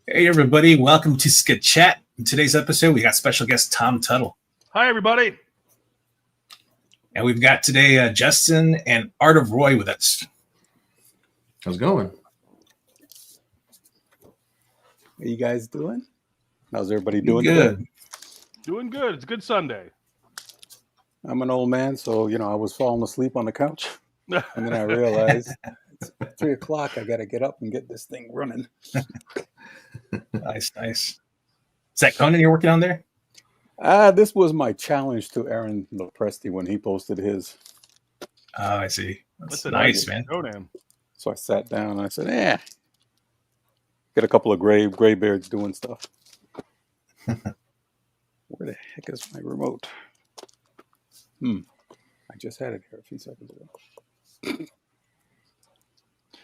Hey everybody, welcome to Sketchat. In today's episode, we got special guest Tom Tuttle. Hi everybody. And we've got today Justin and Art of Roy with us. How's it going? How you guys doing? How's everybody doing Good. today? Doing good. It's a good Sunday. I'm an old man, so I was falling asleep on the couch. And then I realized it's 3 o'clock. I gotta get up and get this thing running. Nice. Is that Conan you're working on there? This was my challenge to Aaron Lopresti when he posted his. Oh, I see. That's a nice, man. Conan. So I sat down and I said, get a couple of gray beards doing stuff. Where the heck is my remote? I just had it here a few seconds ago.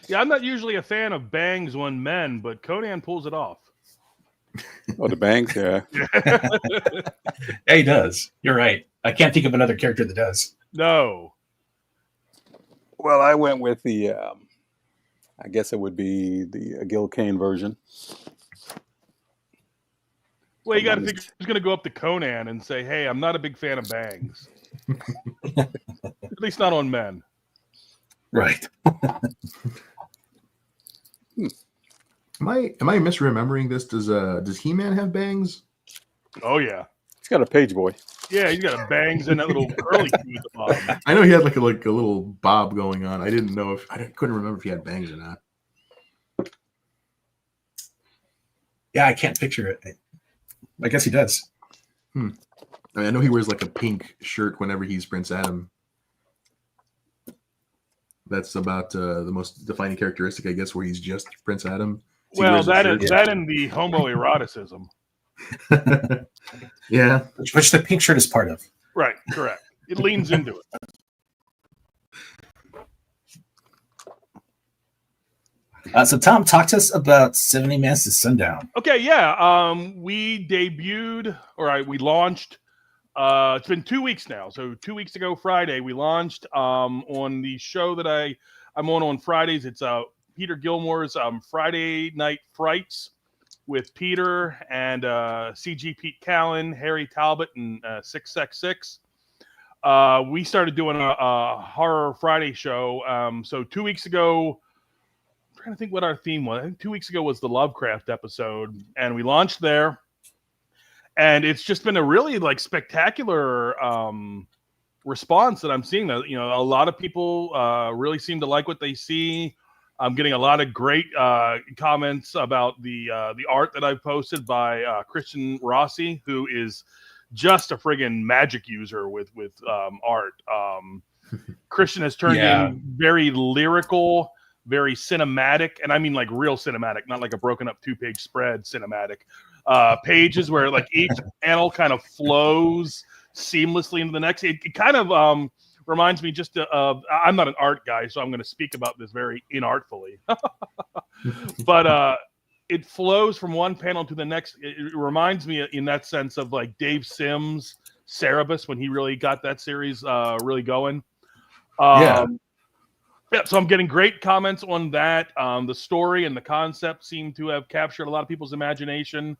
Yeah, I'm not usually a fan of bangs on men, but Conan pulls it off. Oh, the bangs, yeah. Yeah, he does. You're right. I can't think of another character that does. No. Well, I went with the, I guess it would be the Gil Kane version. Well, you got to think who's going to go up to Conan and say, "Hey, I'm not a big fan of bangs." At least not on men. Right. Am I misremembering this? Does He-Man have bangs? Oh yeah. He's got a page boy. Yeah, he's got a bangs and that little curly cue at the bottom. I know he had like a little bob going on. I didn't know if couldn't remember if he had bangs or not. Yeah, I can't picture it. I guess he does. I know he wears like a pink shirt whenever he's Prince Adam. That's about the most defining characteristic, I guess, where he's just Prince Adam. So Well, that and the homoeroticism. Yeah. Which the pink shirt is part of. Right, correct. It leans into it. So Tom, talk to us about 70 Minutes to Sundown. Okay, yeah. We debuted, we launched. It's been 2 weeks now. So 2 weeks ago, Friday, we launched on the show that I'm on Fridays. It's Peter Gilmore's Friday Night Frights with Peter and CG Pete Callan, Harry Talbot, and 666. We started doing a Horror Friday show. So 2 weeks ago, I'm trying to think what our theme was. I think 2 weeks ago was the Lovecraft episode, and we launched there. And it's just been a really spectacular response that I'm seeing. That a lot of people really seem to like what they see. I'm getting a lot of great comments about the art that I've posted by Christian Rossi, who is just a friggin' magic user with art. Christian has turned in very lyrical, very cinematic, and I mean like real cinematic, not like a broken up 2-page spread cinematic. Pages where each panel kind of flows seamlessly into the next. It kind of reminds me just of, I'm not an art guy, so I'm going to speak about this very inartfully. But it flows from one panel to the next. It reminds me in that sense of like Dave Sims' Cerebus when he really got that series really going. Yeah, so I'm getting great comments on that. The story and the concept seem to have captured a lot of people's imagination.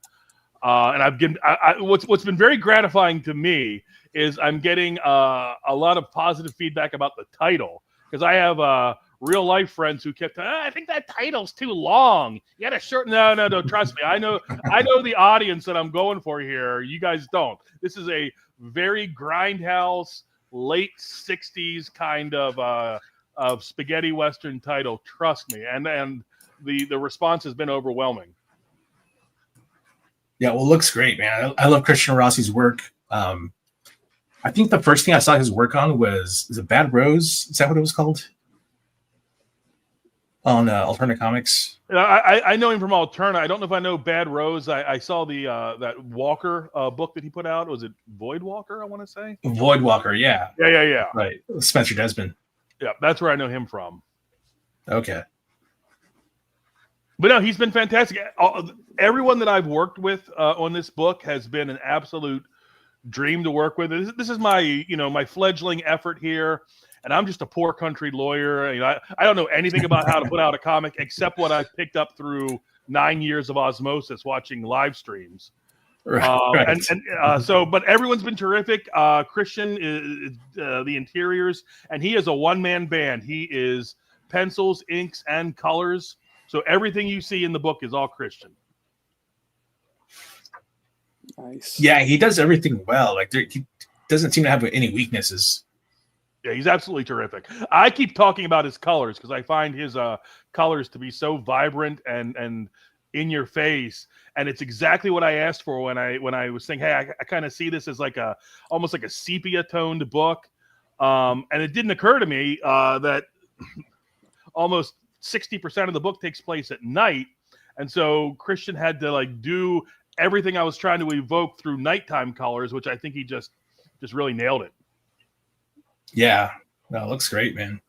And I've given what's been very gratifying to me is I'm getting a lot of positive feedback about the title, because I have real life friends who kept I think that title's too long. You got to shorten. No. Trust me, I know the audience that I'm going for here. You guys don't. This is a very grindhouse late '60s kind of spaghetti western title. Trust me, and the response has been overwhelming. Yeah, well, it looks great, man. I love Christian Rossi's work. I think the first thing I saw his work on is it Bad Rose? Is that what it was called? On Alterna Comics. I know him from Alterna. I don't know if I know Bad Rose. I saw the that Walker book that he put out. Was it Void Walker, I want to say? Void Walker, yeah. Yeah. Right. Spencer Desmond. Yeah, that's where I know him from. Okay. But no, he's been fantastic. Everyone that I've worked with on this book has been an absolute dream to work with. This is my, my fledgling effort here, and I'm just a poor country lawyer. I don't know anything about how to put out a comic except what I've picked up through 9 years of osmosis watching live streams. Right. But everyone's been terrific. Christian is the interiors, and he is a one-man band. He is pencils, inks, and colors. So everything you see in the book is all Christian. Nice. Yeah, he does everything well. Like he doesn't seem to have any weaknesses. Yeah, he's absolutely terrific. I keep talking about his colors because I find his colors to be so vibrant and in your face, and it's exactly what I asked for when I was saying, hey, I kind of see this as like almost like a sepia toned book, and it didn't occur to me that almost 60% of the book takes place at night, and so Christian had to like do everything I was trying to evoke through nighttime colors, which I think he just really nailed it. Yeah, no, it looks great, man.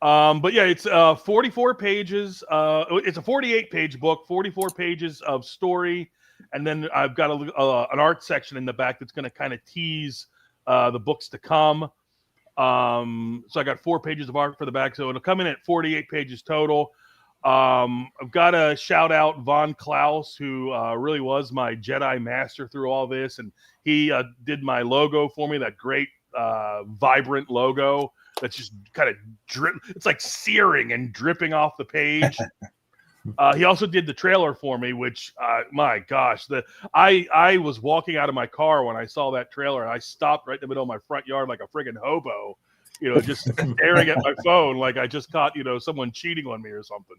But yeah, it's 44 pages. It's a 48-page book, 44 pages of story, and then I've got an art section in the back that's going to kind of tease the books to come. So I got 4 pages of art for the back, so it'll come in at 48 pages total. I've got to shout out Von Klaus, who really was my Jedi master through all this, and he did my logo for me. That great vibrant logo that's just kind of it's like searing and dripping off the page. He also did the trailer for me, which my gosh, I was walking out of my car when I saw that trailer, and I stopped right in the middle of my front yard like a friggin' hobo, just staring at my phone like I just caught someone cheating on me or something.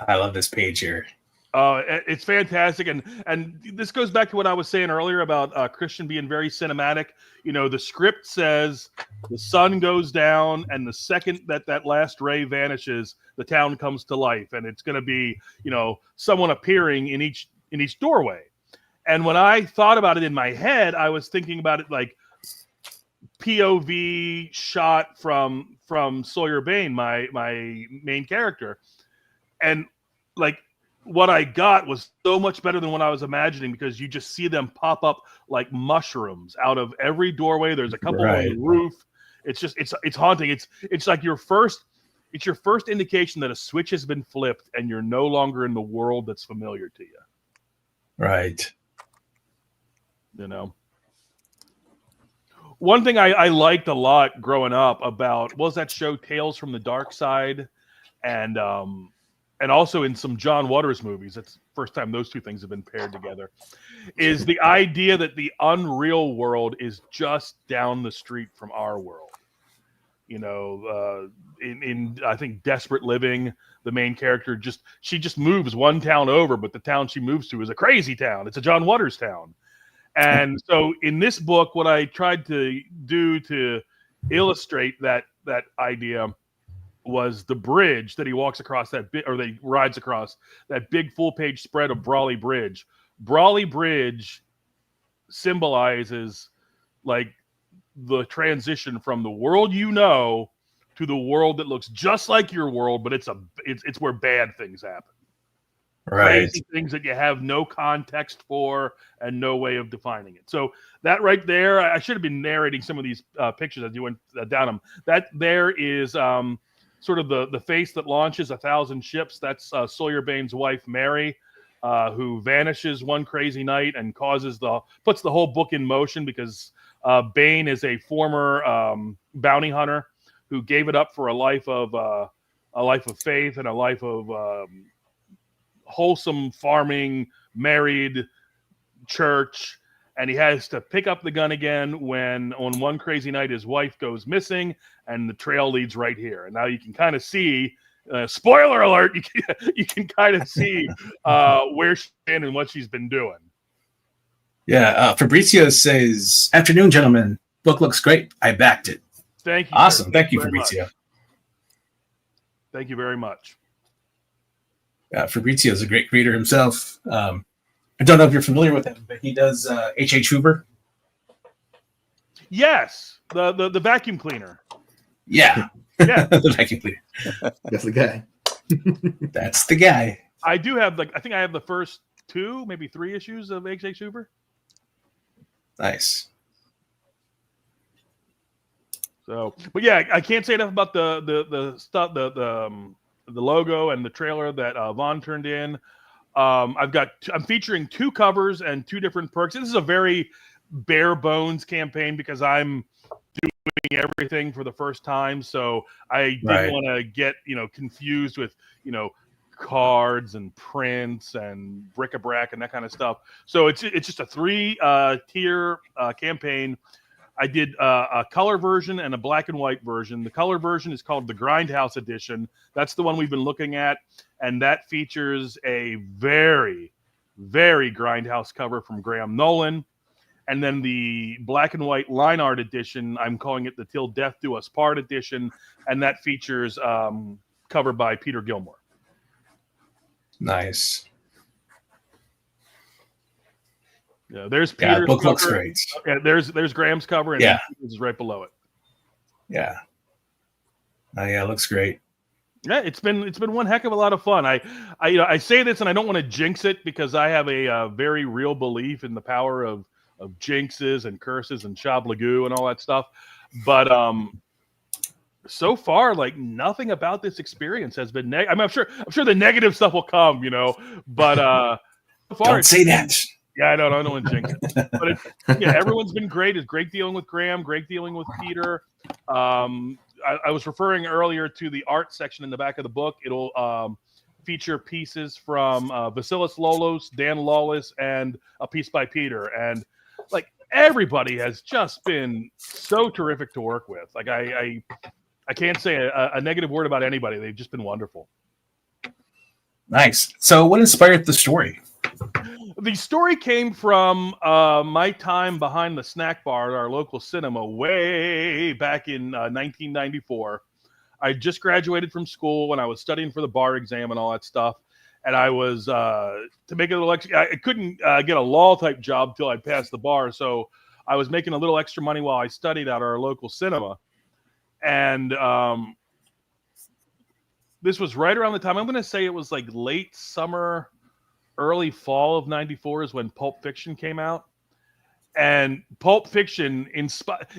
I love this page here. It's fantastic, and this goes back to what I was saying earlier about Christian being very cinematic. The script says the sun goes down, and the second that last ray vanishes, the town comes to life, and it's going to be someone appearing in each doorway. And when I thought about it in my head, I was thinking about it like POV shot from Sawyer Bain, my main character, and like. What I got was so much better than what I was imagining, because you just see them pop up like mushrooms out of every doorway. There's a couple on the roof. It's just it's haunting. It's like your first indication that a switch has been flipped and you're no longer in the world that's familiar to you. Right. One thing I liked a lot growing up about was that show Tales from the Dark Side, and also in some John Waters movies. It's the first time those two things have been paired together, is the idea that the unreal world is just down the street from our world. In I think Desperate Living, the main character she just moves one town over, but the town she moves to is a crazy town. It's a John Waters town. And so in this book, what I tried to do to illustrate that idea was the bridge that he walks across that he rides across that big full-page spread of Brawley Bridge. Brawley Bridge symbolizes like the transition from the world to the world that looks just like your world, but it's where bad things happen. Right. Crazy things that you have no context for and no way of defining it. So that right there, I should have been narrating some of these pictures as you went down them. That there is sort of the face that launches 1,000 ships. That's Sawyer Bain's wife, Mary, who vanishes one crazy night and puts the whole book in motion, because Bain is a former bounty hunter who gave it up for a life of faith and a life of wholesome farming, married, church. And he has to pick up the gun again when on one crazy night his wife goes missing, and the trail leads right here. And now you can kind of see, spoiler alert, you can kind of see where she's been and what she's been doing. Yeah, Fabrizio says, "Afternoon, gentlemen. Book looks great. I backed it." Thank you. Awesome. Sir. Thank you, Fabrizio. Thank you very much. Fabrizio is a great creator himself. I don't know if you're familiar with him, but he does H.H. Hoover. Yes, the vacuum cleaner. Yeah. The vacuum cleaner. That's the guy. That's the guy. I do have I think I have the first 2, maybe 3 issues of H.H. Hoover. Nice. So, but yeah, I can't say enough about the stuff, the logo and the trailer that Vaughn turned in. I'm featuring 2 covers and 2 different perks. This is a very bare bones campaign because I'm doing everything for the first time. So I didn't want to get, confused with, cards and prints and bric-a-brac and that kind of stuff. So it's just a 3 tier campaign. I did a color version and a black and white version. The color version is called the Grindhouse Edition. That's the one we've been looking at. And that features a very, very Grindhouse cover from Graham Nolan. And then the black and white line art edition, I'm calling it the Till Death Do Us Part edition. And that features cover by Peter Gilmore. Nice. Yeah, there's Peter's the book cover. looks great. Yeah, there's Graham's cover, and Peter's is right below it. Yeah. Yeah, it looks great. Yeah, it's been one heck of a lot of fun. I say this and I don't want to jinx it because I have a very real belief in the power of jinxes and curses and shablagoo and all that stuff. But so far, like nothing about this experience has been negative. I'm sure the negative stuff will come, but so far, don't say that. Yeah, I don't want to jinx it. But everyone's been great. It's great dealing with Graham, great dealing with Peter. I was referring earlier to the art section in the back of the book. It'll feature pieces from Vasilis Lolos, Dan Lawless, and a piece by Peter. And like everybody has just been so terrific to work with. Like I can't say a negative word about anybody. They've just been wonderful. Nice. So what inspired the story? The story came from my time behind the snack bar at our local cinema way back in 1994. I just graduated from school when I was studying for the bar exam and all that stuff. And I was, to make it a little extra, I couldn't get a law type job till I passed the bar. So I was making a little extra money while I studied at our local cinema. And this was right around the time, I'm going to say it was like late summer, early fall of 94 is when Pulp Fiction came out. And Pulp Fiction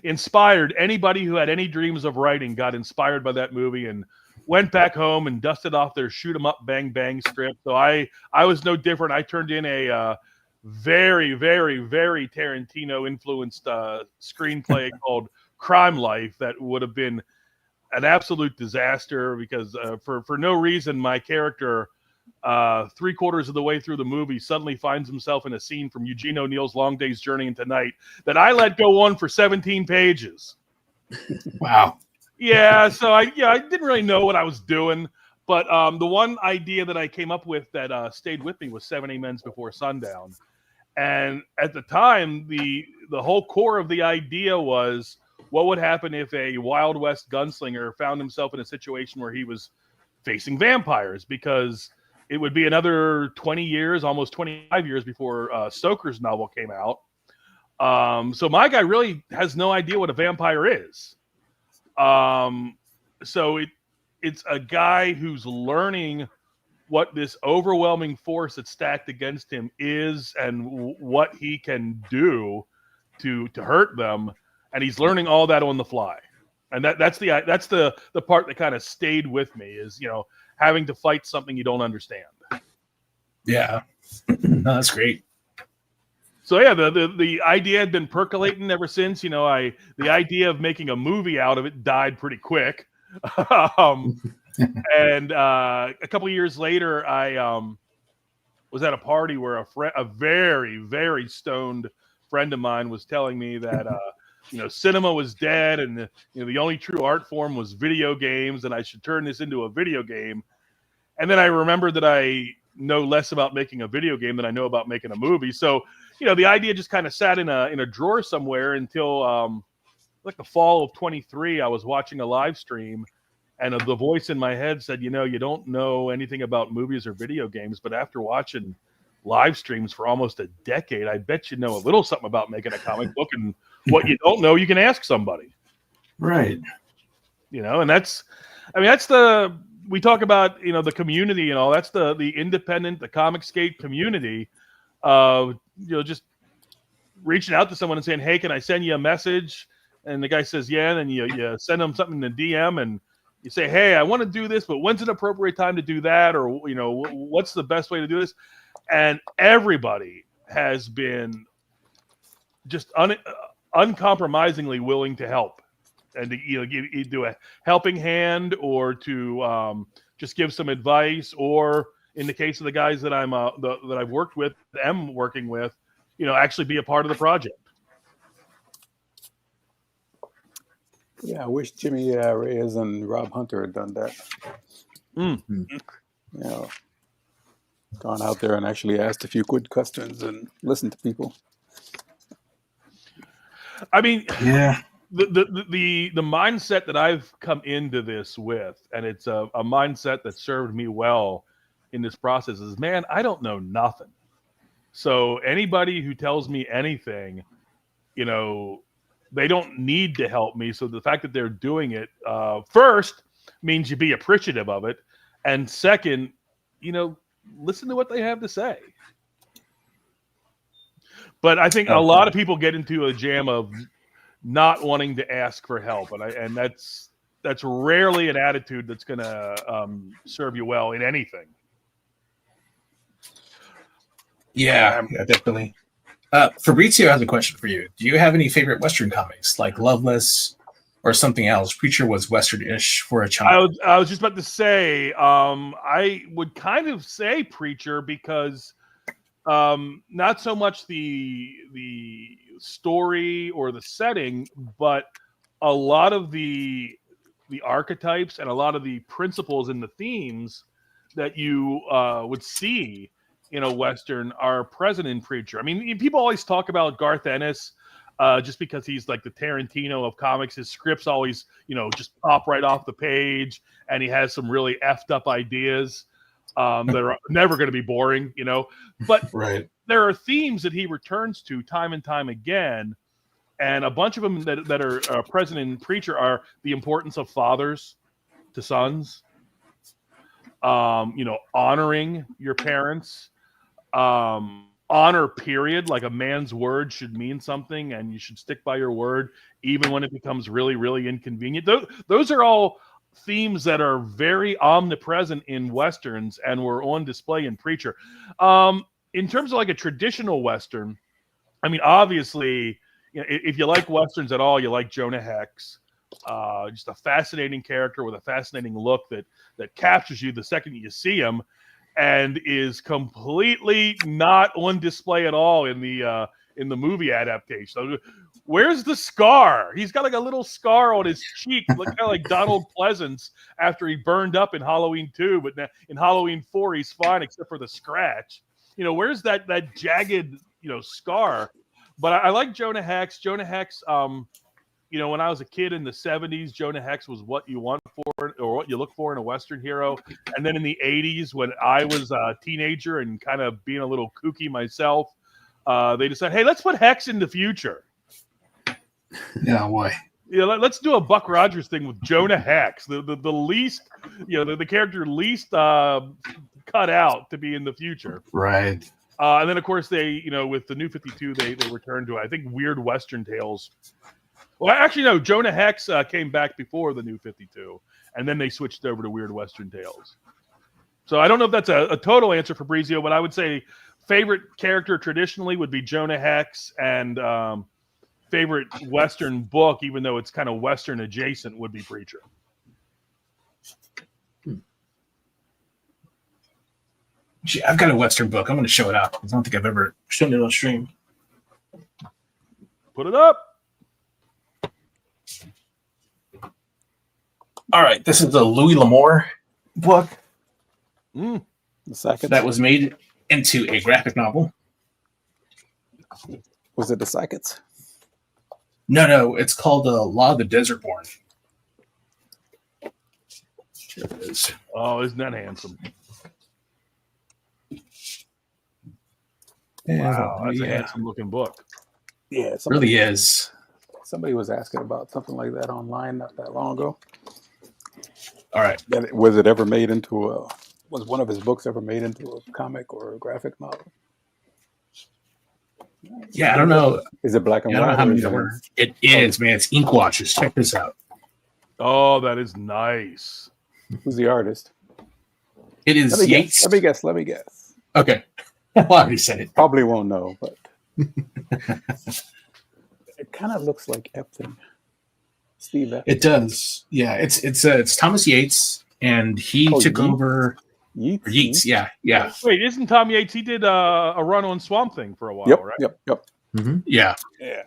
inspired anybody who had any dreams of writing, got inspired by that movie and went back home and dusted off their shoot 'em up, bang, bang script. So I was no different. I turned in a very, very, very Tarantino influenced screenplay called Crime Life that would have been an absolute disaster because for no reason, my character 3/4 of the way through the movie suddenly finds himself in a scene from Eugene O'Neill's Long Day's Journey into Night that I let go on for 17 pages. Wow. Yeah, so I didn't really know what I was doing, but the one idea that I came up with that stayed with me was 7 Amens Before Sundown. And at the time, the whole core of the idea was what would happen if a Wild West gunslinger found himself in a situation where he was facing vampires, because it would be another 20 years, almost 25 years before Stoker's novel came out. So my guy really has no idea what a vampire is. So it's a guy who's learning what this overwhelming force that's stacked against him is and what he can do to hurt them. And he's learning all that on the fly. And that's the part that kind of stayed with me is, having to fight something you don't understand. Yeah. No, that's great. So yeah, the idea had been percolating ever since. The idea of making a movie out of it died pretty quick. And a couple of years later, I was at a party where a very, very stoned friend of mine was telling me that cinema was dead, and the only true art form was video games, and I should turn this into a video game. And then I remembered that I know less about making a video game than I know about making a movie. So, the idea just kind of sat in a drawer somewhere until like the fall of 23. I was watching a live stream, and the voice in my head said, you don't know anything about movies or video games, but after watching live streams for almost a decade, I bet you know a little something about making a comic book, and what you don't know, you can ask somebody. Right. And that's we talk about, the community and all. That's the independent, the Comicsgate community of, just reaching out to someone and saying, hey, can I send you a message? And the guy says, yeah. And then you send him something in the DM and you say, hey, I want to do this, but when's an appropriate time to do that? Or, what's the best way to do this? And everybody has been just uncompromisingly willing to help and to do a helping hand or to just give some advice, or in the case of the guys that that I've worked with, am working with, actually be a part of the project. Yeah, I wish Jimmy Reyes and Rob Hunter had done that. Gone out there and actually asked a few good questions and listened to people. I mean, Yeah. The mindset that I've come into this with, and it's a mindset that served me well in this process, is, man, I don't know nothing. So anybody who tells me anything, they don't need to help me. So the fact that they're doing it, first, means you be appreciative of it. And second, listen to what they have to say. But I think a lot of people get into a jam of not wanting to ask for help. And that's rarely an attitude that's going to serve you well in anything. Yeah, definitely. Fabrizio has a question for you. Do you have any favorite Western comics, like Loveless or something else? Preacher was Western-ish for a child. I was just about to say, I would kind of say Preacher because not so much the story or the setting, but a lot of the archetypes and a lot of the principles and the themes that you would see in a Western are present in Preacher. I mean, people always talk about Garth Ennis just because he's like the Tarantino of comics. His scripts always, just pop right off the page, and he has some really effed up ideas that are never going to be boring, But right. There are themes that he returns to time and time again, and a bunch of them that are present in Preacher are the importance of fathers to sons, honoring your parents, honor, period. Like, a man's word should mean something, and you should stick by your word, even when it becomes really, really inconvenient. Those are all themes that are very omnipresent in Westerns and were on display in Preacher. In terms of like a traditional Western, I mean, obviously, if you like Westerns at all, you like Jonah Hex. Just a fascinating character with a fascinating look that captures you the second you see him, and is completely not on display at all in the movie adaptation. So, where's the scar? He's got like a little scar on his cheek, kind of like Donald Pleasance after he burned up in Halloween 2, but in Halloween 4 he's fine except for the scratch. Where's that jagged scar? But I like Jonah Hex. Jonah Hex, when I was a kid in the 70s, Jonah Hex was what you want for, or what you look for in a Western hero. And then in the 80s, when I was a teenager and kind of being a little kooky myself, they decided, hey, let's put Hex in the future. Yeah, why? Let's do a Buck Rogers thing with Jonah Hex, the least, the character least cut out to be in the future. Right. And then, of course, they, with the New 52, they returned to, I think, Weird Western Tales. Well, actually, no, Jonah Hex came back before the New 52, and then they switched over to Weird Western Tales. So I don't know if that's a total answer for Brizio, but I would say favorite character traditionally would be Jonah Hex, and favorite Western book, even though it's kind of Western adjacent, would be Preacher. Gee, I've got a Western book. I'm going to show it out. I don't think I've ever shown it on stream. Put it up. All right. This is a Louis L'Amour book The second. that was made into a graphic novel. Was it the Sackets? No. It's called Law of the Desert Born. Here it is. Oh, isn't that handsome? Wow, that's a handsome looking book. Yeah, It really is. Somebody was asking about something like that online not that long ago. All right. Was it ever made into was one of his books ever made into a comic or a graphic novel? Yeah, I don't know. Is it black and I don't know white? how or many is there it- were. It is, man. It's ink watches. Check this out. Oh, that is nice. Who's the artist? It is Let me Yates. guess. Let me guess. Okay. Well, I already said it. Probably won't know, but it kind of looks like Epton. Steve Epton. It does. Yeah, it's Thomas Yates, and he took Yeats? over. Yeats. Or Yeats, yeah. Wait, isn't Tom Yates? He did a run on Swamp Thing for a while, Yep. right? Yep. Mm-hmm. Yeah. Yeah.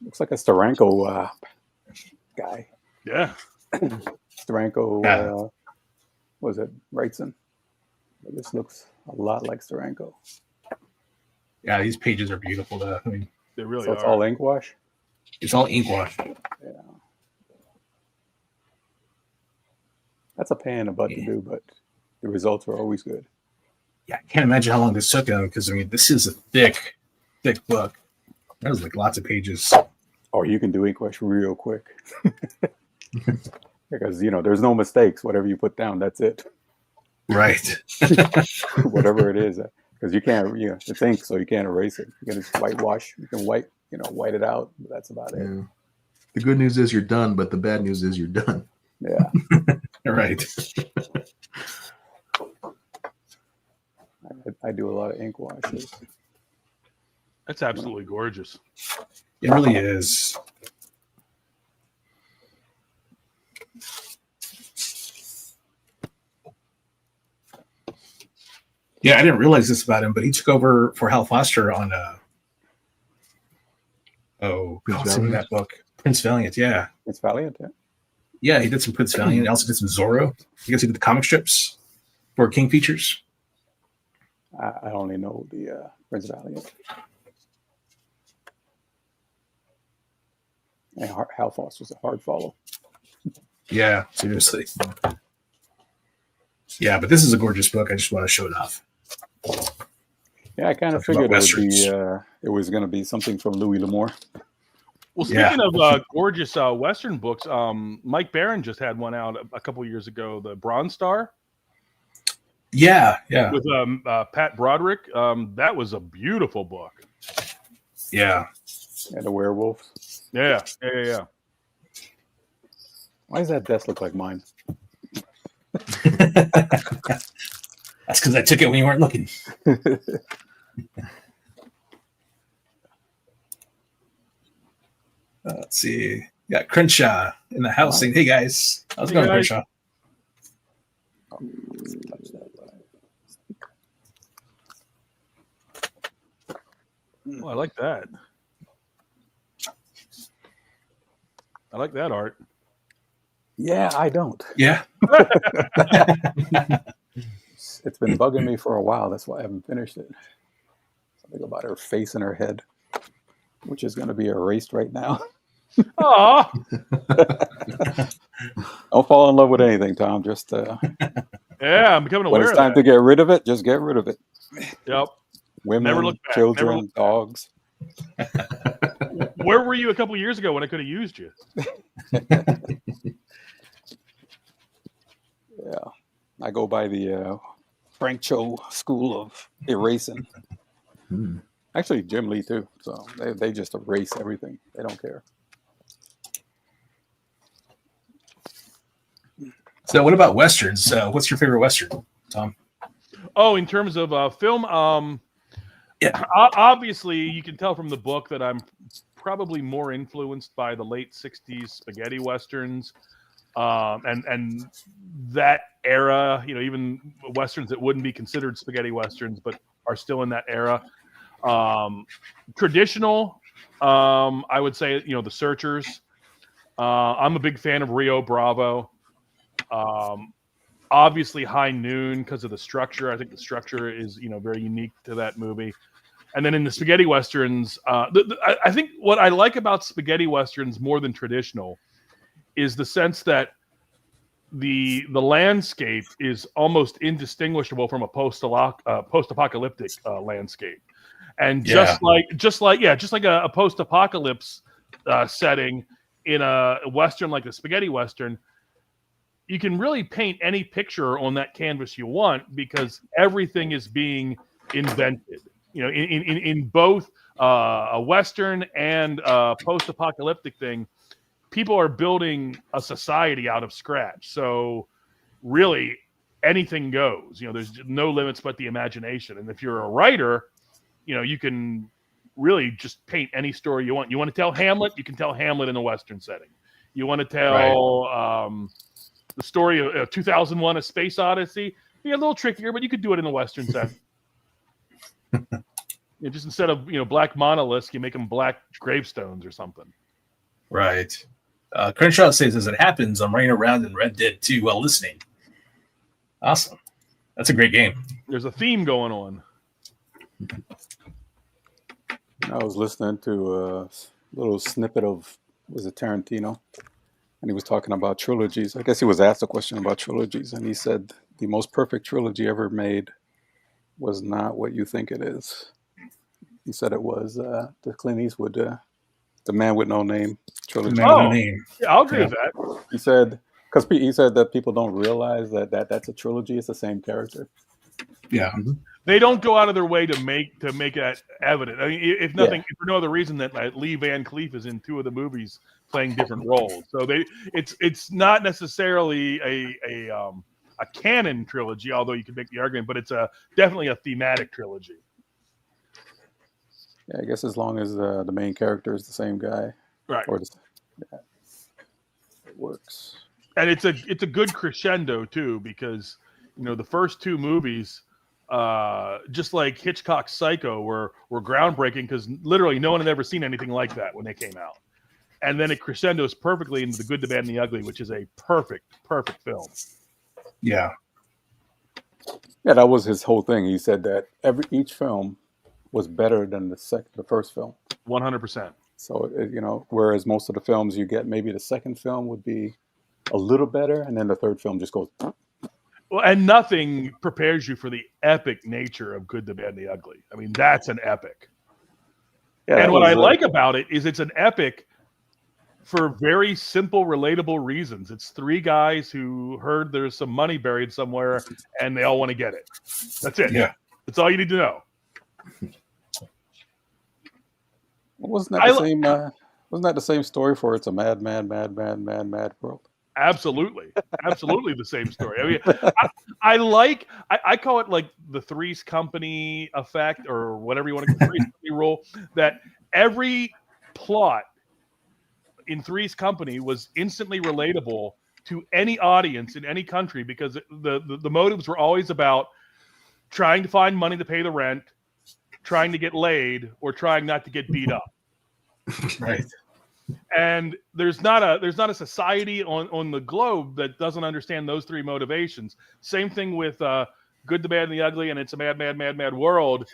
Looks like a Steranko guy. Yeah. Steranko. Yeah. Was it Wrightson? This looks a lot like Steranko. Yeah, these pages are beautiful though. I mean, They really So are. it's all ink wash. it's all ink wash. Yeah. That's a pain in the butt to do, but the results are always good. Yeah, I can't imagine how long this took them because I mean this is a thick book. There's like lots of pages. Or you can do ink wash real quick. Because there's no mistakes. Whatever you put down, that's it. Right. Whatever it is, because you can't, it's ink, so you can't erase it. You can just whitewash. You can white it out. But that's about it. Yeah. The good news is you're done, but the bad news is you're done. Yeah. Right. I do a lot of ink washes. That's absolutely gorgeous. It really is. Yeah, I didn't realize this about him, but he took over for Hal Foster on what's in that book? Prince Valiant, yeah. It's Valiant, yeah. Yeah, he did some Prince Valiant. He also did some Zorro. I guess he did the comic strips for King Features. I only know the Prince Valiant. And Hal Foster's a hard follow. Yeah, seriously. Yeah, but this is a gorgeous book. I just want to show it off. Yeah, I kind of Talking about figured Westerns. it was going to be something from Louis L'Amour. Well, Yeah. speaking of gorgeous Western books, Mike Barron just had one out a couple years ago, The Bronze Star, Yeah. with Pat Broderick. That was a beautiful book. Yeah. And the werewolves. Yeah. Why does that desk look like mine? That's because I took it when you weren't looking. Let's see. Got Crenshaw in the house saying, "Hey guys, how's it Hey, going, guys. Crenshaw?" Oh, I like that. I like that art. Yeah, I don't. Yeah. It's been bugging me for a while. That's why I haven't finished it. Something about her face and her head, which is going to be erased right now. Oh, Don't fall in love with anything, Tom. Just yeah, I'm becoming when aware it's of time that. to get rid of it, just get rid of it. Yep. Women, Never look back. children, Never look back. dogs. Where were you a couple years ago when I could have used you? Yeah, I go by the Frank Cho school of erasing. Hmm. Actually, Jim Lee too. So they just erase everything. They don't care. So, what about westerns? What's your favorite western, Tom? Oh, in terms of film, Yeah. Obviously, you can tell from the book that I'm probably more influenced by the late '60s spaghetti westerns, and that era. Even westerns that wouldn't be considered spaghetti westerns, but are still in that era. Traditional, I would say, The Searchers. I'm a big fan of Rio Bravo. Obviously, High Noon because of the structure. I think the structure is very unique to that movie. And then in the spaghetti westerns, I think what I like about spaghetti westerns more than traditional is the sense that the landscape is almost indistinguishable from a post-apocalyptic landscape. And just like a post-apocalypse setting in a western like the spaghetti western, you can really paint any picture on that canvas you want because everything is being invented. You know, in both a Western and post-apocalyptic thing, people are building a society out of scratch. So really, anything goes. You know, there's no limits but the imagination. And if you're a writer, you know, you can really just paint any story you want. You want to tell Hamlet, you can tell Hamlet in a Western setting. You want to tell the story of 2001: A Space Odyssey, be a little trickier, but you could do it in a Western setting. You know, just instead of black monoliths, you make them black gravestones or something. Right. Crenshaw says, as it happens, I'm running around in Red Dead 2 while listening. Awesome. That's a great game. There's a theme going on. I was listening to a little snippet of, was it Tarantino? And he was talking about trilogies. I guess he was asked a question about trilogies, and he said the most perfect trilogy ever made was not what you think it is. He said it was the Clint Eastwood, the Man with No Name trilogy. Man with No Name. Yeah, I'll agree with that. He said, because he said that people don't realize that's a trilogy. It's the same character. Yeah. They don't go out of their way to make that evident. I mean, if nothing, if for no other reason that Lee Van Cleef is in 2 of the movies playing different roles. So it's not necessarily a canon trilogy, although you could make the argument, but it's definitely a thematic trilogy. Yeah, I guess as long as the main character is the same guy, right? Or it works. And it's a good crescendo too, because the first 2 movies, just like Hitchcock's Psycho, were groundbreaking because literally no one had ever seen anything like that when they came out. And then it crescendos perfectly into The Good, the Bad, and the Ugly, which is a perfect film. Yeah. Yeah, that was his whole thing. He said that each film was better than the first film. 100%. So whereas most of the films you get, maybe the second film would be a little better, and then the third film just goes. Well, and nothing prepares you for the epic nature of Good, the Bad, and the Ugly. I mean, that's an epic. Yeah, and what I like about it is it's an epic for very simple, relatable reasons. It's 3 guys who heard there's some money buried somewhere, and they all want to get it. That's it. Yeah. That's all you need to know. Wasn't that the same story for It's a Mad World? Absolutely the same story. I mean, I call it like the Three's Company effect, or whatever you want to call Three's Company rule, that every plot in Three's Company was instantly relatable to any audience in any country, because the motives were always about trying to find money to pay the rent, trying to get laid, or trying not to get beat up. Right. And there's not a society on the globe that doesn't understand those 3 motivations. Same thing with Good, the Bad, and the Ugly, and It's a Mad World.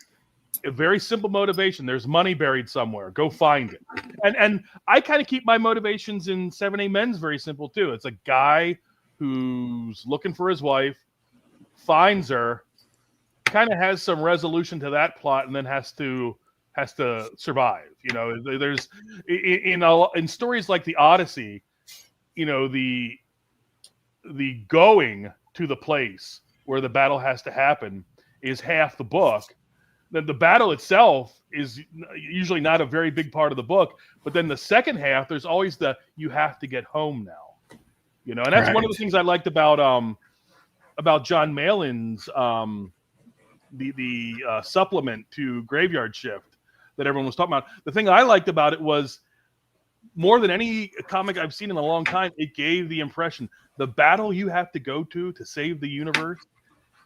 A very simple motivation. There's money buried somewhere. Go find it. And I kind of keep my motivations in 7A Men's very simple too. It's a guy who's looking for his wife, finds her, kind of has some resolution to that plot, and then has to survive. There's in stories like the Odyssey, the going to the place where the battle has to happen is half the book. Then the battle itself is usually not a very big part of the book, but then the second half, there's always you have to get home now. And that's one of the things I liked about John Malin's the supplement to Graveyard Shift that everyone was talking about. The thing I liked about it was, more than any comic I've seen in a long time, it gave the impression the battle you have to go to save the universe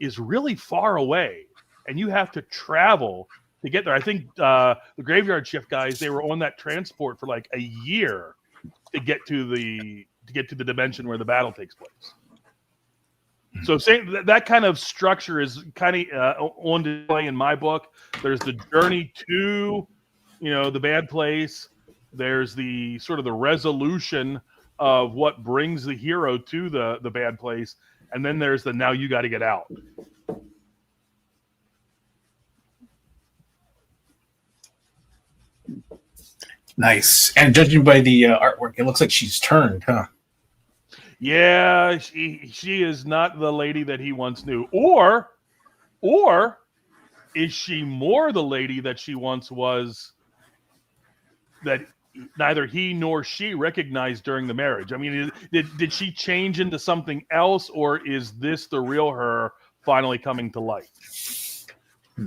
is really far away, and you have to travel to get there. I think the Graveyard Shift guys, they were on that transport for like a year to get to the dimension where the battle takes place. So that kind of structure is kind of on display in my book. There's the journey to, the bad place. There's the sort of the resolution of what brings the hero to the bad place. And then there's the now you got to get out. Nice. And judging by the artwork, it looks like she's turned, huh? Yeah, she is not the lady that he once knew. Or is she more the lady that she once was, that neither he nor she recognized during the marriage? I mean, did she change into something else, or is this the real her finally coming to light?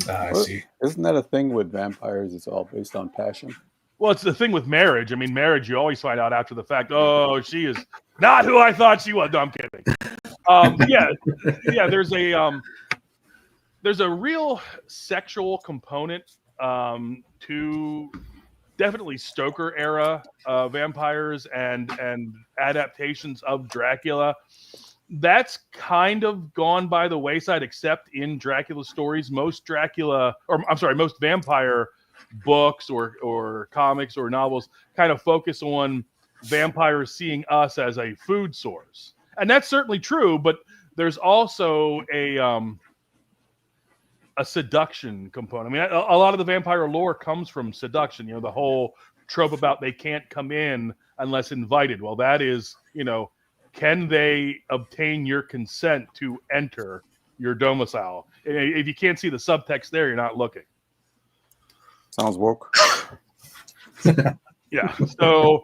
I Well, see. isn't that a thing with vampires? It's all based on passion. Well, it's the thing with marriage. I mean, marriage, you always find out after the fact, oh, she is not who I thought she was. No, I'm kidding. Yeah, there's a real sexual component to definitely Stoker era vampires and adaptations of Dracula. That's kind of gone by the wayside, except in Dracula stories. Most vampire books or comics or novels kind of focus on vampires seeing us as a food source. And that's certainly true, but there's also a seduction component. I mean, a lot of the vampire lore comes from seduction. The whole trope about they can't come in unless invited. Well, that is, can they obtain your consent to enter your domicile? If you can't see the subtext there, you're not looking. Sounds woke. Yeah. So,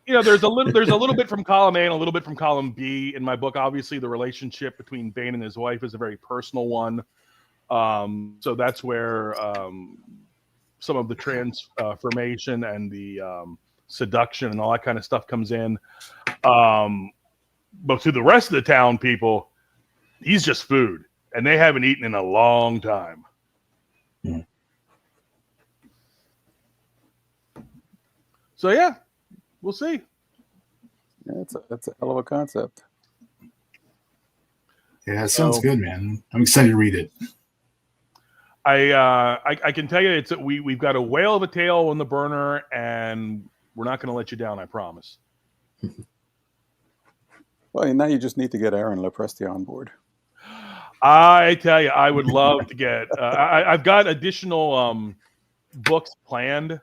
there's a little bit from column A and a little bit from column B in my book. Obviously, the relationship between Bane and his wife is a very personal one. So that's where some of the transformation and the seduction and all that kind of stuff comes in. But to the rest of the town people, he's just food, and they haven't eaten in a long time. Mm. So yeah, we'll see. Yeah, that's a hell of a concept. Yeah, it sounds good, man. I'm excited to read it. I can tell you we've got a whale of a tale on the burner, and we're not going to let you down. I promise. Well, now you just need to get Aaron Lepresti on board. I tell you, I would love to get. I've got additional books planned,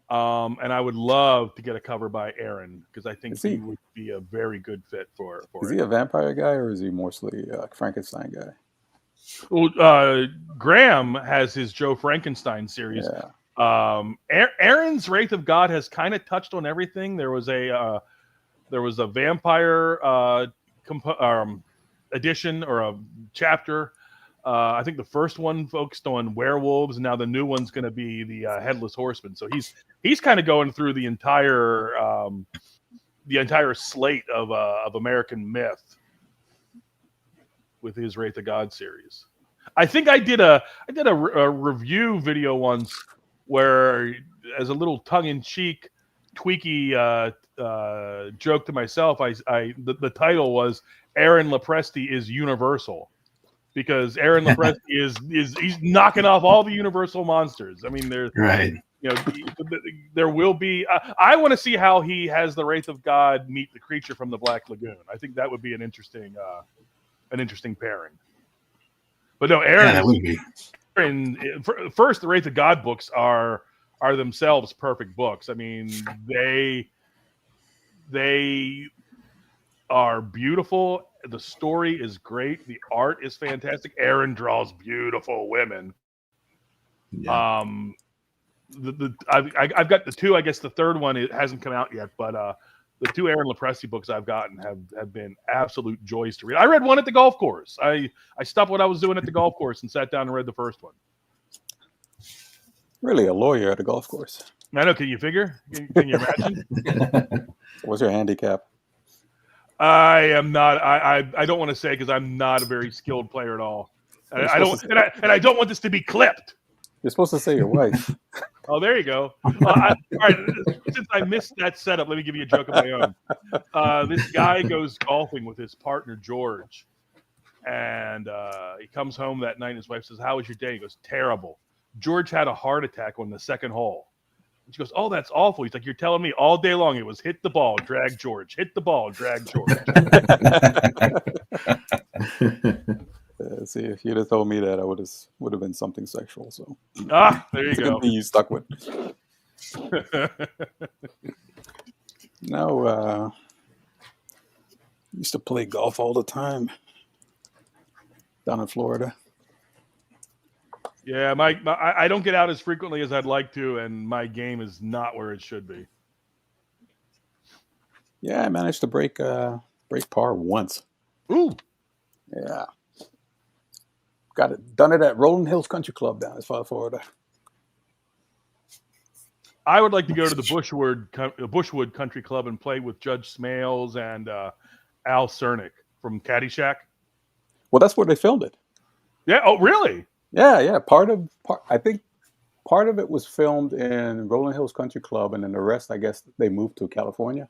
and I would love to get a cover by Aaron, because I think he would be a very good fit for Is he a vampire guy, or is he mostly a Frankenstein guy? Well, Graham has his Joe Frankenstein series. Yeah. Aaron's Wraith of God has kind of touched on everything. There was a vampire edition or a chapter. I think the first one focused on werewolves, and now the new one's going to be the Headless Horseman. So he's kind of going through the entire slate of American myth with his Wraith of God series. I think I did a review video once where, as a little tongue-in-cheek, tweaky joke to myself, the title was Aaron Lepresti is Universal, because Aaron Lepresti he's knocking off all the Universal monsters. I mean, there's Right. There will be. I want to see how he has the Wraith of God meet the creature from the Black Lagoon. I think that would be an interesting pairing. But no, Aaron. Yeah, that would be. First, the Wraith of God books are themselves perfect books. I mean, they are beautiful. The story is great. The art is fantastic. Aaron draws beautiful women. Yeah. I've got the two. I guess the third one, it hasn't come out yet, but the two Aaron Lepresti books I've gotten have been absolute joys to read. I read one at the golf course. I stopped what I was doing at the golf course and sat down and read the first one. Really, a lawyer at a golf course? I know. Can you figure? Can you imagine? What's your handicap? I am not. I don't want to say, because I'm not a very skilled player at all. I don't want this to be clipped. You're supposed to say your wife. Oh, there you go. All right. Since I missed that setup, let me give you a joke of my own. This guy goes golfing with his partner, George. And he comes home that night and his wife says, "How was your day?" He goes, "Terrible. George had a heart attack on the second hole." And she goes, "Oh, that's awful." He's like, "You're telling me all day long it was hit the ball, drag George. Hit the ball, drag George." See, if you'd have told me that, I would have been something sexual. So there you go. You stuck with. No, used to play golf all the time down in Florida. Yeah, I don't get out as frequently as I'd like to, and my game is not where it should be. Yeah, I managed to break par once. Ooh, Yeah, done it at Rolling Hills Country Club down in South Florida. I would like to go to the Bushwood Country Club and play with Judge Smales and Al Cernick from Caddyshack. Well, that's where they filmed it. Yeah. Oh, really? Yeah. I think part of it was filmed in Rolling Hills Country Club, and then the rest, I guess, they moved to California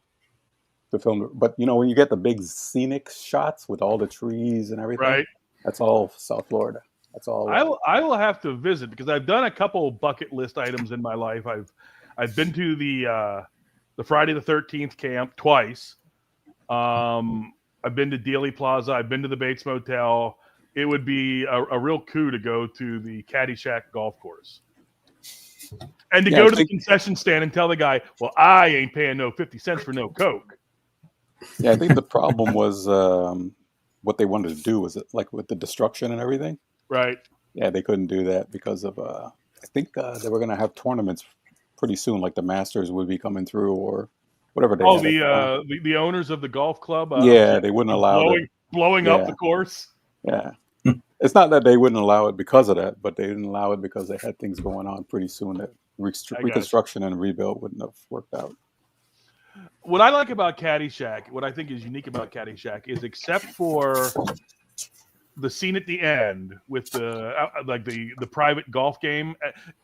to film it. But when you get the big scenic shots with all the trees and everything, Right. That's all South Florida. That's all. I will have to visit because I've done a couple bucket list items in my life. I've been to the Friday the 13th camp twice. I've been to Dealey Plaza. I've been to the Bates Motel. It would be a real coup to go to the Caddyshack golf course. And to go to the concession stand and tell the guy, well, I ain't paying no 50 cents for no Coke. Yeah, I think the problem was what they wanted to do was like with the destruction and everything. Right. Yeah, they couldn't do that because of, I think they were going to have tournaments pretty soon, like the Masters would be coming through or whatever they had. The owners of the golf club. They wouldn't allow blowing up the course. Yeah. It's not that they wouldn't allow it because of that, but they didn't allow it because they had things going on pretty soon that reconstruction and rebuild wouldn't have worked out. What I like about Caddyshack, what I think is unique about Caddyshack is except for the scene at the end with the private golf game,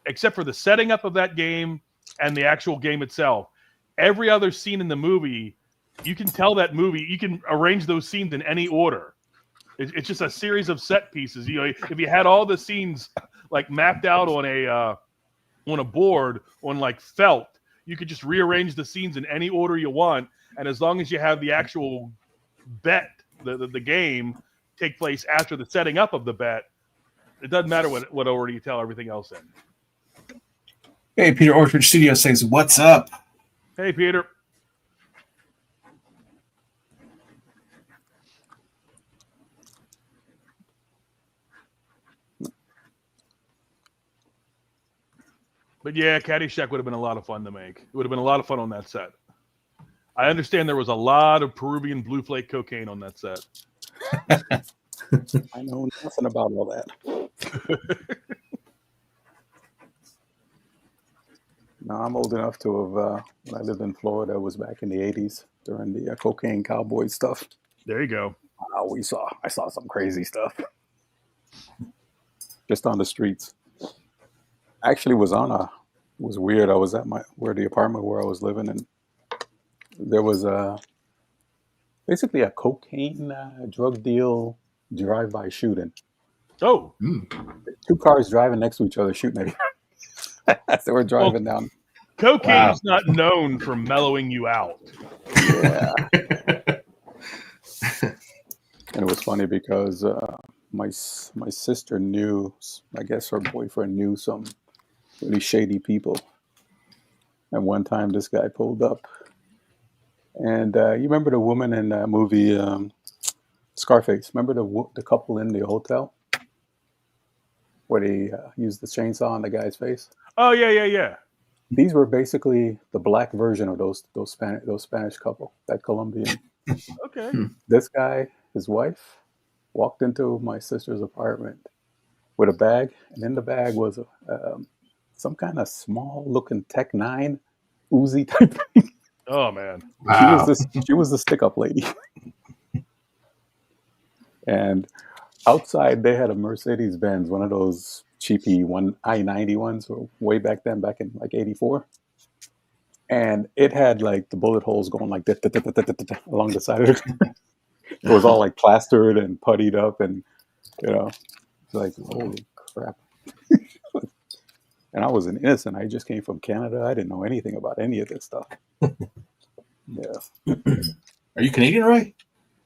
except for the setting up of that game and the actual game itself, every other scene in the movie, you can tell that movie, you can arrange those scenes in any order. It's just a series of set pieces. If you had all the scenes like mapped out on a board on like felt, you could just rearrange the scenes in any order you want, and as long as you have the actual bet, the game take place after the setting up of the bet, it doesn't matter what order you tell everything else in. Hey, Peter Orchard Studio says, "What's up?" Hey, Peter. But yeah, Caddyshack would have been a lot of fun to make. It would have been a lot of fun on that set. I understand there was a lot of Peruvian blue flake cocaine on that set. I know nothing about all that. No, I'm old enough to have, when I lived in Florida, it was back in the 80s during the cocaine cowboy stuff. There you go. I saw some crazy stuff. Just on the streets. Actually was weird. I was at the apartment where I was living, and there was basically a cocaine drug deal drive-by shooting. Oh. Two cars driving next to each other shooting at each other as they were driving down. Cocaine is not known for mellowing you out. Yeah. And it was funny because my sister knew, I guess her boyfriend knew some really shady people. And one time this guy pulled up. And you remember the woman in that movie Scarface? Remember the couple in the hotel? Where they used the chainsaw on the guy's face? Oh, yeah. These were basically the black version of those Spanish couple, that Colombian. Okay. This guy, his wife, walked into my sister's apartment with a bag, and in the bag was some kind of small-looking Tech 9 Uzi type thing. Oh man! Wow. She was the stick-up lady, and outside they had a Mercedes-Benz, one of those cheapy I-90 ones, way back then, back in like '84, and it had like the bullet holes going like along the side of it. It was all like plastered and puttied up, and it's like, holy crap. And I was an innocent. I just came from Canada. I didn't know anything about any of this stuff. Yeah. Are you Canadian, right?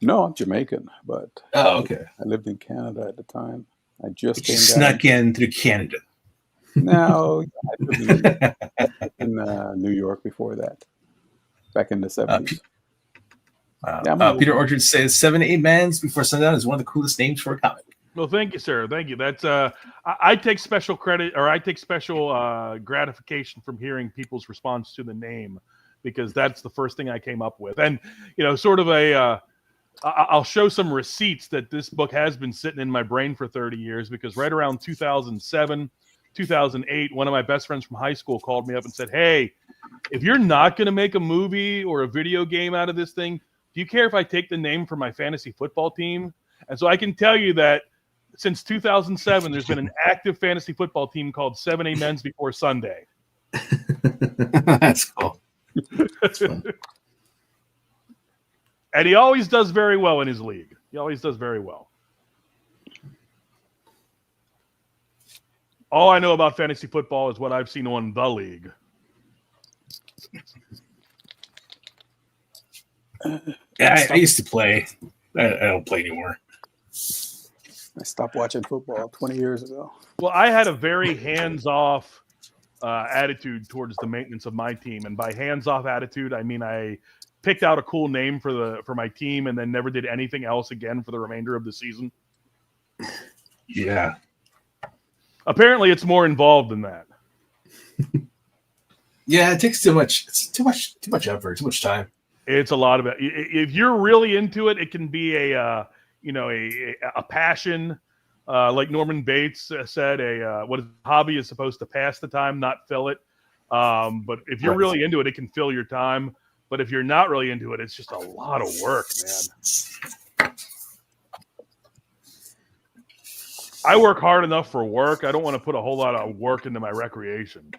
No, I'm Jamaican, but okay. I lived in Canada at the time. I just came snuck in through Canada. No, I lived in New York before that, back in the 70s. Peter Orchard says 7 to 8 Mans Before Sundown is one of the coolest names for a comic. Well, thank you, sir. Thank you. That's I take special credit, or I take special gratification from hearing people's response to the name, because that's the first thing I came up with. And sort of I'll show some receipts that this book has been sitting in my brain for 30 years, because right around 2007, 2008, one of my best friends from high school called me up and said, "Hey, if you're not going to make a movie or a video game out of this thing, do you care if I take the name for my fantasy football team?" And so I can tell you that since 2007, there's been an active fantasy football team called 7A Men's Before Sunday. That's cool. That's fun. And he always does very well in his league. He always does very well. All I know about fantasy football is what I've seen on The League. Yeah, I used to play. I don't play anymore. I stopped watching football 20 years ago. Well, I had a very hands-off attitude towards the maintenance of my team, and by hands-off attitude, I mean I picked out a cool name for my team and then never did anything else again for the remainder of the season. Yeah. Apparently, it's more involved than that. Yeah, it takes too much. It's too much effort, too much time. It's a lot of it. If you're really into it, it can be a passion. Like Norman Bates said, what hobby is supposed to pass the time, not fill it. But if you're really into it, it can fill your time. But if you're not really into it, it's just a lot of work, man. I work hard enough for work. I don't want to put a whole lot of work into my recreation.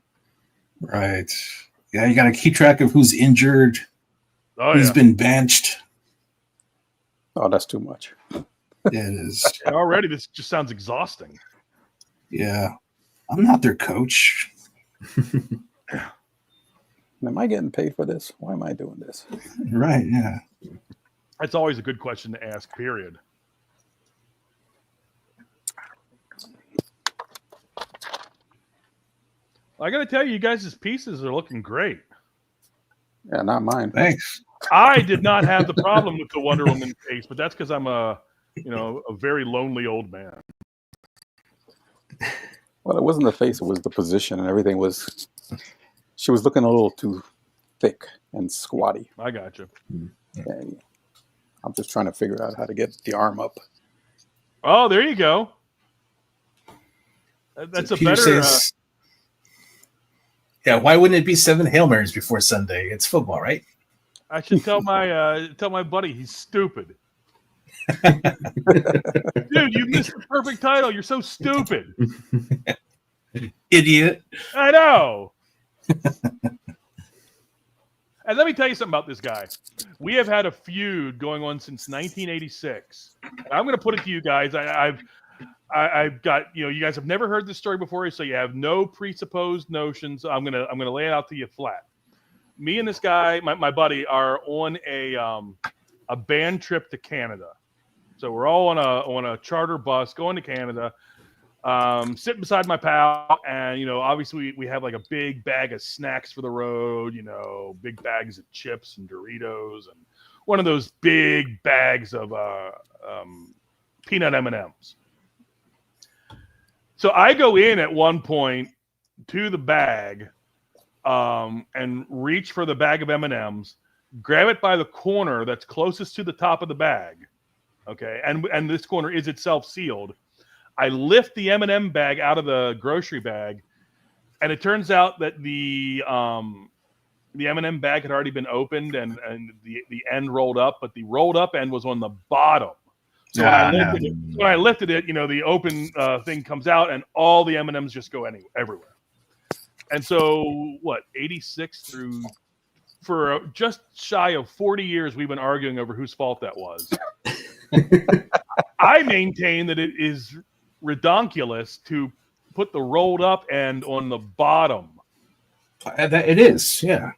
Right. Yeah, you got to keep track of who's injured, who's been benched. Oh, that's too much. Yeah, it is. And already, this just sounds exhausting. Yeah. I'm not their coach. Am I getting paid for this? Why am I doing this? Right, yeah. That's always a good question to ask, period. I got to tell you, you guys' pieces are looking great. Yeah, not mine. Thanks. I did not have the problem with the Wonder Woman face, but that's because I'm a very lonely old man. Well, it wasn't the face; it was the position, and everything was. She was looking a little too thick and squatty. I got you. And I'm just trying to figure out how to get the arm up. Oh, there you go. That's so a better. Yeah, why wouldn't it be 7 Hail Marys before Sunday? It's football, right? I should tell my buddy he's stupid. Dude, you missed the perfect title. You're so stupid. Idiot. I know. And let me tell you something about this guy. We have had a feud going on since 1986. And I'm going to put it to you guys. I've got, you guys have never heard this story before, so you have no presupposed notions. I'm gonna lay it out to you flat. Me and this guy, my buddy, are on a band trip to Canada. So we're all on a charter bus going to Canada. Sitting beside my pal, and obviously we have like a big bag of snacks for the road. Big bags of chips and Doritos, and one of those big bags of peanut M&Ms. So I go in at one point to the bag and reach for the bag of M&Ms, grab it by the corner that's closest to the top of the bag. Okay, and this corner is itself sealed. I lift the M&M bag out of the grocery bag, and it turns out that the M&M bag had already been opened and the end rolled up, but the rolled up end was on the bottom. So when I lifted it, the open thing comes out, and all the M&Ms just go everywhere. And so, 86 through, for just shy of 40 years, we've been arguing over whose fault that was. I maintain that it is redonkulous to put the rolled up end on the bottom. It is, yeah.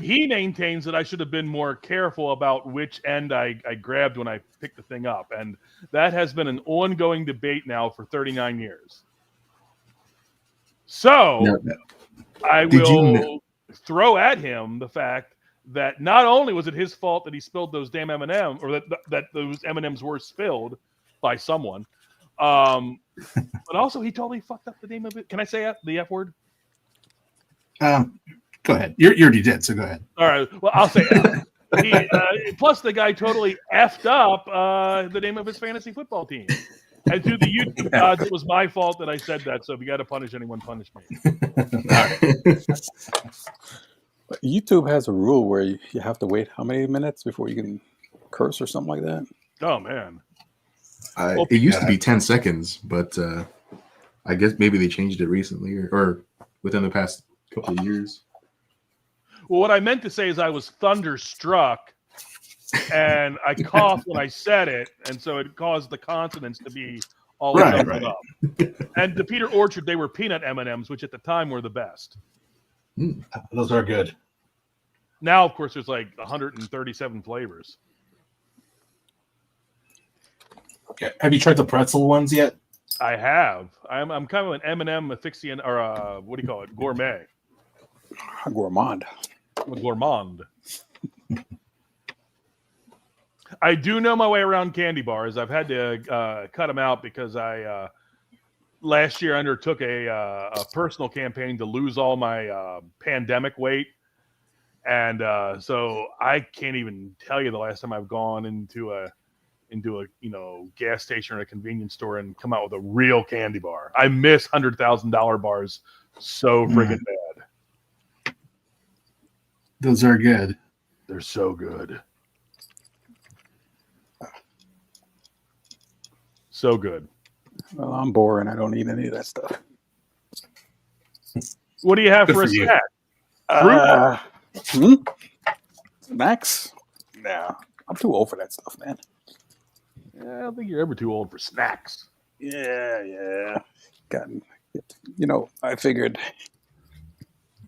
He maintains that I should have been more careful about which end I grabbed when I picked the thing up. And that has been an ongoing debate now for 39 years. So I will throw at him the fact that not only was it his fault that he spilled those damn M&Ms, or that those M&Ms were spilled by someone, But also, he totally fucked up the name of it. Can I say the F word? Go ahead. You already did, so go ahead. All right. Well, I'll say F. Plus, the guy totally effed up the name of his fantasy football team. And to the YouTube gods, it was my fault that I said that. So if you got to punish anyone, punish me. But YouTube has a rule where you have to wait how many minutes before you can curse or something like that? Oh, man. It used to be 10 seconds, but I guess maybe they changed it recently or within the past couple of years. Well, what I meant to say is I was thunderstruck, and I coughed when I said it, and so it caused the consonants to be all jumbled up. And to Peter Orchard, they were peanut M&Ms, which at the time were the best. Those are good. Now, of course, there's like 137 flavors. Okay. Have you tried the pretzel ones yet? I have. I'm kind of an M&M aficionado, or what do you call it? Gourmet. Gourmand. I'm a gourmand. I do know my way around candy bars. I've had to cut them out because I last year undertook a personal campaign to lose all my pandemic weight, and so I can't even tell you the last time I've gone into a gas station or a convenience store and come out with a real candy bar. I miss $100,000 bars so friggin' bad. Those are good. They're so good. So good. Well, I'm boring. I don't eat any of that stuff. What do you have Good for a for you. snack? Snacks? Nah, I'm too old for that stuff, man. I don't think you're ever too old for snacks. Yeah. I figured.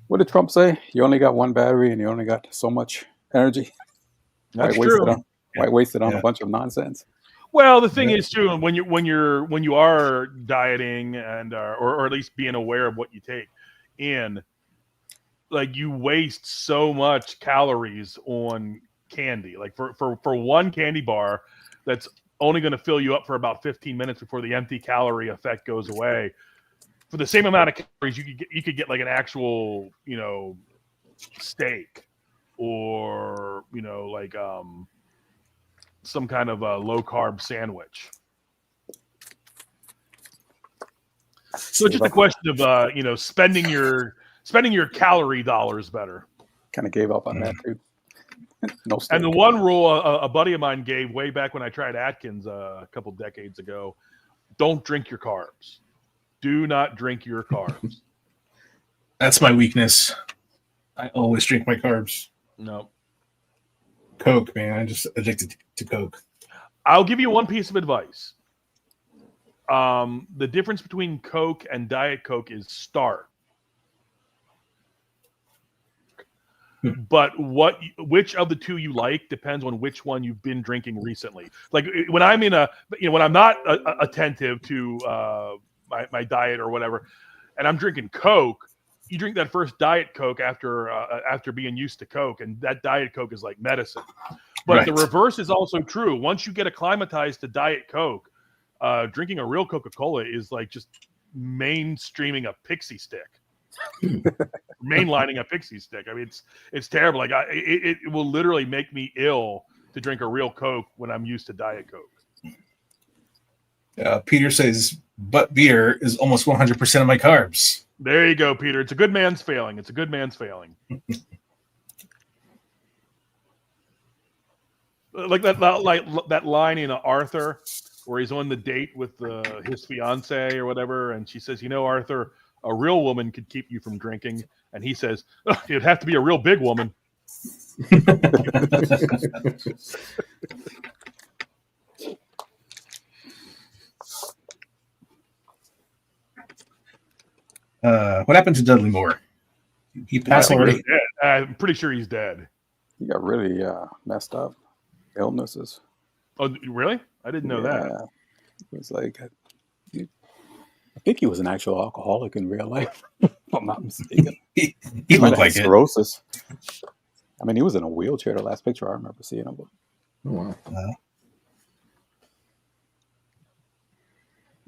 What did Trump say? You only got one battery and you only got so much energy. That's why true. Why waste it on a bunch of nonsense? Well, the thing is too, when you are dieting and or at least being aware of what you take in, like you waste so much calories on candy. Like for one candy bar, that's only going to fill you up for about 15 minutes before the empty calorie effect goes away. For the same amount of calories, you could get like an actual, steak or, like some kind of a low carb sandwich. So it's just a question of, spending your calorie dollars better. Kind of gave up on that too. No steak. And the one rule a buddy of mine gave way back when I tried Atkins a couple decades ago: don't drink your carbs. Do not drink your carbs. That's my weakness. I always drink my carbs. No. Coke, man. I'm just addicted to Coke. I'll give you one piece of advice. The difference between Coke and Diet Coke is stark. But which of the two you like depends on which one you've been drinking recently. Like when I'm when I'm not attentive to my diet or whatever, and I'm drinking Coke, you drink that first Diet Coke after being used to Coke, and that Diet Coke is like medicine. But the reverse is also true. Once you get acclimatized to Diet Coke, drinking a real Coca-Cola is like just mainstreaming a pixie stick. Mainlining a pixie stick. I mean, it's terrible. Like it will literally make me ill to drink a real Coke when I'm used to Diet Coke. Peter says, but beer is almost 100% of my carbs. There you go, Peter. It's a good man's failing. It's a good man's failing. Like that line in Arthur where he's on the date with his fiance or whatever, and she says, Arthur, a real woman could keep you from drinking. And he says, it'd have to be a real big woman. What happened to Dudley Moore? He passed already? I'm pretty sure he's dead. He got really messed up. Illnesses. Oh, really? I didn't know that. It was like, I think he was an actual alcoholic in real life, if I'm not mistaken. he looked like cirrhosis. I mean, he was in a wheelchair. The last picture I remember seeing him. Oh, wow.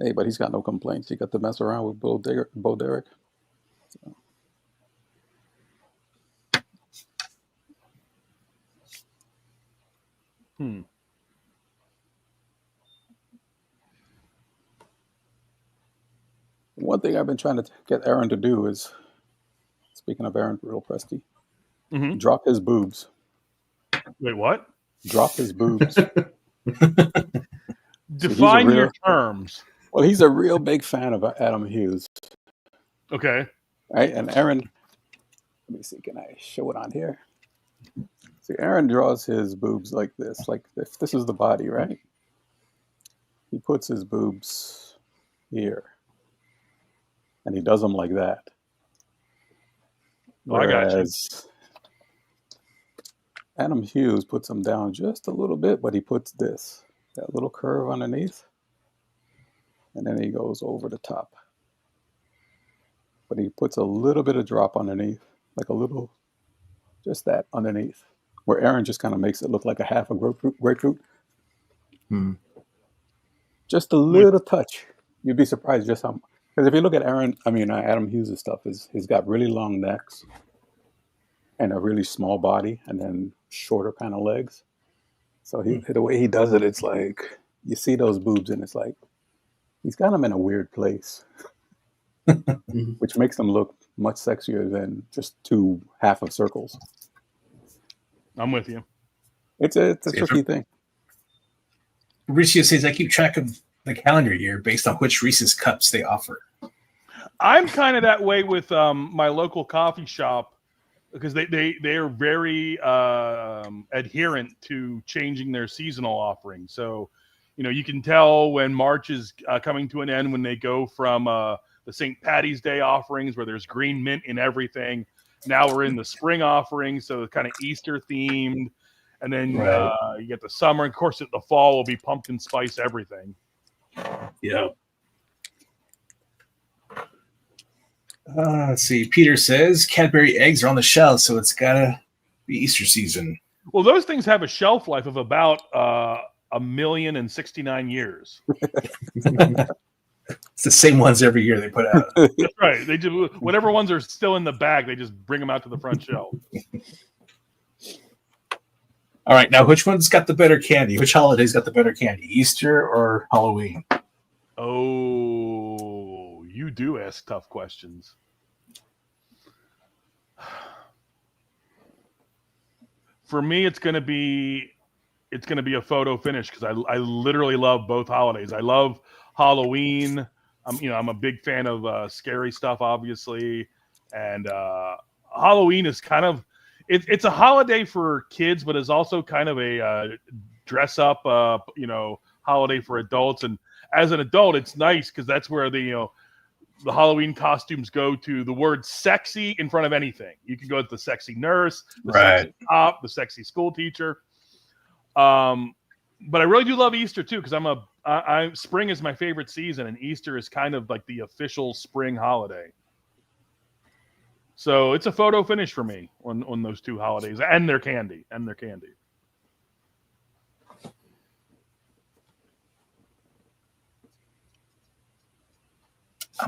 Hey, but he's got no complaints. He got to mess around with Bo Derek. So. One thing I've been trying to get Aaron to do is, speaking of Aaron, real Presty, drop his boobs. Wait, what? Drop his boobs. Define your terms. Well, he's a real big fan of Adam Hughes. Okay. Right? And Aaron, let me see, can I show it on here? See, Aaron draws his boobs like this. Like, if this is the body, right? He puts his boobs here. And he does them like that. Whereas, I got you. Adam Hughes puts them down just a little bit, but he puts that little curve underneath. And then he goes over the top. But he puts a little bit of drop underneath, like a little, just that underneath. Where Aaron just kind of makes it look like a half a grapefruit. Just a little touch. You'd be surprised just how, because if you look at Adam Hughes' stuff, he's got really long necks and a really small body and then shorter kind of legs. So the way he does it, it's like, you see those boobs and it's like, he's got them in a weird place, which makes them look much sexier than just two half of circles. I'm with you. It's a tricky thing. Mauricio says, I keep track of the calendar year based on which Reese's cups they offer. I'm kind of that way with my local coffee shop because they are very adherent to changing their seasonal offerings. So, you can tell when March is coming to an end when they go from the St. Patty's Day offerings where there's green mint in everything. Now we're in the spring offerings, so it's kind of Easter themed. And then you get the summer. Of course, the fall will be pumpkin spice everything. Yeah. Let's see. Peter says Cadbury eggs are on the shelf, so it's got to be Easter season. Well, those things have a shelf life of about 1,069 years. It's the same ones every year they put out. That's right. They do whatever ones are still in the bag. They just bring them out to the front shelf. All right, now which one's got the better candy? Which holiday's got the better candy? Easter or Halloween? Oh, you do ask tough questions. For me, it's going to be a photo finish because I literally love both holidays. I love Halloween. I'm a big fan of scary stuff, obviously, and Halloween is kind of it's a holiday for kids, but it's also kind of a dress up, holiday for adults. And as an adult, it's nice because that's where the Halloween costumes go to the word "sexy" in front of anything. You can go with the sexy nurse, the sexy cop, the sexy school teacher. But I really do love Easter too because spring is my favorite season, and Easter is kind of like the official spring holiday. So it's a photo finish for me on those two holidays and their candy. I'm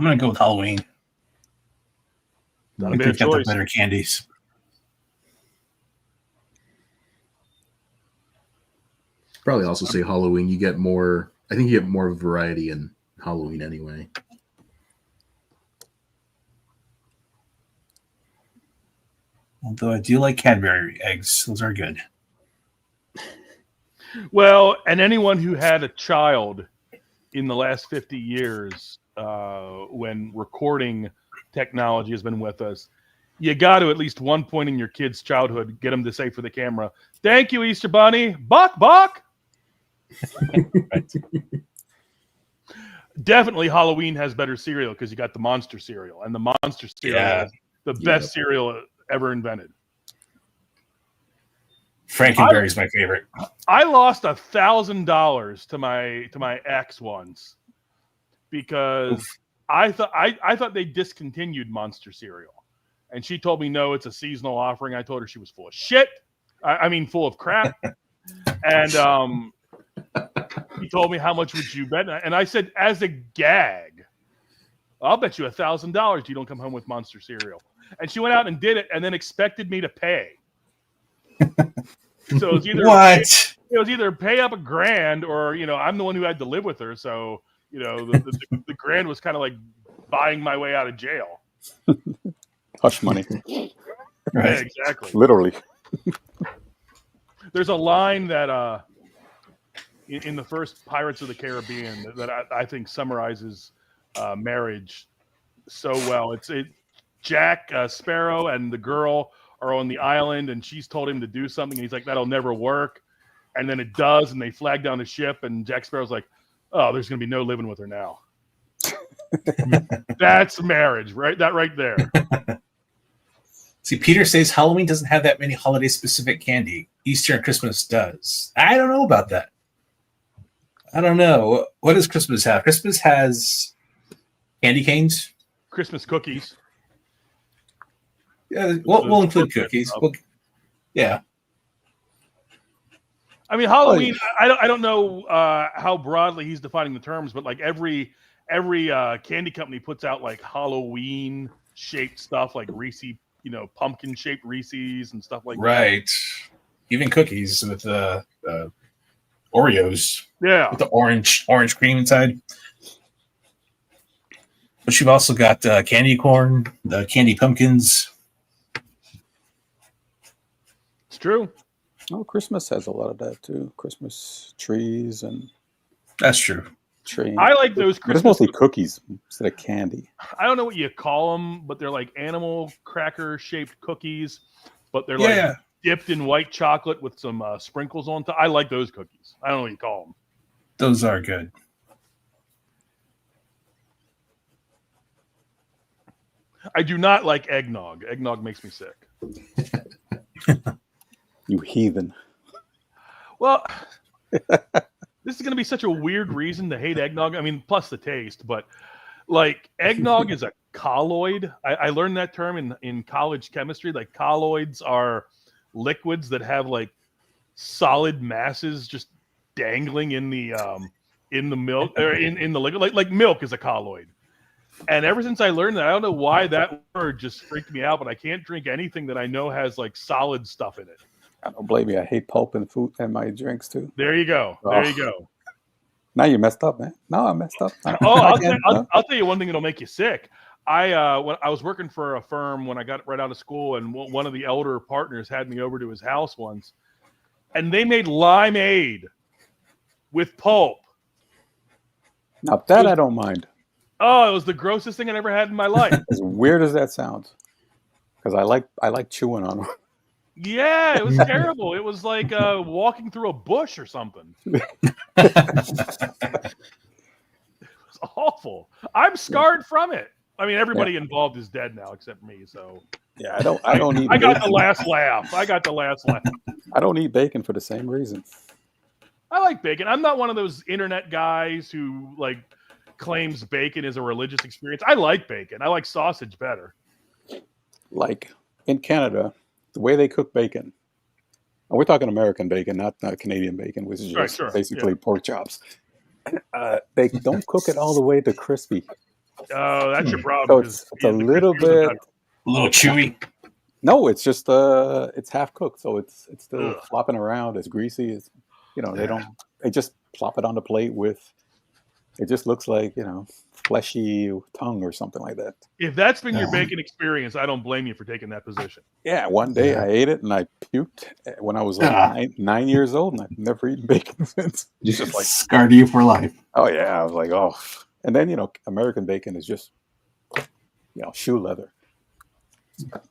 gonna go with Halloween. Not a bad choice. The better candies. Probably also say Halloween. You get more. I think you get more variety in Halloween anyway. Although I do like Cadbury eggs. Those are good. Well, and anyone who had a child in the last 50 years when recording technology has been with us, you got to at least one point in your kid's childhood get them to say for the camera, "Thank you, Easter Bunny. Buck, buck." Definitely Halloween has better cereal because you got the Monster cereal, and the Monster cereal is the best cereal ever invented. Frankenberry is my favorite. I lost $1,000 to my ex once because I thought they discontinued Monster cereal, and she told me no, it's a seasonal offering. I told her she was full of shit. I mean, full of crap. And He told me, how much would you bet? And I said, as a gag, I'll bet you $1,000 you don't come home with Monster cereal. And she went out and did it, and then expected me to pay. So it was either What? It was either pay up $1,000 or, I'm the one who had to live with her. So, the grand was kind of like buying my way out of jail. Hush money. Right. Yeah, exactly. Literally. There's a line that in the first Pirates of the Caribbean that I think summarizes marriage so well. It's Jack Sparrow and the girl are on the island, and she's told him to do something, and he's like, that'll never work. And then it does, and they flag down the ship, and Jack Sparrow's like, oh, there's going to be no living with her now. That's marriage, right? That right there. See, Peter says Halloween doesn't have that many holiday-specific candy. Easter and Christmas does. I don't know about that. I don't know. What does Christmas have? Christmas has candy canes. Christmas cookies. Yeah, we'll include cookies. Yeah. I mean, Halloween. I don't know how broadly he's defining the terms, but like every candy company puts out like Halloween shaped stuff, like Reese, pumpkin shaped Reese's and stuff like that. Right. Even cookies with Oreos. Yeah. With the orange cream inside. But you've also got candy corn, the candy pumpkins. It's true. Oh, Christmas has a lot of that too. Christmas trees and That's true. tree. I like those But it's Christmas. mostly cookies instead of candy. I don't know what you call them, but they're like animal cracker shaped cookies, but they're like dipped in white chocolate with some sprinkles on top. I like those cookies. I don't know what you call them. Those are good. I do not like eggnog. Eggnog makes me sick. You heathen. Well, this is going to be such a weird reason to hate eggnog. I mean, plus the taste, but like eggnog is a colloid. I learned that term in college chemistry. Like colloids are liquids that have like solid masses just dangling in the milk or in the liquid. Like milk is a colloid. And ever since I learned that, I don't know why that word just freaked me out, but I can't drink anything that I know has like solid stuff in it. I don't blame you. I hate pulp and food and my drinks too. There you go. There you go. Now you messed up, man. No, I messed up. I'll tell you one thing that'll make you sick. When I was working for a firm when I got right out of school, and one of the elder partners had me over to his house once, and they made limeade with pulp. Now that I don't mind. Oh, it was the grossest thing I'd ever had in my life. As weird as that sounds, because I like chewing on them. Yeah, it was terrible. It was like walking through a bush or something. It was awful. I'm scarred from it. I mean, everybody involved is dead now except me. So yeah, I don't eat. I got the last laugh. I don't eat bacon for the same reason. I like bacon. I'm not one of those internet guys who like claims bacon is a religious experience. I like bacon. I like sausage better. Like in Canada, the way they cook bacon, and we're talking American bacon, not Canadian bacon, which is just basically pork chops. They don't cook it all the way to crispy. Oh, that's your problem. So it's a little bit, A little chewy. No, it's just it's half cooked, so it's still flopping around. It's greasy. It's they just plop it on the plate with. It just looks like fleshy tongue or something like that. If that's been your bacon experience, I don't blame you for taking that position. Yeah, one day I ate it and I puked when I was like 9 years old, and I've never eaten bacon since. Just like scarred you for life. Oh yeah, I was like, oh. And then American bacon is just shoe leather.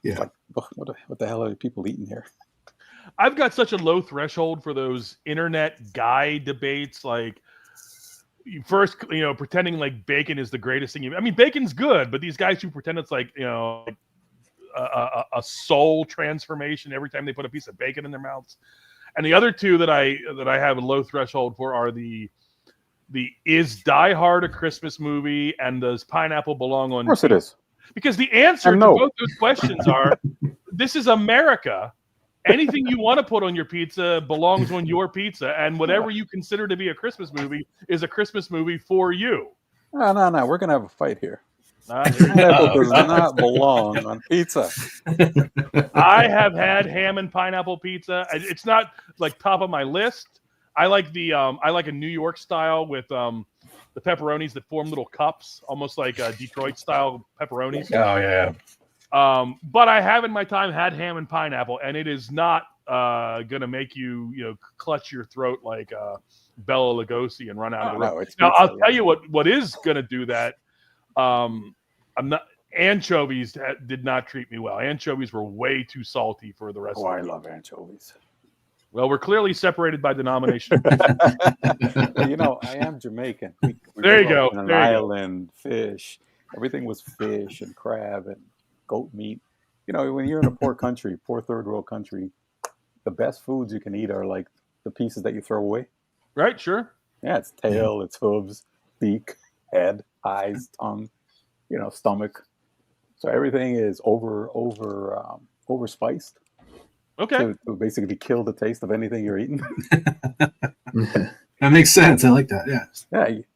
Yeah. Like, what the hell are people eating here? I've got such a low threshold for those internet guy debates, like. First, pretending like bacon is the greatest thing. I mean, bacon's good, but these guys who pretend it's like, a soul transformation every time they put a piece of bacon in their mouths. And the other two that I have a low threshold for are the is Die Hard a Christmas movie and does pineapple belong on? Of course it is. Because the answer to both those questions are this is America anything you want to put on your pizza belongs on your pizza, and whatever you consider to be a Christmas movie is a Christmas movie for you. No. We're gonna have a fight here. Here you go. Pineapple does not belong on pizza. I have had ham and pineapple pizza. It's not like top of my list. I like a New York style with the pepperonis that form little cups, almost like Detroit style pepperonis. Oh yeah. But I have in my time had ham and pineapple, and it is not gonna make you clutch your throat like Bela Lugosi and run out of the room. Now I'll tell you what is gonna do that. Anchovies did not treat me well. Anchovies were way too salty for the rest of the I love anchovies. Well, we're clearly separated by denomination. I am Jamaican. We There you go. On an island, fish. Everything was fish and crab and goat meat. When you're in a poor country, poor third world country, the best foods you can eat are like the pieces that you throw away. Right, sure. Yeah, it's tail, it's hooves, beak, head, eyes, tongue, stomach. So everything is over spiced. Okay. To basically kill the taste of anything you're eating. That makes sense. I like that. Yeah.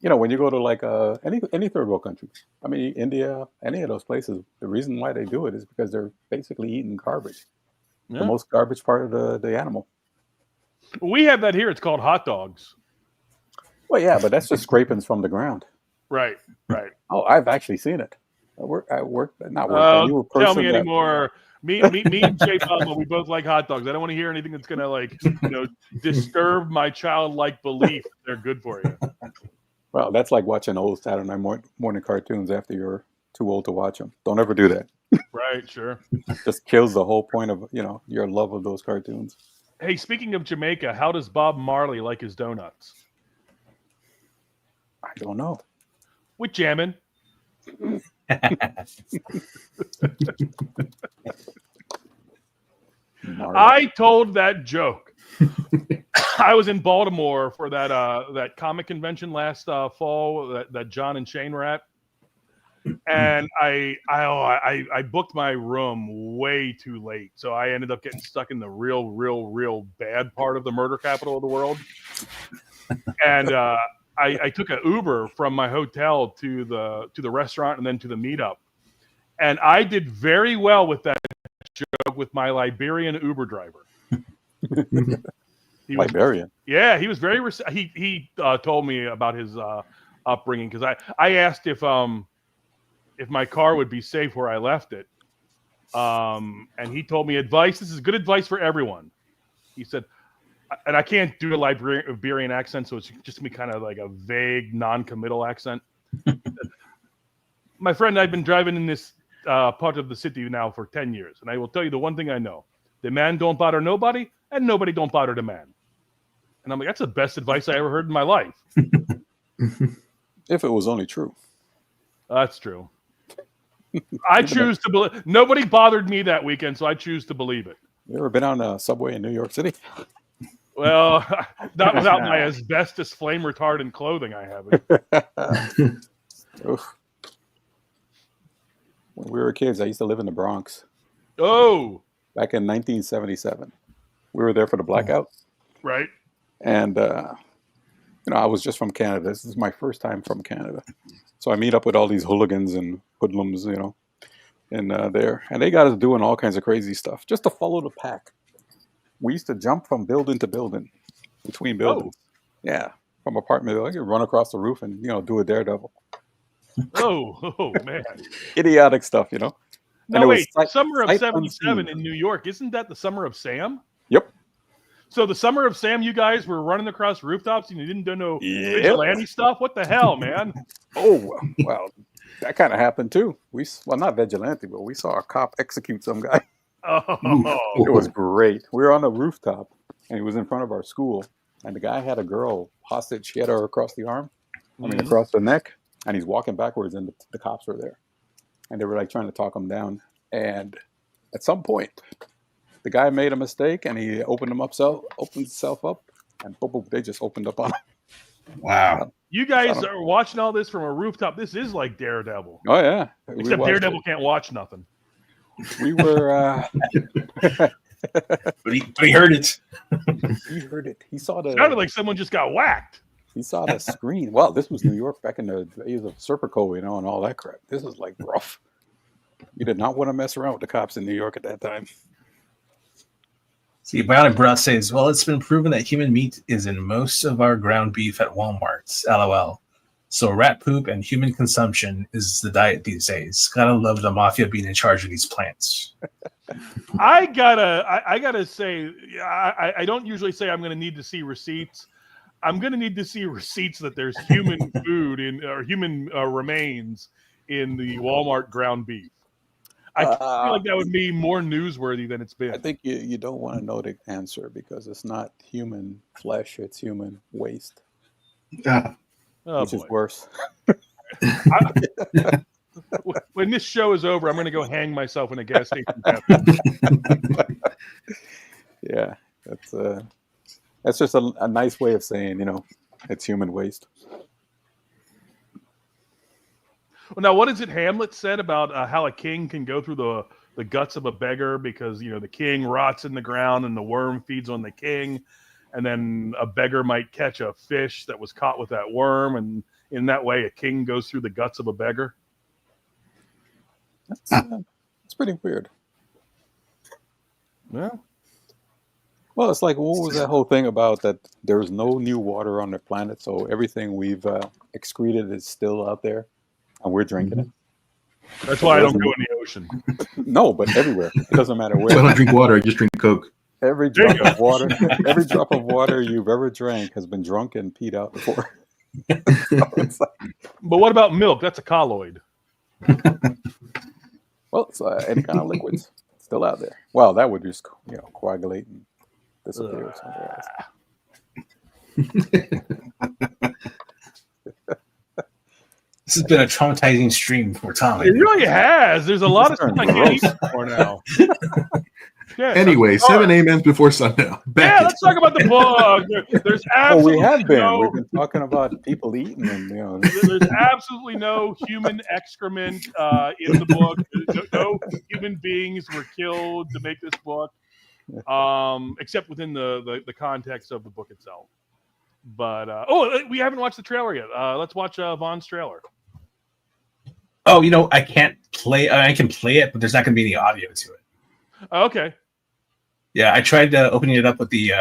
Yeah, when you go to like any third world country, I mean India, any of those places, the reason why they do it is because they're basically eating garbage. Yeah. The most garbage part of the animal. We have that here. It's called hot dogs. Well, yeah, but that's just scrapings from the ground. Right. Oh, I've actually seen it. Not work. Tell me anymore. Me and Jay Palma, we both like hot dogs. I don't want to hear anything that's going to disturb my childlike belief that they're good for you. Well, that's like watching old Saturday night morning cartoons after you're too old to watch them. Don't ever do that. Right, sure. Just kills the whole point of, your love of those cartoons. Hey, speaking of Jamaica, how does Bob Marley like his donuts? I don't know. With jamming. I told that joke. I was in Baltimore for that comic convention last fall that John and Shane were at, and I booked my room way too late, so I ended up getting stuck in the real bad part of the murder capital of the world, and I took an Uber from my hotel to the restaurant and then to the meetup, and I did very well with that joke with my Liberian Uber driver. Liberian. Yeah, he was very. He told me about his upbringing because I asked if my car would be safe where I left it, and he told me advice. This is good advice for everyone. He said. And I can't do a Liberian accent, so it's just me kind of like a vague, non-committal accent. My friend, I've been driving in this part of the city now for 10 years, and I will tell you the one thing I know. The man don't bother nobody, and nobody don't bother the man. And I'm like, that's the best advice I ever heard in my life. If it was only true. That's true. I choose to believe. Nobody bothered me that weekend, so I choose to believe it. You ever been on a subway in New York City? Well, not without my asbestos flame retardant clothing, I haven't. When we were kids, I used to live in the Bronx. Oh! Back in 1977. We were there for the blackout. Right. And, I was just from Canada. This is my first time from Canada. So I meet up with all these hooligans and hoodlums, in there. And they got us doing all kinds of crazy stuff just to follow the pack. We used to jump from building to building, between buildings. Oh. Yeah, from apartment building, you run across the roof and do a daredevil. Oh man! Idiotic stuff, No, wait. Summer of '77 in New York, isn't that the Summer of Sam? Yep. So the Summer of Sam, you guys were running across rooftops and you didn't do no vigilante stuff. What the hell, man? Oh well, that kind of happened too. Not vigilante, but we saw a cop execute some guy. Oh, it was great. We were on a rooftop, and he was in front of our school, and the guy had a girl hostage. He had her across the arm, across the neck, and he's walking backwards, and the cops were there, and they were like trying to talk him down. And at some point, the guy made a mistake, and he opened himself up, and boom, they just opened up on him. Wow. You guys are watching all this from a rooftop. This is like Daredevil. Oh yeah. Except Daredevil can't watch nothing. We were But he heard it. He heard it. He saw the. Sounded like someone just got whacked. He saw the screen. Well, this was New York back in the days of Serpico, and all that crap. This is like rough. You did not want to mess around with the cops in New York at that time. See, Brown and Brown says, well, it's been proven that human meat is in most of our ground beef at Walmart. LOL. So rat poop and human consumption is the diet these days. Gotta love the mafia being in charge of these plants. I gotta say, I don't usually say I'm gonna need to see receipts. I'm gonna need to see receipts that there's human food in or human remains in the Walmart ground beef. I feel like that would be more newsworthy than it's been. I think you don't want to know the answer because it's not human flesh; it's human waste, which is worse. When this show is over, I'm going to go hang myself in a gas station. Yeah, that's just a nice way of saying, it's human waste. Well, now, what is it Hamlet said about how a king can go through the guts of a beggar because, the king rots in the ground and the worm feeds on the king, and then a beggar might catch a fish that was caught with that worm, and in that way, a king goes through the guts of a beggar? That's pretty weird. Well, it's like, what was that whole thing about that there's no new water on the planet, so everything we've excreted is still out there, and we're drinking it? That's why I don't go in the ocean. No, but everywhere. It doesn't matter where. So I don't drink water. I just drink Coke. Every drop of water you've ever drank has been drunk and peed out before. So But what about milk? That's a colloid. well, it's any kind of liquids still out there. Well, that would just coagulate and disappear somewhere else. This has been a traumatizing stream for Tom. It really has. There's a lot of stuff I can't eat anymore now. Yeah, Anyway, 7 a.m. before sundown. Yeah, let's talk about the book. There's absolutely we have been. no, We've been talking about people eating and there's absolutely no human excrement in the book. No human beings were killed to make this book, except within the context of the book itself. But we haven't watched the trailer yet. Let's watch Vaughn's trailer. Oh, I can't play. I can play it, but there's not going to be any audio to it. Okay. Yeah, I tried opening it up with the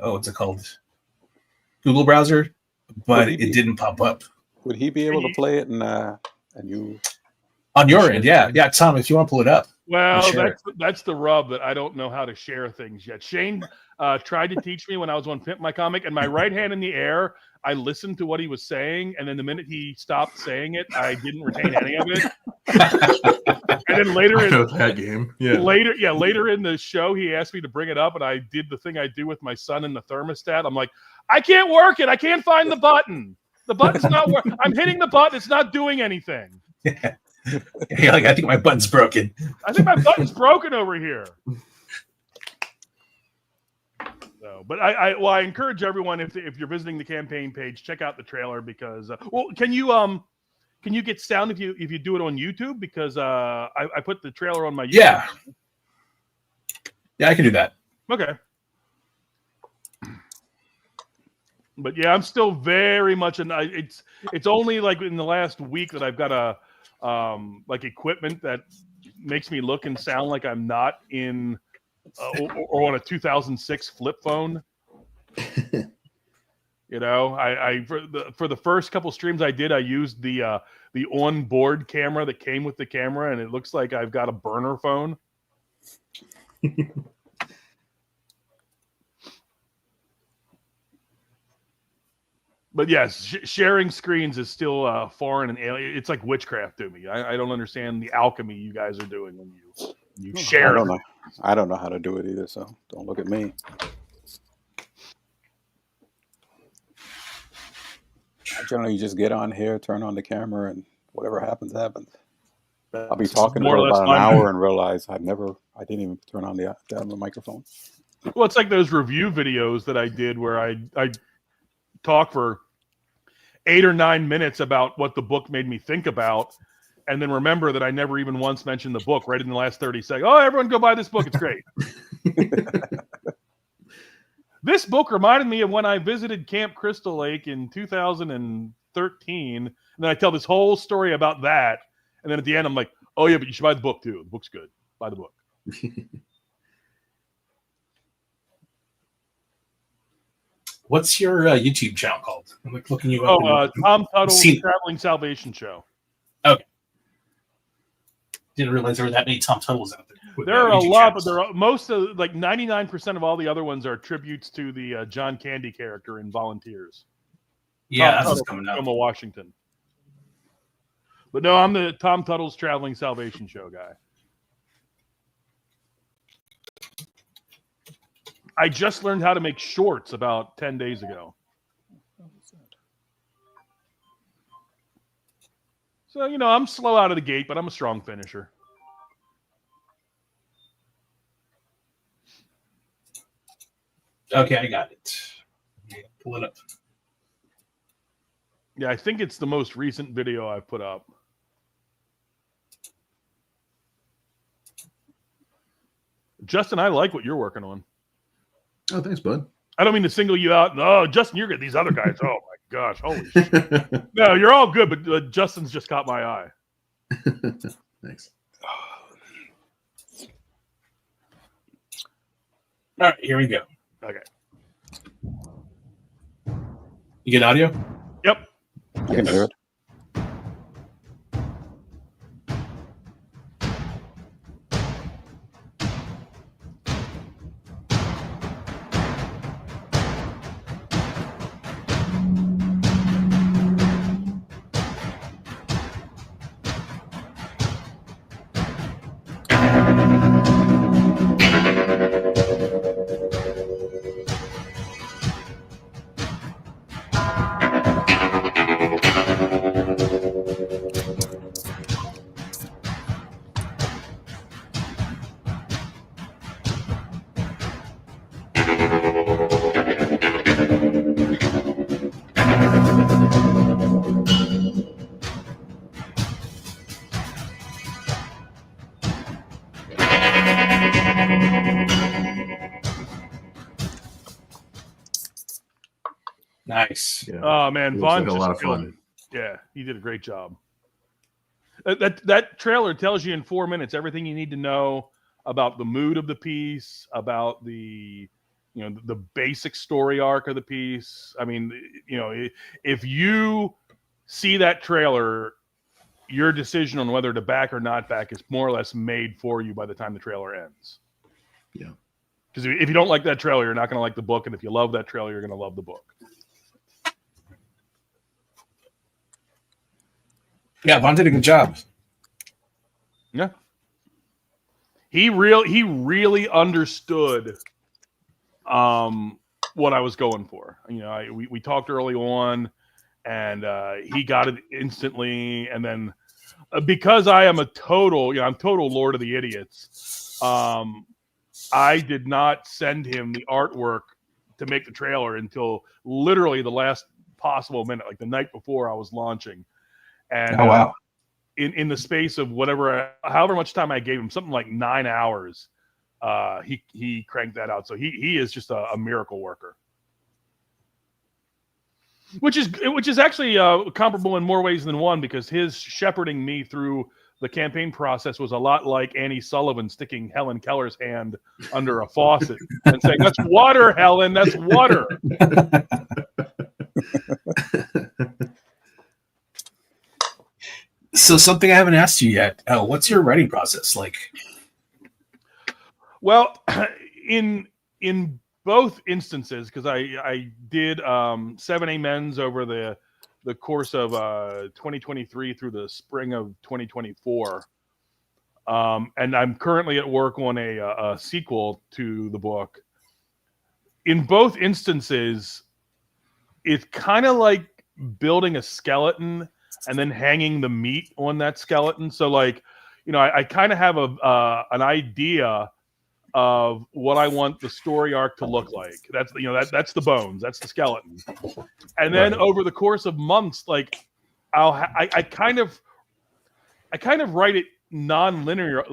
what's it called? Google browser, but it didn't pop up. Would he be able to play it and you on your end? Yeah, Tom, if you want to pull it up. Well, that's the rub that I don't know how to share things yet. Shane tried to teach me when I was on Pimp My Comic, and my right hand in the air, I listened to what he was saying, and then the minute he stopped saying it, I didn't retain any of it. And then later later in the show, he asked me to bring it up, and I did the thing I do with my son in the thermostat. I'm like, I can't work it. I can't find the button. The button's not working. I'm hitting the button. It's not doing anything. Yeah, I think my button's broken. I think my button's broken over here. So, but I encourage everyone if you're visiting the campaign page, check out the trailer because can you get sound if you do it on YouTube because I put the trailer on my YouTube. Yeah, I can do that. Okay. But yeah, I'm still very much it's only like in the last week that I've got a equipment that makes me look and sound like I'm not in or on a 2006 flip phone. I for the first couple streams I did, I used the onboard camera that came with the camera, and it looks like I've got a burner phone. But yes, sharing screens is still foreign and alien. It's like witchcraft to me. I don't understand the alchemy you guys are doing when you share. I don't know how to do it either, so don't look at me. I generally just get on here, turn on the camera, and whatever happens, happens. I'll be talking for about an hour and realize I didn't even turn on the microphone. Well, it's like those review videos that I did where I talk for 8 or 9 minutes about what the book made me think about, and then remember that I never even once mentioned the book right in the last 30 seconds. Oh, everyone go buy this book. It's great. This book reminded me of when I visited Camp Crystal Lake in 2013. And then I tell this whole story about that. And then at the end, I'm like, oh, yeah, but you should buy the book, too. The book's good. Buy the book. What's your YouTube channel called? I'm like looking you up. Tom Tuttle's Traveling Salvation Show. Okay. Didn't realize there were that many Tom Tuttles out there. There are a lot, but there are most of 99% of all the other ones are tributes to the John Candy character in Volunteers. Yeah, Tom that's what's Tuttle coming from up. Tacoma, Washington. But no, I'm the Tom Tuttle's Traveling Salvation Show guy. I just learned how to make shorts about 10 days ago. So, I'm slow out of the gate, but I'm a strong finisher. Okay, I got it. Pull it up. Yeah, I think it's the most recent video I've put up. Justin, I like what you're working on. Oh, thanks, bud. I don't mean to single you out. No, Justin, you're good. These other guys. Oh, my gosh. Holy shit. No, you're all good, but Justin's just caught my eye. Thanks. All right, here we go. Okay. You get audio? Yep. I can hear it. Nice. Yeah. Oh, man. It looks Vaughn like a just lot of killed fun. it. Yeah, he did a great job. That trailer tells you in 4 minutes everything you need to know about the mood of the piece, about the basic story arc of the piece. I mean, if you see that trailer, your decision on whether to back or not back is more or less made for you by the time the trailer ends. Yeah. Because if you don't like that trailer, you're not going to like the book, and if you love that trailer, you're going to love the book. Yeah, Vaughn did a good job. Yeah. He really understood what I was going for. We talked early on, and he got it instantly. And then because I am I'm total Lord of the Idiots. I did not send him the artwork to make the trailer until literally the last possible minute, like the night before I was launching. And Oh, wow. In the space of however much time I gave him, something like 9 hours, he cranked that out. So he is just a miracle worker, which is actually comparable in more ways than one, because his shepherding me through the campaign process was a lot like Annie Sullivan sticking Helen Keller's hand under a faucet and saying, "That's water, Helen. That's water." So something I haven't asked you yet. What's your writing process like? Well, in both instances, because I did 7 amens over the course of 2023 through the spring of 2024, and I'm currently at work on a sequel to the book. In both instances, it's kind of like building a skeleton and then hanging the meat on that skeleton. So, I kind of have an idea of what I want the story arc to look like. That's that's the bones, that's the skeleton. And then over the course of months, I kind of, I kind of write it linearly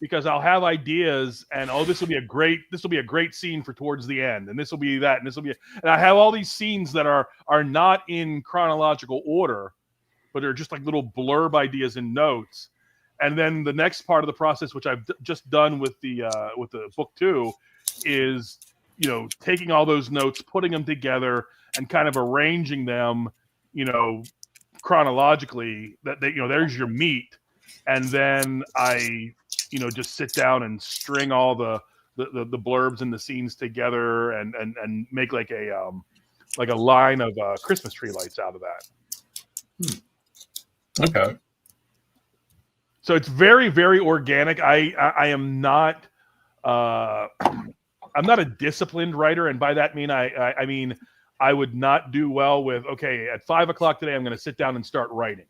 because I'll have ideas and this will be a great scene for towards the end, and this will be that, and this will be, and I have all these scenes that are not in chronological order, but they're just like little blurb ideas and notes. And then the next part of the process, which I've just done with the book 2, is taking all those notes, putting them together, and kind of arranging them, chronologically. That there's your meat, and then I, just sit down and string all the blurbs and the scenes together, and make like a line of Christmas tree lights out of that. Okay. So it's very, very organic. I am not I'm not a disciplined writer, and by that mean I mean I would not do well with, okay, at 5 o'clock today I'm going to sit down and start writing.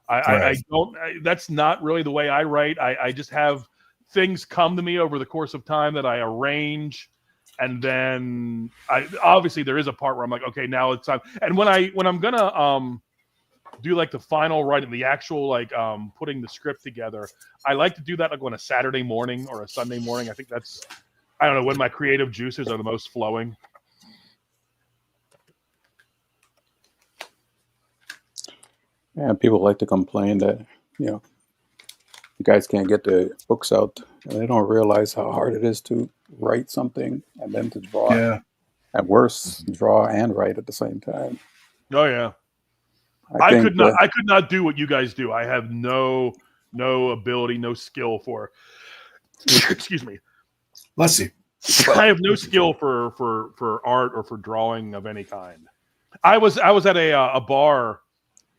I don't. That's not really the way I write. I just have things come to me over the course of time that I arrange, and then obviously there is a part where I'm like, okay, now it's time. And when I'm gonna do like the final writing, the actual putting the script together, I like to do that like on a Saturday morning or a Sunday morning. I think that's, I don't know, when my creative juices are the most flowing. And people like to complain that, you guys can't get the books out, and they don't realize how hard it is to write something and then to draw. Yeah. And worse, draw and write at the same time. Oh yeah. I could not do what you guys do. I have no ability, no skill for excuse me. Bless you. I have no skill for art or for drawing of any kind. I was at a bar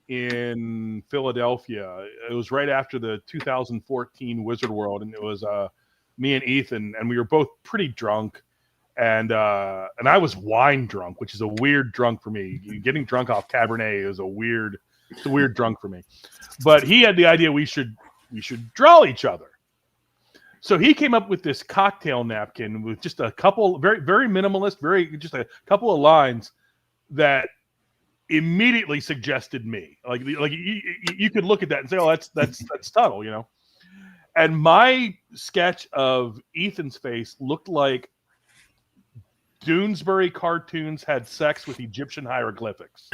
in Philadelphia. It was right after the 2014 Wizard World, and it was me and Ethan, and we were both pretty drunk, and I was wine drunk, which is a weird drunk for me. Getting drunk off Cabernet is it's a weird drunk for me. But he had the idea we should draw each other. So he came up with this cocktail napkin with just a couple, very, very minimalist, just a couple of lines that immediately suggested me. Like you could look at that and say, oh, that's Tuttle, And my sketch of Ethan's face looked like Doonesbury cartoons had sex with Egyptian hieroglyphics.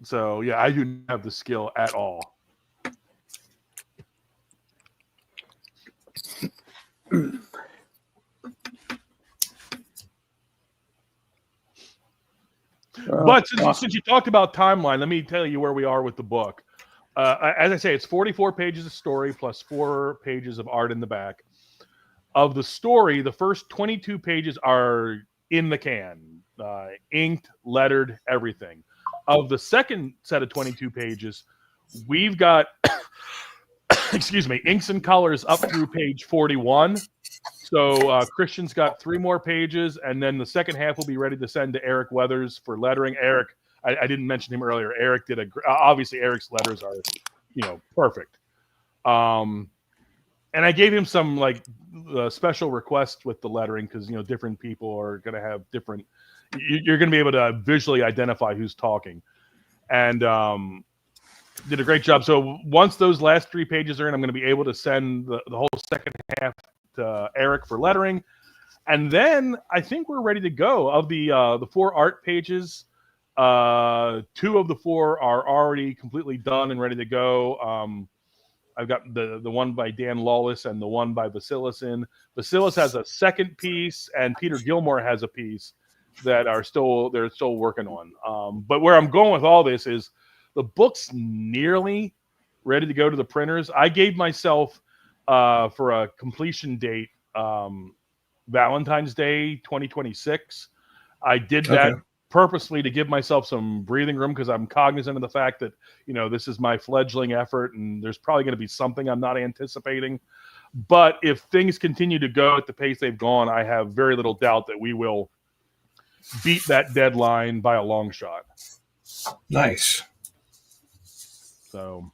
So yeah, I do not have the skill at all. But since you talked about timeline, let me tell you where we are with the book. As I say, it's 44 pages of story plus 4 pages of art in the back. Of the story, the first 22 pages are in the can, inked, lettered, everything. Of the second set of 22 pages, we've got, excuse me, inks and colors up through page 41. So Christian's got 3 more pages, and then the second half will be ready to send to Eric Weathers for lettering. Eric, I didn't mention him earlier. Eric did obviously Eric's letters are, perfect. And I gave him some special requests with the lettering because different people are going to have different. You're going to be able to visually identify who's talking, and did a great job. So once those last 3 pages are in, I'm going to be able to send the whole second half to Eric for lettering, and then I think we're ready to go. Of the 4 art pages, 2 of the 4 are already completely done and ready to go. I've got the one by Dan Lawless and the one by Vasilison. Vasilis has a second piece, and Peter Gilmore has a piece that they're still working on. But where I'm going with all this is the book's nearly ready to go to the printers. I gave myself for a completion date Valentine's Day 2026. I did that purposely to give myself some breathing room because I'm cognizant of the fact that this is my fledgling effort and there's probably going to be something I'm not anticipating. But if things continue to go at the pace they've gone, I have very little doubt that we will beat that deadline by a long shot. Nice. So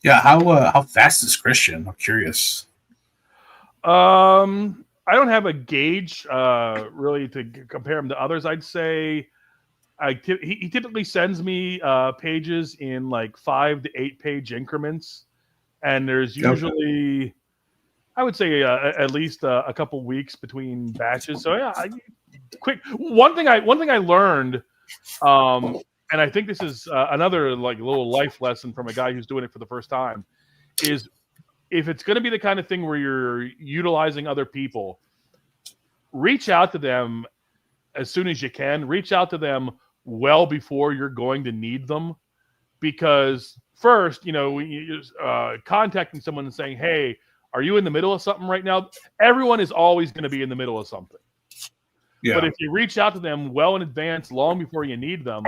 yeah, how fast is Christian? I'm curious. I don't have a gauge really to compare him to others. I'd say he typically sends me pages in like 5 to 8 page increments, and there's usually I would say at least a couple weeks between batches. So yeah, quick. One thing I learned, and I think this is another like little life lesson from a guy who's doing it for the first time, is if it's going to be the kind of thing where you're utilizing other people, reach out to them as soon as you can. Reach out to them well before you're going to need them, because first, contacting someone and saying, "Hey, are you in the middle of something right now?" Everyone is always going to be in the middle of something. Yeah. But if you reach out to them well in advance, long before you need them,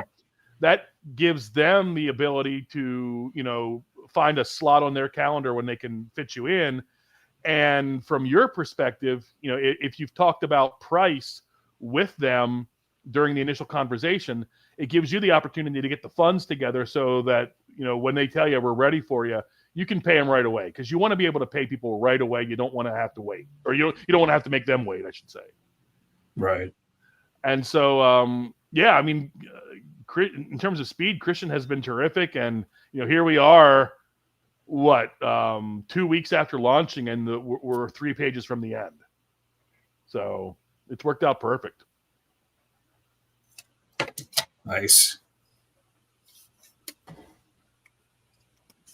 that gives them the ability to, find a slot on their calendar when they can fit you in. And from your perspective, if you've talked about price with them during the initial conversation, it gives you the opportunity to get the funds together so that, when they tell you we're ready for you, you can pay them right away, because you want to be able to pay people right away. You don't want to have to wait, or you don't want to have to make them wait, I should say. Right. And so, in terms of speed, Christian has been terrific. And, here we are, 2 weeks after launching, and we're 3 pages from the end. So it's worked out perfect. Nice.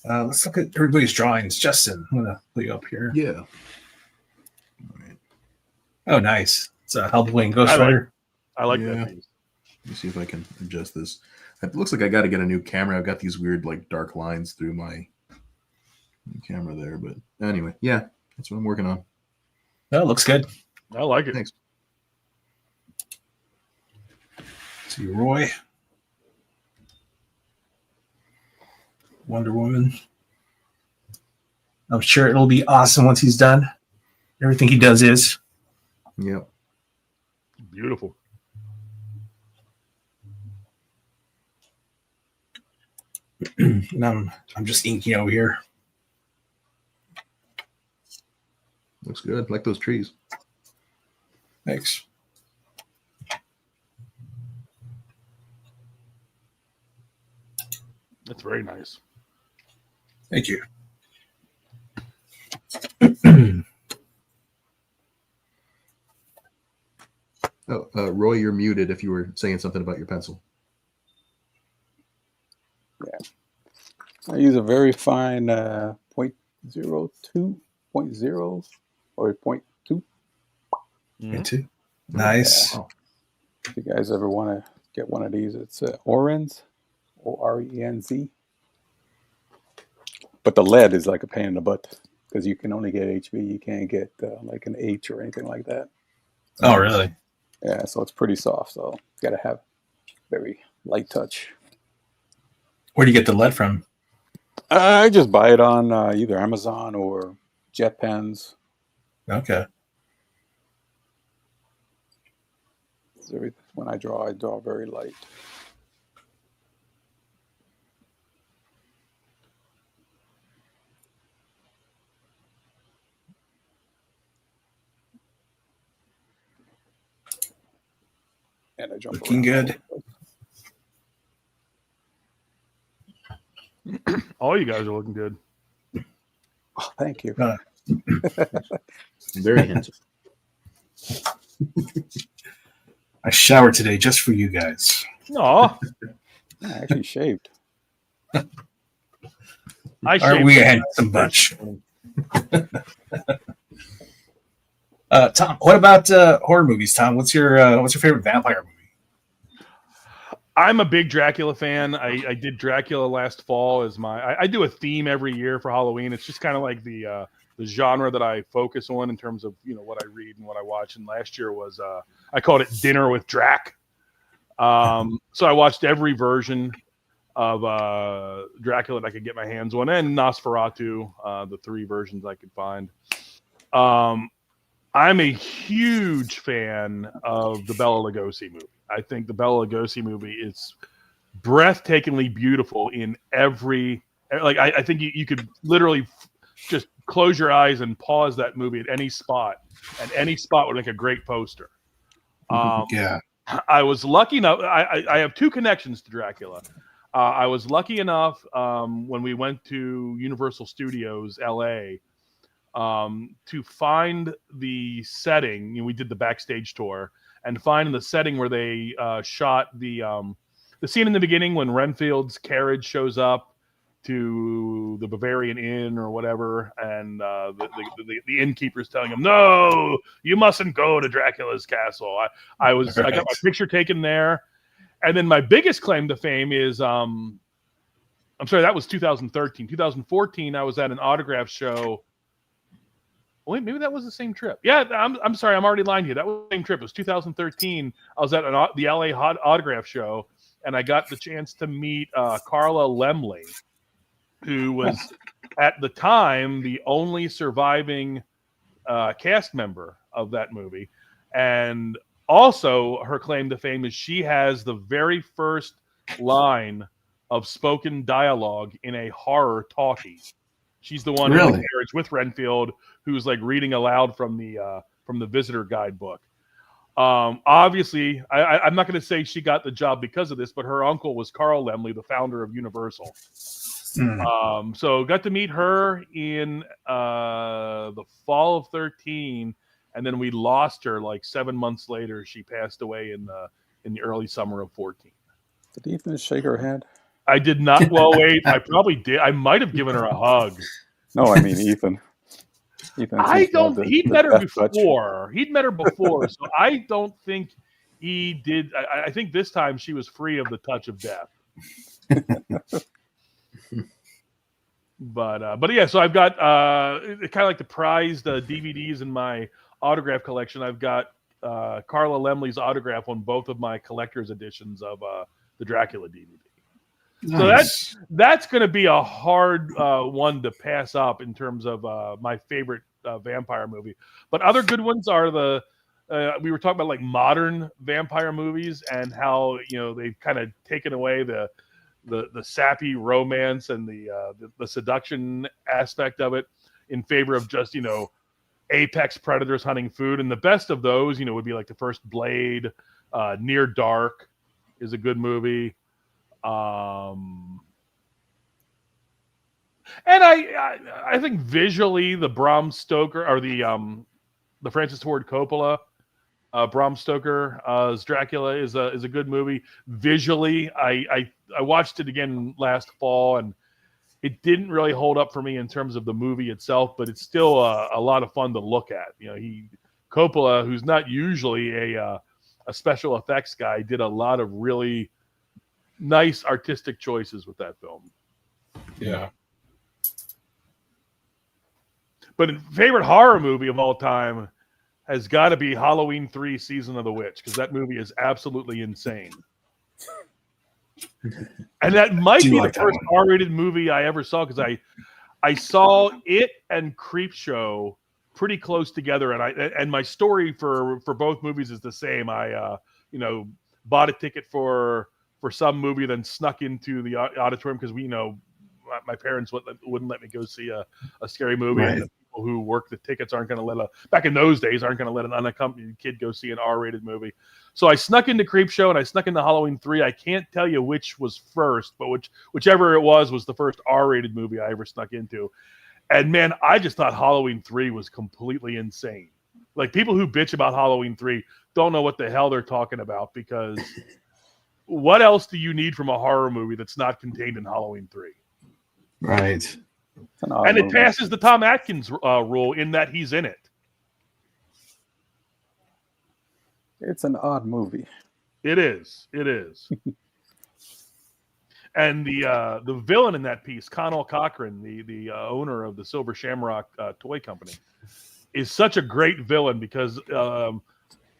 Let's look at everybody's drawings. Justin, I'm going to put you up here. Yeah. All right. Oh, nice. It's a Hellboy Ghost Rider. I like that piece. Let me see if I can adjust this. It looks like I got to get a new camera. I've got these weird, like, dark lines through my camera there. But anyway, yeah, that's what I'm working on. That looks good. I like it. Thanks. See Roy. Wonder Woman. I'm sure it'll be awesome once he's done. Everything he does is. Yep. Beautiful. And I'm just inking over here. Looks good. Like those trees. Thanks. That's very nice. Thank you. Roy, you're muted if you were saying something about your pencil. Yeah. I use a very fine 0.02, 0.0, or 0.2. Mm-hmm. Nice. Yeah. If you guys ever want to get one of these, it's Orenz, Orenz. But the lead is like a pain in the butt, because you can only get HB. You can't get like an H or anything like that. Oh, really? Yeah, so it's pretty soft. So you got to have very light touch. Where do you get the lead from? I just buy it on either Amazon or Jet Pens. Okay. When I draw very light. And I jump looking good. All you guys are looking good. Oh, thank you. Very handsome. I showered today just for you guys. Aw. I actually shaved. Aren't we a handsome bunch? Tom, what about horror movies? Tom, what's your favorite vampire movie? I'm a big Dracula fan. I did Dracula last fall as I do a theme every year for Halloween. It's just kind of like the genre that I focus on in terms of what I read and what I watch. And last year was I called it Dinner with Drac. So I watched every version of Dracula that I could get my hands on, and Nosferatu, the 3 versions I could find. I'm a huge fan of the Bela Lugosi movie. I think the Bela Lugosi movie is breathtakingly beautiful in every. Like I think you could literally just close your eyes and pause that movie at any spot, and any spot would make a great poster. Yeah. I was lucky enough. I have two connections to Dracula. I was lucky enough when we went to Universal Studios LA to find the setting. We did the backstage tour and find the setting where they shot the scene in the beginning when Renfield's carriage shows up to the Bavarian Inn or whatever, and the innkeeper's telling him, "No, you mustn't go to Dracula's castle." I got my picture taken there, and then my biggest claim to fame is I'm sorry, that was 2013. 2014, I was at an autograph show. Wait, maybe that was the same trip. Yeah, I'm sorry, I'm already lying here. That was the same trip. It was 2013. I was at the LA autograph show, and I got the chance to meet Carla Lemley, who was at the time the only surviving cast member of that movie. And also her claim to fame is she has the very first line of spoken dialogue in a horror talkie. She's the one in the carriage with Renfield who's like reading aloud from the visitor guidebook. Obviously, I'm not going to say she got the job because of this, but her uncle was Carl Laemmle, the founder of Universal. So got to meet her in the fall of 13, and then we lost her like 7 months later. She passed away in the early summer of 14. Did Ethan shake her hand? I did not. Well, wait, I probably did. I might have given her a hug. No, I mean Ethan. I don't. He'd met her before. He'd met her before, so I don't think he did. I think this time she was free of the touch of death. But yeah, so I've got kind of like the prized DVDs in my autograph collection. I've got Carla Lemley's autograph on both of my collector's editions of the Dracula DVD. Nice. So that's going to be a hard one to pass up in terms of my favorite vampire movie. But other good ones are we were talking about like modern vampire movies and how they've kind of taken away the sappy romance and the seduction aspect of it in favor of just apex predators hunting food. And the best of those would be like the first Blade. Near Dark is a good movie. And I think visually the Bram Stoker or the Francis Ford Coppola Bram Stoker as Dracula is a good movie. Visually, I watched it again last fall, and it didn't really hold up for me in terms of the movie itself, but it's still a lot of fun to look at. Coppola, who's not usually a special effects guy, did a lot of really nice artistic choices with that film. Yeah. But favorite horror movie of all time has got to be Halloween 3 Season of the Witch, because that movie is absolutely insane. And that might be the first R-rated movie I ever saw, because I saw it and Creepshow pretty close together, and my story for both movies is the same. I bought a ticket for some movie, then snuck into the auditorium because my parents wouldn't let me go see a scary movie. Right. And the people who work the tickets aren't going to back in those days, aren't going to let an unaccompanied kid go see an R-rated movie. So I snuck into Creepshow and I snuck into Halloween 3. I can't tell you which was first, but whichever it was the first R-rated movie I ever snuck into. And man, I just thought Halloween 3 was completely insane. Like, people who bitch about Halloween 3 don't know what the hell they're talking about, because what else do you need from a horror movie that's not contained in Halloween 3? Right. And it passes the Tom Atkins rule in that he's in it. It's an odd movie. It is. It is. And the villain in that piece, Connell Cochran, the owner of the Silver Shamrock toy company, is such a great villain, because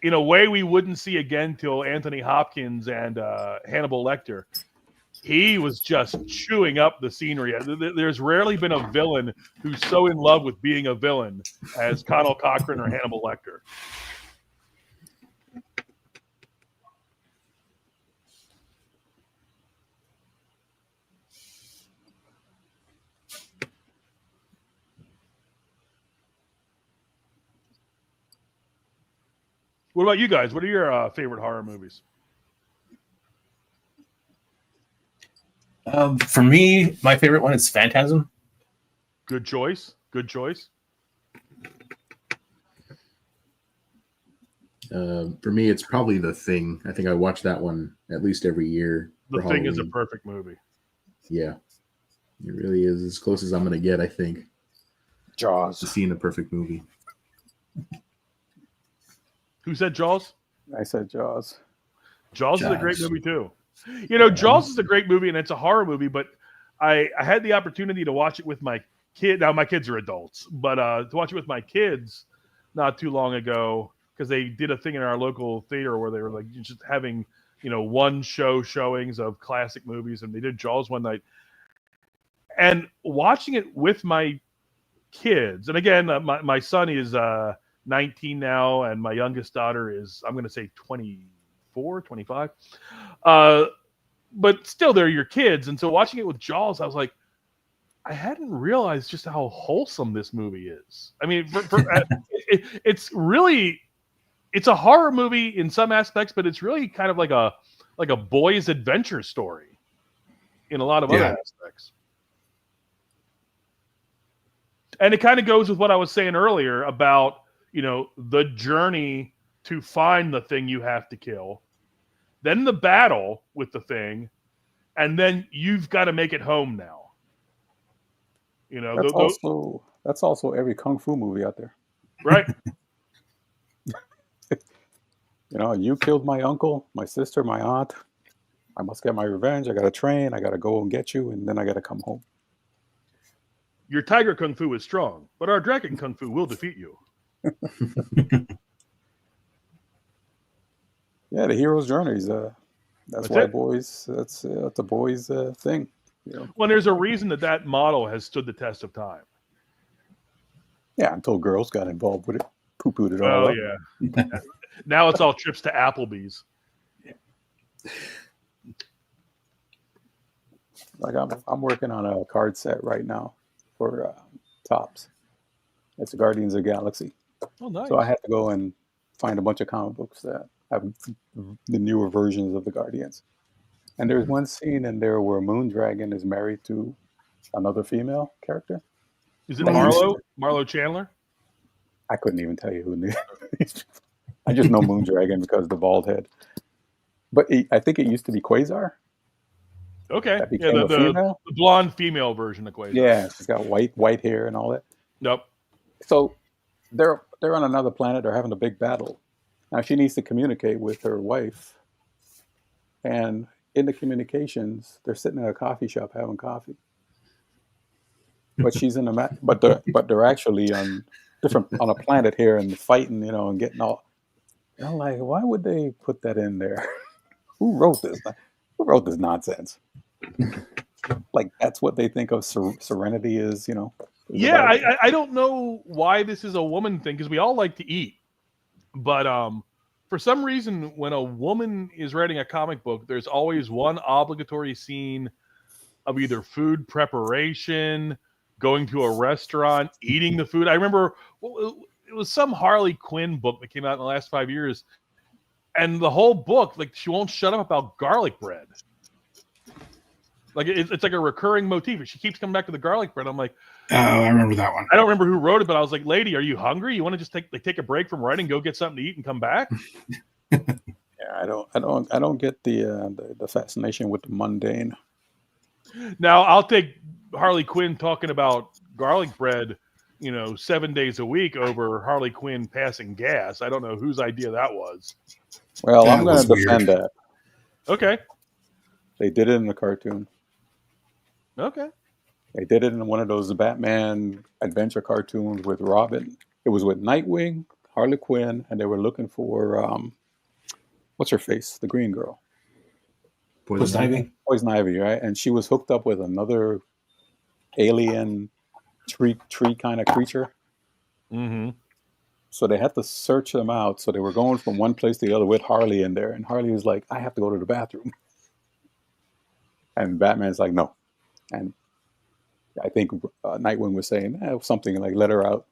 in a way we wouldn't see again till Anthony Hopkins and Hannibal Lecter. He was just chewing up the scenery. There's rarely been a villain who's so in love with being a villain as Connell Cochran or Hannibal Lecter. What about you guys? What are your favorite horror movies? For me, my favorite one is Phantasm. Good choice. Good choice. For me, it's probably The Thing. I think I watch that one at least every year. The for Thing is a Halloween. perfect movie. Yeah, it really is as close as I'm going to get, I think, to Jaws. seeing a perfect movie. Who said Jaws? I said Jaws. Jaws is a great Jaws. movie too. You know, Jaws is a great movie and it's a horror movie, but I had the opportunity to watch it with my kid. Now my kids are adults, but to watch it with my kids not too long ago because they did a thing in our local theater where they were like just having, you know, one show showings of classic movies, and they did Jaws one night. And watching it with my kids, and again, my son is 19 now, and my youngest daughter is, I'm going to say 24, 25. But still, they're your kids. And so watching it with Jaws, I was like, I hadn't realized just how wholesome this movie is. I mean, it's really, it's a horror movie in some aspects, but it's really kind of like a boy's adventure story in a lot of other aspects. And it kind of goes with what I was saying earlier about, you know, the journey to find the thing you have to kill, then the battle with the thing, and then you've got to make it home now. You know, That's also every kung fu movie out there. right? You know, you killed my uncle, my sister, my aunt. I must get my revenge. I got to train. I got to go and get you, and then I got to come home. Your tiger kung fu is strong, but our dragon kung fu will defeat you. Yeah, the hero's journeys. That's why it. boys. That's a boys' thing. You know? Well, there's a reason that model has stood the test of time. Yeah, until girls got involved with it, poo-pooed it all Oh up. yeah. Now it's all trips to Applebee's. Like I'm working on a card set right now for Tops. It's Guardians of the Galaxy. Oh, nice. So I had to go and find a bunch of comic books that have the newer versions of the Guardians. And there's one scene in there where Moondragon is married to another female character. Is it Marlo? Marlo Chandler? I couldn't even tell you who knew. I just know Moondragon because of the bald head. But I think it used to be Quasar. Okay. That Yeah, became a female. the blonde female version of Quasar. Yeah, she's got white hair and all that. Nope. So they're on another planet. They're having a big battle. Now she needs to communicate with her wife. And in the communications, they're sitting in a coffee shop having coffee. But she's in the but they're actually on a planet here and fighting, you know, and getting all. And I'm like, why would they put that in there? Who wrote this? Who wrote this nonsense? Like that's what they think of Serenity is, you know. Yeah, I don't know why this is a woman thing because we all like to eat, but for some reason, when a woman is writing a comic book, there's always one obligatory scene of either food preparation, going to a restaurant, eating the food. I remember it was some Harley Quinn book that came out in the last 5 years, and the whole book, like she won't shut up about garlic bread. Like it's like a recurring motif. She keeps coming back to the garlic bread. I'm like, oh, I remember that one. I don't remember who wrote it, but I was like, lady, are you hungry? You want to just take a break from writing, go get something to eat, and come back? Yeah, I don't get the fascination with the mundane. Now I'll take Harley Quinn talking about garlic bread, 7 days a week over Harley Quinn passing gas. I don't know whose idea that was. Well, That I'm going was to defend weird. that. Okay. They did it in the cartoon. Okay. They did it in one of those Batman adventure cartoons with Robin. It was with Nightwing, Harley Quinn, and they were looking for what's her face, the Green Girl, Poison Ivy. Poison Ivy, right? And she was hooked up with another alien tree kind of creature. Mm-hmm. So they had to search them out. So they were going from one place to the other with Harley in there, and Harley was like, "I have to go to the bathroom," and Batman's like, "No." And I think Nightwing was saying something like, "Let her out."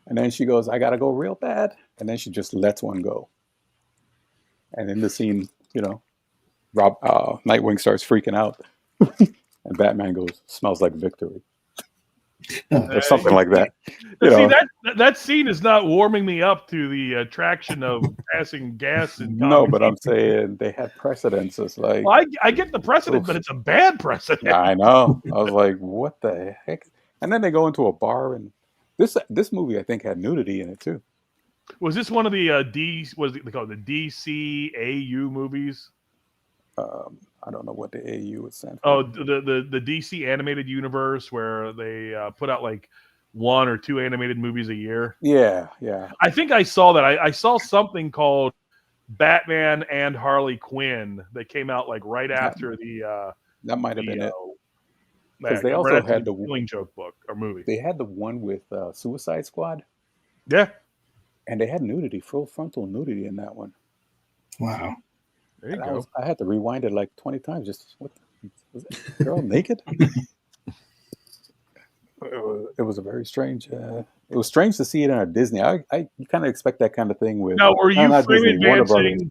And then she goes, "I got to go real bad." And then she just lets one go. And in the scene, Nightwing starts freaking out, and Batman goes, "Smells like victory," or something like that. See, that scene is not warming me up to the attraction of passing gas and No, but I'm saying they had precedents. It's like, well, I get the precedent, but it's a bad precedent. yeah, I know. I was like, what the heck? And then they go into a bar, and this movie I think had nudity in it too. Was this one of the they called the DCAU movies? I don't know what the AU would stand for. Oh, the DC animated universe where they put out like 1 or 2 animated movies a year. Yeah. I think I saw that. I saw something called Batman and Harley Quinn that came out like right after that might have been it. Because they also had the Killing Joke book or movie. They had the one with Suicide Squad. Yeah. And they had nudity, full frontal nudity in that one. Wow. There you go. I had to rewind it like 20 times. Just what was that girl naked? It was a very strange. It was strange to see it in a Disney. You kind of expect that kind of thing with. Now, were you frame Disney, advancing?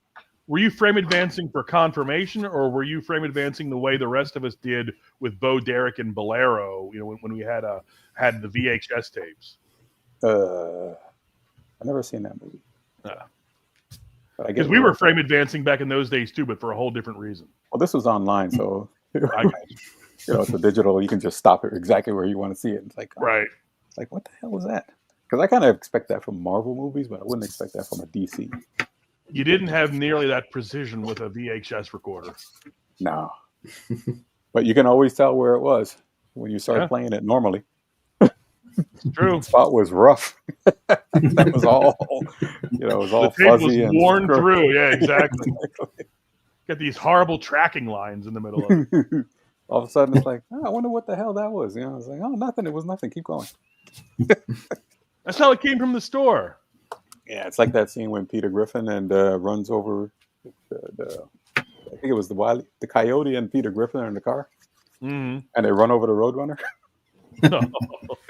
Were you frame advancing for confirmation, or were you frame advancing the way the rest of us did with Bo Derek and Bolero? When we had the VHS tapes. I've never seen that movie. Because we were frame advancing back in those days too, but for a whole different reason. Well, this was online, so it's a digital. You can just stop it exactly where you want to see it. It's like, right. Like, what the hell was that? Because I kind of expect that from Marvel movies, but I wouldn't expect that from a DC. You didn't have nearly that precision with a VHS recorder. No. But you can always tell where it was when you start playing it normally. True. The spot was rough. That was all, it was all the tape fuzzy was and worn through. Yeah, exactly. Got these horrible tracking lines in the middle of it. All of a sudden, it's like, I wonder what the hell that was. I was like, oh, nothing. It was nothing. Keep going. That's how it came from the store. Yeah, it's like that scene when Peter Griffin and runs over I think it was the coyote and Peter Griffin are in the car, and they run over the Roadrunner.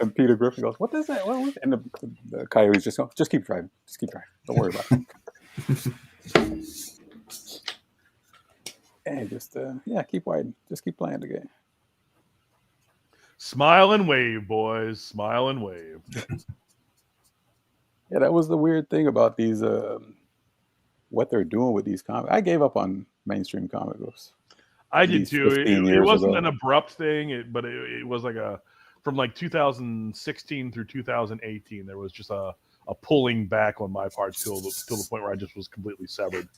And Peter Griffin goes, "What is that? What was it?" And the coyotes just go, "Just keep driving. Just keep driving. Don't worry about it." And just keep riding. Just keep playing the game. Smile and wave, boys. Smile and wave. Yeah, that was the weird thing about these. What they're doing with these comics. I gave up on mainstream comic books. I did too. It wasn't an abrupt thing, but it was like from like 2016 through 2018. There was just a pulling back on my part till the point where I just was completely severed.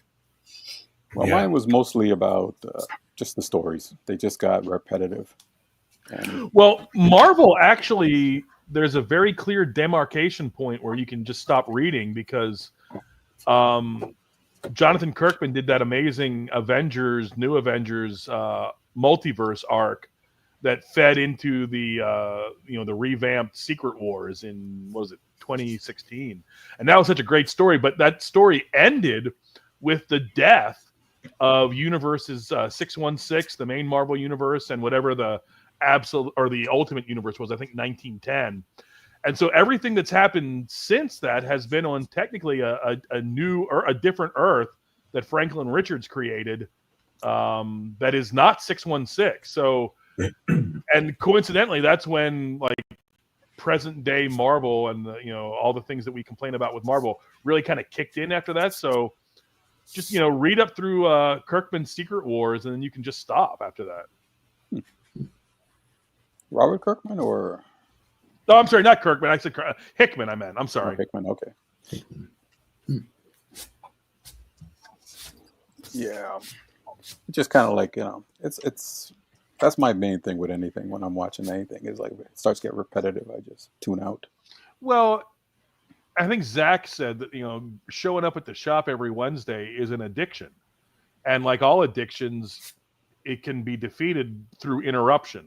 Well, mine was mostly about just the stories. They just got repetitive. Well, Marvel actually, there's a very clear demarcation point where you can just stop reading because Jonathan Kirkman did that amazing New Avengers multiverse arc that fed into the the revamped Secret Wars in 2016, and that was such a great story. But that story ended with the death of universes 616, the main Marvel universe, and whatever the absolute or the ultimate universe was, I think 1910. And so everything that's happened since that has been on technically a new or a different Earth that Franklin Richards created that is not 616. So, and coincidentally, that's when like present day Marvel and all the things that we complain about with Marvel really kind of kicked in after that. So just, read up through Kirkman's Secret Wars and then you can just stop after that. Robert Kirkman or... No, I'm sorry, not Kirkman. I said Hickman. I meant. I'm sorry. Hickman. Okay. Yeah, just kind of like it's that's my main thing with anything when I'm watching anything is like it starts to get repetitive. I just tune out. Well, I think Zach said that showing up at the shop every Wednesday is an addiction, and like all addictions, it can be defeated through interruption.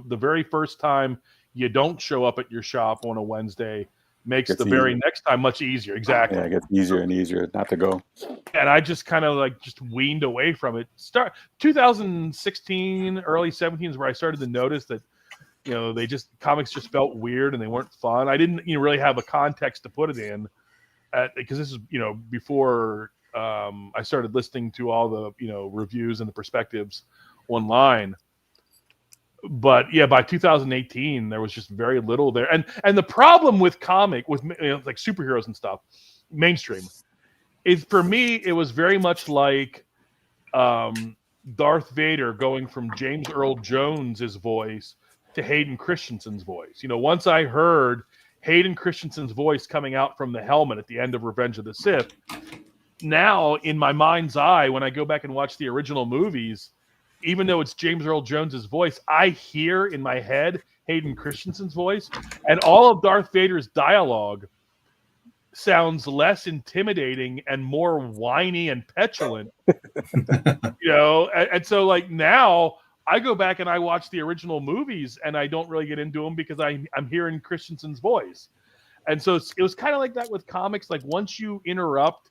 The very first time you don't show up at your shop on a Wednesday makes the very next time much easier. Exactly. Yeah, it gets easier and easier not to go. And I just kind of just weaned away from it. 2016, early 17 is where I started to notice that, comics just felt weird and they weren't fun. I didn't really have a context to put it in because this is, before I started listening to all the reviews and the perspectives online. But yeah, by 2018, there was just very little there. And the problem with like superheroes and stuff, mainstream, is for me it was very much like Darth Vader going from James Earl Jones's voice to Hayden Christensen's voice. Once I heard Hayden Christensen's voice coming out from the helmet at the end of Revenge of the Sith, now in my mind's eye, when I go back and watch the original movies, even though it's James Earl Jones's voice, I hear in my head Hayden Christensen's voice, and all of Darth Vader's dialogue sounds less intimidating and more whiny and petulant. And so like now I go back and I watch the original movies and I don't really get into them because I'm hearing Christensen's voice. And so it was kind of like that with comics. Like once you interrupt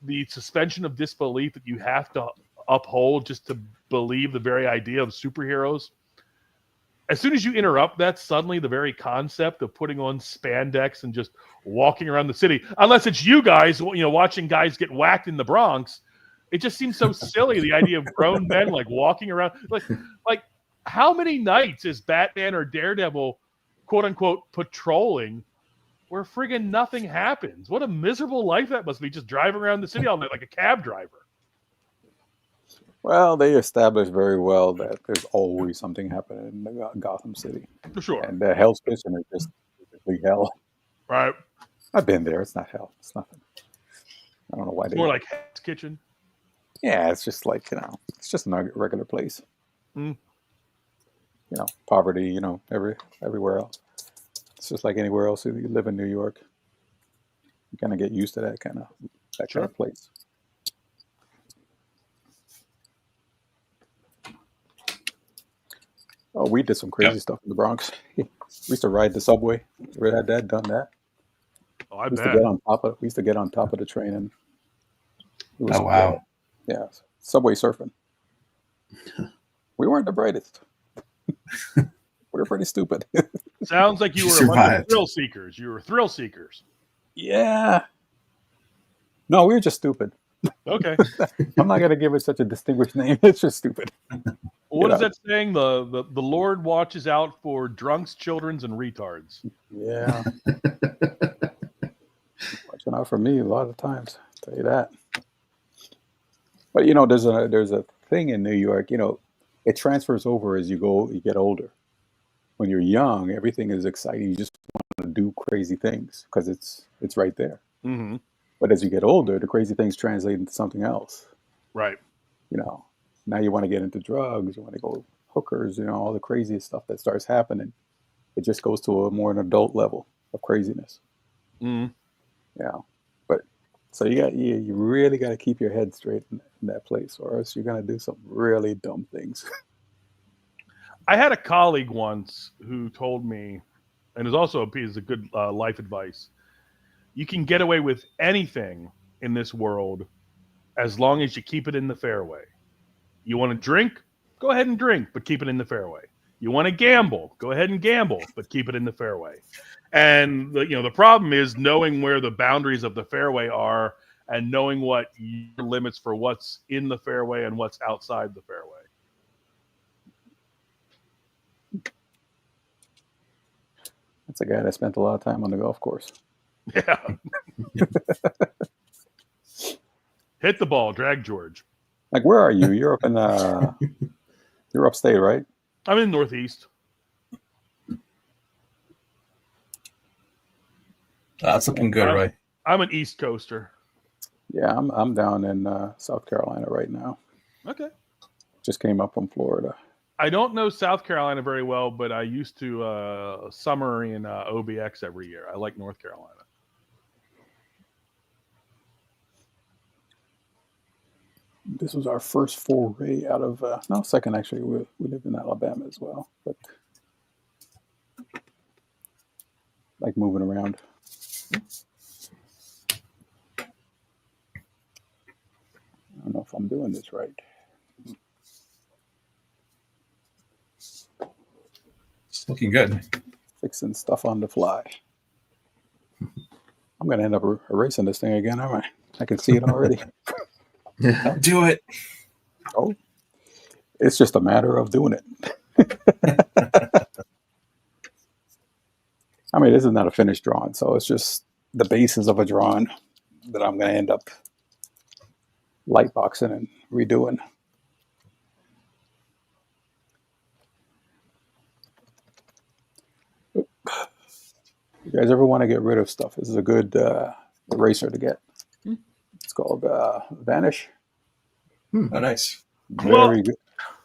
the suspension of disbelief that you have to uphold just to believe the very idea of superheroes, as soon as you interrupt that, suddenly the very concept of putting on spandex and just walking around the city, unless it's you guys, watching guys get whacked in the Bronx, it just seems so silly. The idea of grown men like walking around, like how many nights is Batman or Daredevil, quote unquote, patrolling where friggin' nothing happens? What a miserable life that must be, just driving around the city all night like a cab driver. Well, they established very well that there's always something happening in Gotham City. For sure. And the Hell's Kitchen is just basically hell. Right. I've been there. It's not hell. It's nothing. I don't know why it's more like Hell's Kitchen. Yeah, it's just like, it's just a regular place. Mm. Poverty, everywhere else. It's just like anywhere else. If you live in New York, you kind of get used to that kind of place. Oh, we did some crazy stuff in the Bronx. We used to ride the subway. We had that, done that. Oh, I we bet. We used to get on top of the train and it was, wow. Yeah, subway surfing. We weren't the brightest. We were pretty stupid. Sounds like you were a bunch of thrill seekers. You were thrill seekers. Yeah. No, we were just stupid. Okay. I'm not going to give it such a distinguished name. It's just stupid. What is that saying? The Lord watches out for drunks, children, and retards. Yeah. Watching out for me a lot of times. I'll tell you that. But there's a thing in New York. It transfers over as you get older. When you're young, everything is exciting. You just want to do crazy things because it's right there. Mm-hmm. But as you get older, the crazy things translate into something else. Right. Now you want to get into drugs. You want to go hookers. All the crazy stuff that starts happening. It just goes to a more an adult level of craziness. Mm. Yeah. But so you really got to keep your head straight in that place, or else you're gonna do some really dumb things. I had a colleague once who told me, and is also a piece of good life advice. You can get away with anything in this world as long as you keep it in the fairway. You want to drink? Go ahead and drink, but keep it in the fairway. You want to gamble? Go ahead and gamble, but keep it in the fairway. And the problem is knowing where the boundaries of the fairway are and knowing what your limits for what's in the fairway and what's outside the fairway. That's a guy that spent a lot of time on the golf course. Yeah. Hit the ball, drag George. Like, where are you? You're up in you're upstate, right? I'm in Northeast. That's looking good, Roy. I'm an East Coaster. Yeah, I'm down in South Carolina right now. Okay. Just came up from Florida. I don't know South Carolina very well, but I used to summer in OBX every year. I like North Carolina. This was our first foray out of second actually. We lived in Alabama as well, but like moving around. I don't know if I'm doing this right. It's looking good. Fixing stuff on the fly. I'm gonna end up erasing this thing again, aren't I? I can see it already. Don't do it. Oh, it's just a matter of doing it. I mean, this is not a finished drawing, so it's just the basis of a drawing that I'm going to end up lightboxing and redoing. You guys ever want to get rid of stuff? This is a good eraser to get. It's called Vanish. Oh, nice. Very good.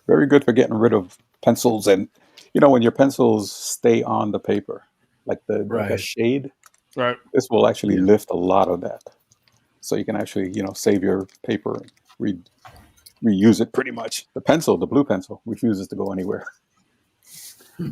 Very good for getting rid of pencils, and when your pencils stay on the paper, like like a shade, Right. this will actually lift a lot of that. So you can actually save your paper and reuse it pretty much. The pencil, the blue pencil, refuses to go anywhere.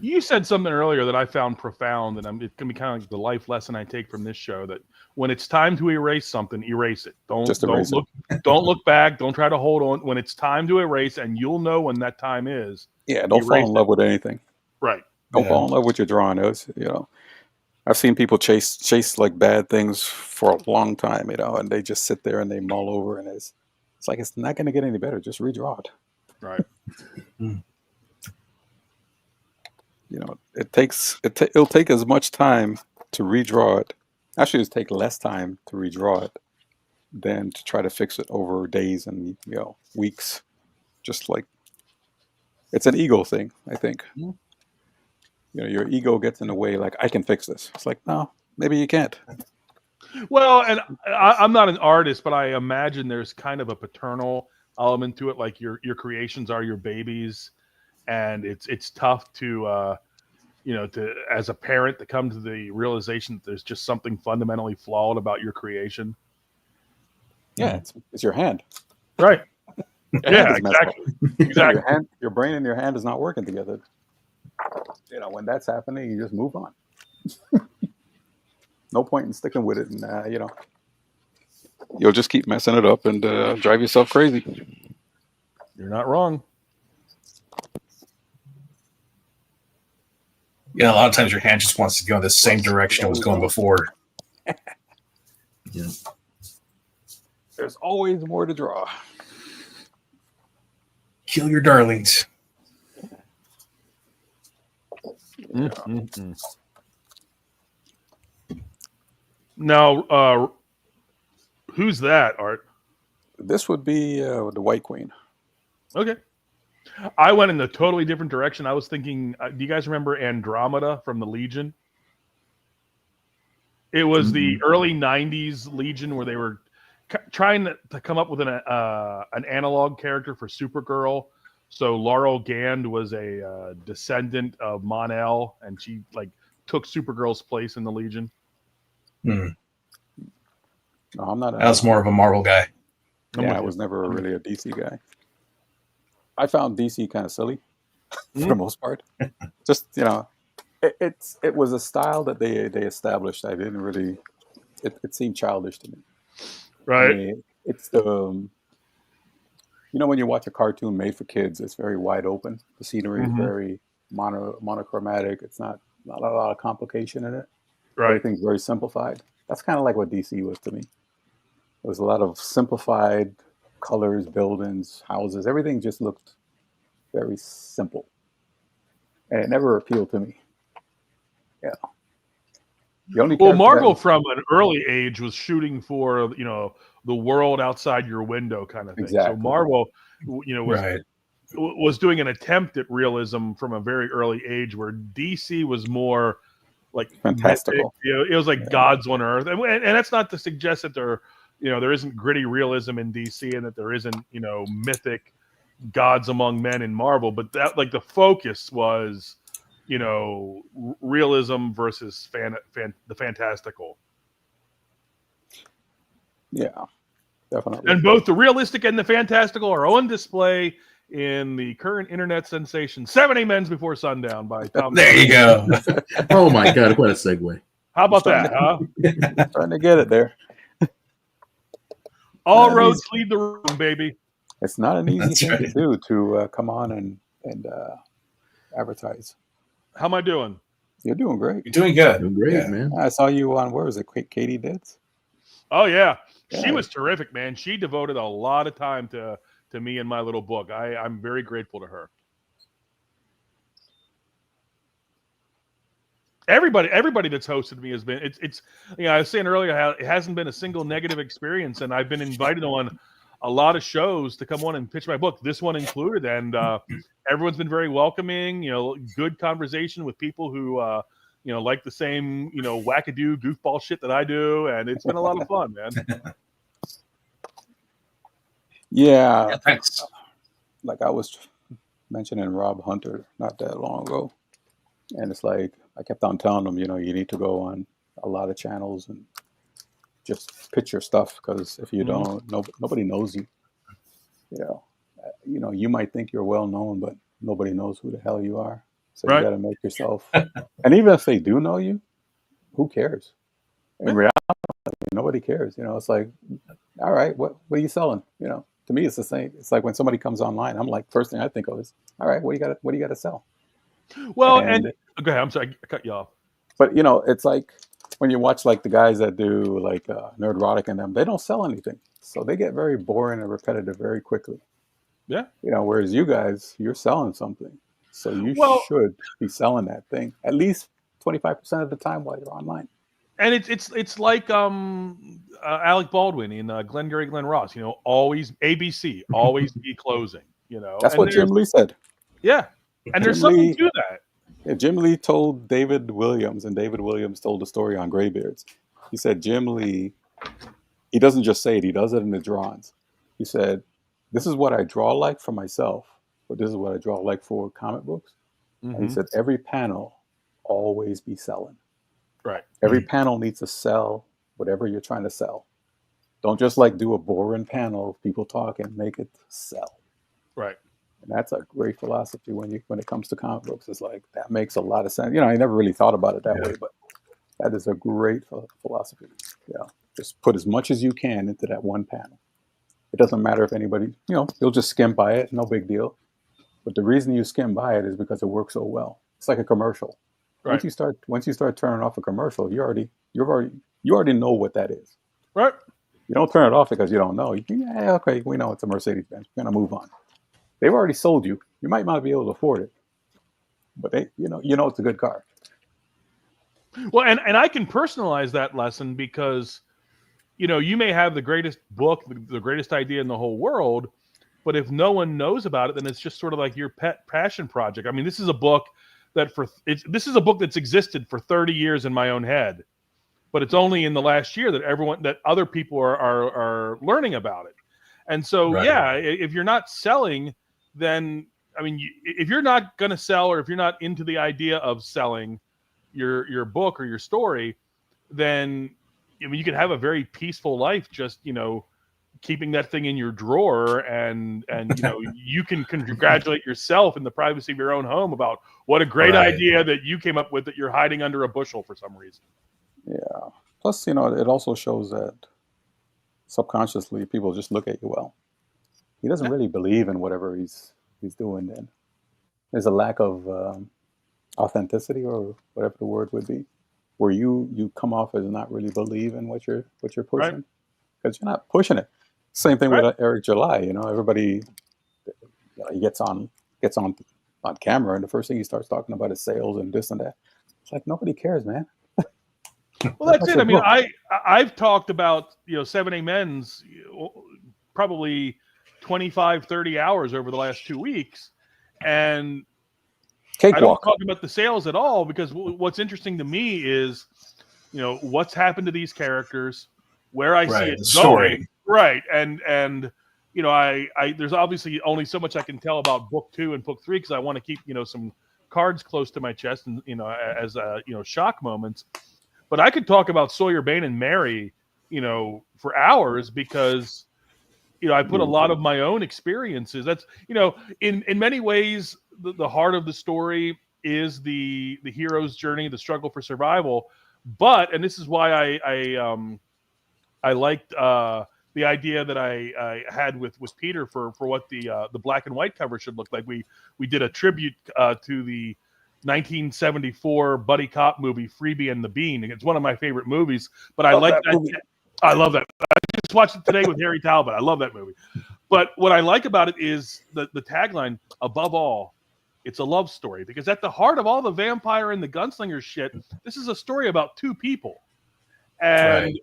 You said something earlier that I found profound, and it's gonna be kind of like the life lesson I take from this show. That when it's time to erase something, erase it. Don't look. Don't look back. Don't try to hold on. When it's time to erase, and you'll know when that time is. Yeah, don't fall in love with anything. Right. Don't fall in love with your drawing. I've seen people chase like bad things for a long time, and they just sit there and they mull over, and it's like it's not going to get any better. Just redraw it. Right. It'll take as much time to redraw it. Actually, it'll take less time to redraw it than to try to fix it over days and weeks. Just like it's an ego thing, I think. Your ego gets in the way. Like, I can fix this. It's like, no, maybe you can't. Well, and I'm not an artist, but I imagine there's kind of a paternal element to it. Like your creations are your babies, and it's tough to as a parent to come to the realization that there's just something fundamentally flawed about your creation. Yeah, it's your hand. Right. Yeah, exactly. Your brain and your hand is not working together. When that's happening, you just move on. No point in sticking with it, and you'll just keep messing it up and drive yourself crazy. You're not wrong. Yeah, a lot of times your hand just wants to go in the same direction it was going before. Yeah. There's always more to draw. Kill your darlings. Now, who's that, Art? This would be the White Queen. Okay. I went in a totally different direction. I was thinking, do you guys remember Andromeda from the Legion? It was the early 90s Legion where they were trying to come up with an analog character for Supergirl. So Laurel Gand was a descendant of Mon-El, and she took Supergirl's place in the Legion. No, I'm not. I was more of a Marvel guy. I was never really a DC guy. I found DC kind of silly for the most part. Just it was a style that they established. I didn't really. It seemed childish to me. Right. I mean, it's the when you watch a cartoon made for kids, it's very wide open. The scenery is very monochromatic. It's not a lot of complication in it. Right. Everything's very simplified. That's kind of like what DC was to me. There was a lot of simplified colors, buildings, houses. Everything just looked very simple, and it never appealed to me. Yeah. Marvel from an early age was shooting for the world outside your window kind of thing. Exactly. So Marvel, was doing an attempt at realism from a very early age, where DC was more like fantastical. It was like gods on earth, and that's not to suggest that there isn't gritty realism in DC and that there isn't mythic gods among men in Marvel, but that the focus was realism versus the fantastical. Yeah, definitely. And both the realistic and the fantastical are on display in the current internet sensation 7 Amens Before Sundown by Tom. There you go. Oh my God, what a segue. How about that, huh? Trying to get it there. All roads lead the room, baby. It's not an easy thing to do to come on and advertise. How am I doing? You're doing great. You're doing good. Doing great, man. I saw you on, where was it, Katie Dids? Oh, yeah. She was terrific, man. She devoted a lot of time to me and my little book. I'm very grateful to her. Everybody that's hosted me has been it's I was saying earlier how it hasn't been a single negative experience, and I've been invited on a lot of shows to come on and pitch my book, this one included, and everyone's been very welcoming. Good conversation with people who like the same wackadoo goofball shit that I do, and it's been a lot of fun, man. Yeah, thanks. like I was mentioning Rob Hunter not that long ago, and it's like I kept on telling him, you need to go on a lot of channels and just pitch your stuff, because if you don't, nobody knows you. You might think you're well known, but nobody knows who the hell you are. So you got to make yourself. And even if they do know you, who cares? In reality, nobody cares. It's like, all right, what are you selling? To me, it's the same. It's like when somebody comes online, I'm like, first thing I think of is, all right, what do you got to sell? Well, and go ahead. I'm sorry, I cut you off. But it's like when you watch like the guys that do like Nerdrotic and them, they don't sell anything, so they get very boring and repetitive very quickly. Yeah. Whereas you guys, you're selling something, so you should be selling that thing at least 25% of the time while you're online. And it's like Alec Baldwin in Glengarry Glen Ross. Always ABC, always be closing. That's what Jim Lee said. Yeah, and there's something to that. Yeah, Jim Lee told David Williams, and David Williams told the story on Graybeards. He said Jim Lee, he doesn't just say it; he does it in the drawings. He said, "This is what I draw like for myself, but this is what I draw like for comic books." Mm-hmm. And he said, "Every panel always be selling. Right. Every panel needs to sell whatever you're trying to sell. Don't just like do a boring panel of people talking. Make it sell." Right. And that's a great philosophy when it comes to comic books. It's like, that makes a lot of sense. I never really thought about it that way, but that is a great philosophy. Yeah. Just put as much as you can into that one panel. It doesn't matter if anybody, you'll just skim by it. No big deal. But the reason you skim by it is because it works so well. It's like a commercial. Right. Once you start turning off a commercial, you already know what that is. Right. You don't turn it off because you don't know. Okay, we know it's a Mercedes-Benz. We're gonna move on. They've already sold you. You might not be able to afford it, but it's a good car. Well, and I can personalize that lesson because, you may have the greatest book, the greatest idea in the whole world, but if no one knows about it, then it's just sort of like your pet passion project. I mean, this is a book that's existed for 30 years in my own head, but it's only in the last year that other people are learning about it. And so, if you're not selling, then, if you're not going to sell, or if you're not into the idea of selling your book or your story, then, you can have a very peaceful life, just, keeping that thing in your drawer, and you can congratulate yourself in the privacy of your own home about what a great idea that you came up with that you're hiding under a bushel for some reason. Yeah. Plus, it also shows that subconsciously people just look at you well. He doesn't really believe in whatever he's doing. Then there's a lack of authenticity, or whatever the word would be, where you come off as not really believing what you're pushing, because you're not pushing it. Same thing with Eric July. Everybody, he gets on camera, and the first thing he starts talking about is sales and this and that. It's like, nobody cares, man. Well, that's it. I've talked about 7A Men's probably 25, 30 hours over the last 2 weeks, and I don't talk about the sales at all, because what's interesting to me is what's happened to these characters, where I see it going. Story. Right. And I there's obviously only so much I can tell about book 2 and book 3, because I want to keep some cards close to my chest, and as shock moments. But I could talk about Sawyer Bane and Mary for hours, because I put a lot of my own experiences. That's in many ways the heart of the story is the hero's journey, the struggle for survival. But, and this is why I liked the idea that I had with Peter for what the black and white cover should look like. We did a tribute to the 1974 buddy cop movie Freebie and the Bean. It's one of my favorite movies, but I like that. I love that. I just just watched it today with Harry Talbot. I love that movie. But what I like about it is the tagline, above all, it's a love story. Because at the heart of all the vampire and the gunslinger shit, this is a story about two people. And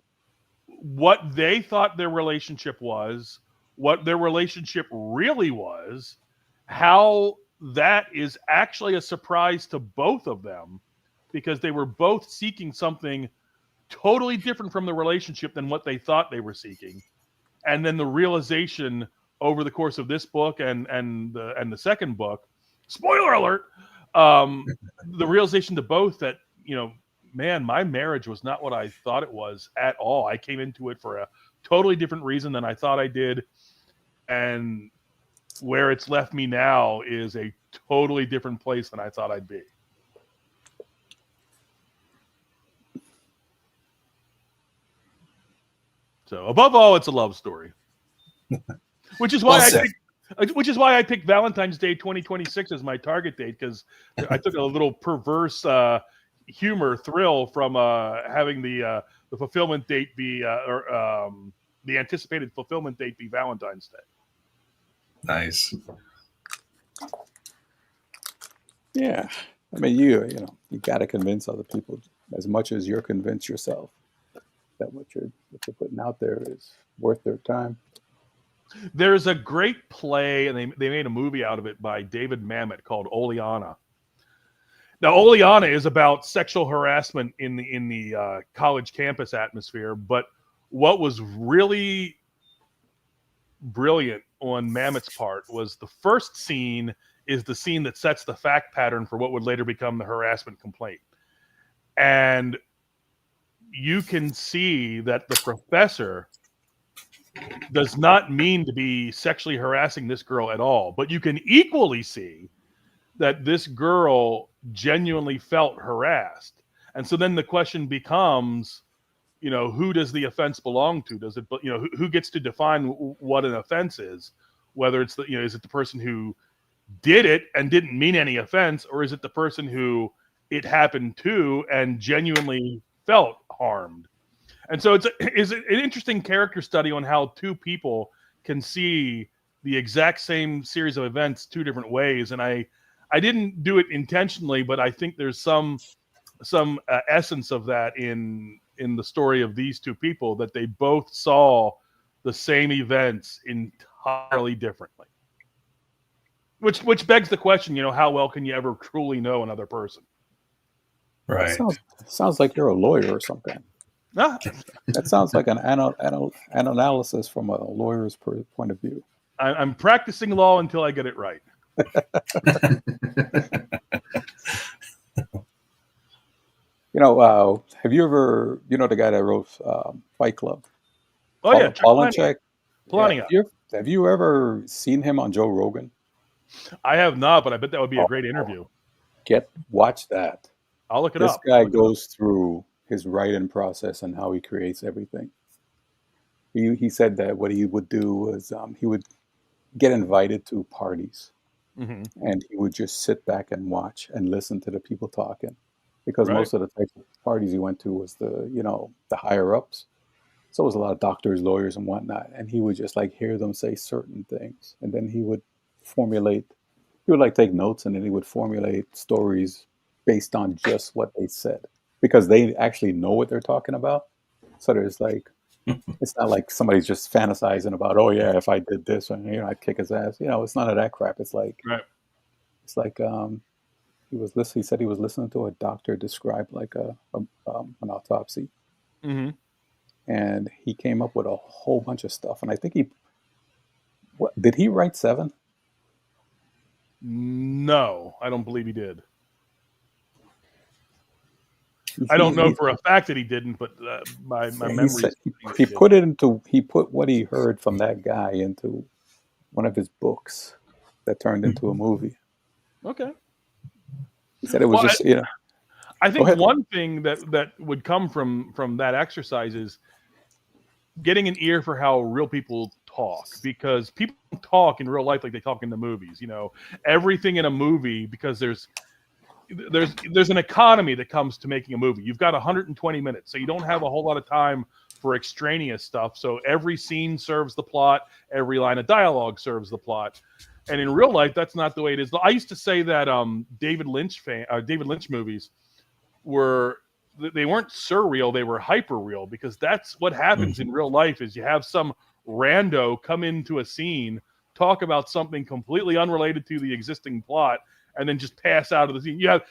what they thought their relationship was, what their relationship really was, how that is actually a surprise to both of them because they were both seeking something totally different from the relationship than what they thought they were seeking. And then the realization over the course of this book and the second book, spoiler alert, the realization to both that, man, my marriage was not what I thought it was at all. I came into it for a totally different reason than I thought I did. And where it's left me now is a totally different place than I thought I'd be. So above all, it's a love story, which is why I picked Valentine's Day 2026 as my target date, because I took a little perverse humor thrill from having the fulfillment date be the anticipated fulfillment date be Valentine's Day. Nice. Yeah, I mean, you got to convince other people as much as you're convinced yourself that what you're putting out there is worth their time. There's a great play, and they made a movie out of it by David Mamet called Oleana. Now, Oleana is about sexual harassment in the college campus atmosphere, but what was really brilliant on Mamet's part was the first scene is the scene that sets the fact pattern for what would later become the harassment complaint. And you can see that the professor does not mean to be sexually harassing this girl at all, but you can equally see that this girl genuinely felt harassed. And so then the question becomes, who does the offense belong to? Does it, who gets to define what an offense is? Whether it's is it the person who did it and didn't mean any offense, or is it the person who it happened to and genuinely felt harmed? And so it's an interesting character study on how two people can see the exact same series of events two different ways. And I didn't do it intentionally, but I think there's some essence of that in the story of these two people, that they both saw the same events entirely differently. Which begs the question, how well can you ever truly know another person? Right. Sounds like you're a lawyer or something. Ah, That sounds like an analysis from a lawyer's point of view. I'm practicing law until I get it right. Have you ever, the guy that wrote Fight Club? Oh, yeah. Polachek. Polachek. Yeah, have you ever seen him on Joe Rogan? I have not, but I bet that would be a great interview. Watch that. I'll look it This up. guy goes through his writing process and how he creates everything. He said that what he would do was he would get invited to parties, Mm-hmm. and he would just sit back and watch and listen to the people talking, because Right. most of the types of parties he went to was the higher ups. So it was a lot of doctors, lawyers, and whatnot, and he would just hear them say certain things, and then he would take notes, and then he would formulate stories based on just what they said, because they actually know what they're talking about. So there's it's not like somebody's just fantasizing about, oh yeah, if I did this, and I'd kick his ass. It's none of that crap. It's like, Right. it's like he said he was listening to a doctor describe an autopsy, Mm-hmm. and he came up with a whole bunch of stuff. And I think did he write 7? No, I don't believe he did. I don't know for a fact that he didn't, but my memory. He put what he heard from that guy into one of his books that turned into a movie. Okay. He said it was I think ahead. one thing that would come from that exercise is getting an ear for how real people talk, because people talk in real life like they talk in the movies. Everything in a movie, because there's an economy that comes to making a movie. You've got 120 minutes, so you don't have a whole lot of time for extraneous stuff. So every scene serves the plot, every line of dialogue serves the plot. And in real life, that's not the way it is. I used to say that David Lynch movies they weren't surreal, they were hyper real, because that's what happens in real life. Is you have some rando come into a scene, talk about something completely unrelated to the existing plot, and then just pass out of the scene. You have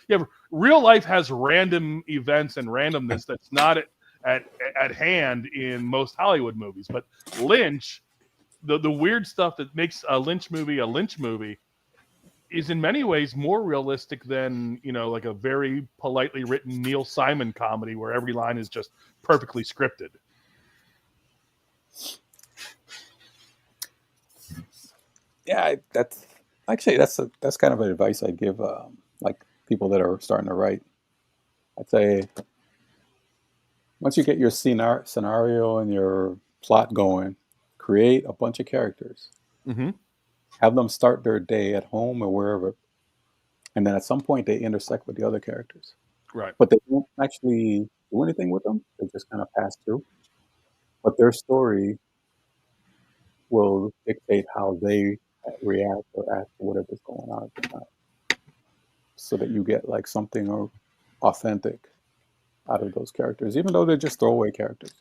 real life has random events and randomness that's not at hand in most Hollywood movies. But Lynch, the weird stuff that makes a Lynch movie is in many ways more realistic than, like a very politely written Neil Simon comedy where every line is just perfectly scripted. Yeah, that's kind of an advice I'd give like people that are starting to write. I'd say once you get your scenario and your plot going, create a bunch of characters. Mm-hmm. Have them start their day at home or wherever, and then at some point they intersect with the other characters. Right. But they don't actually do anything with them. They just kind of pass through. But their story will dictate how they react or act to whatever's going on at the time, so that you get like something authentic out of those characters, even though they're just throwaway characters.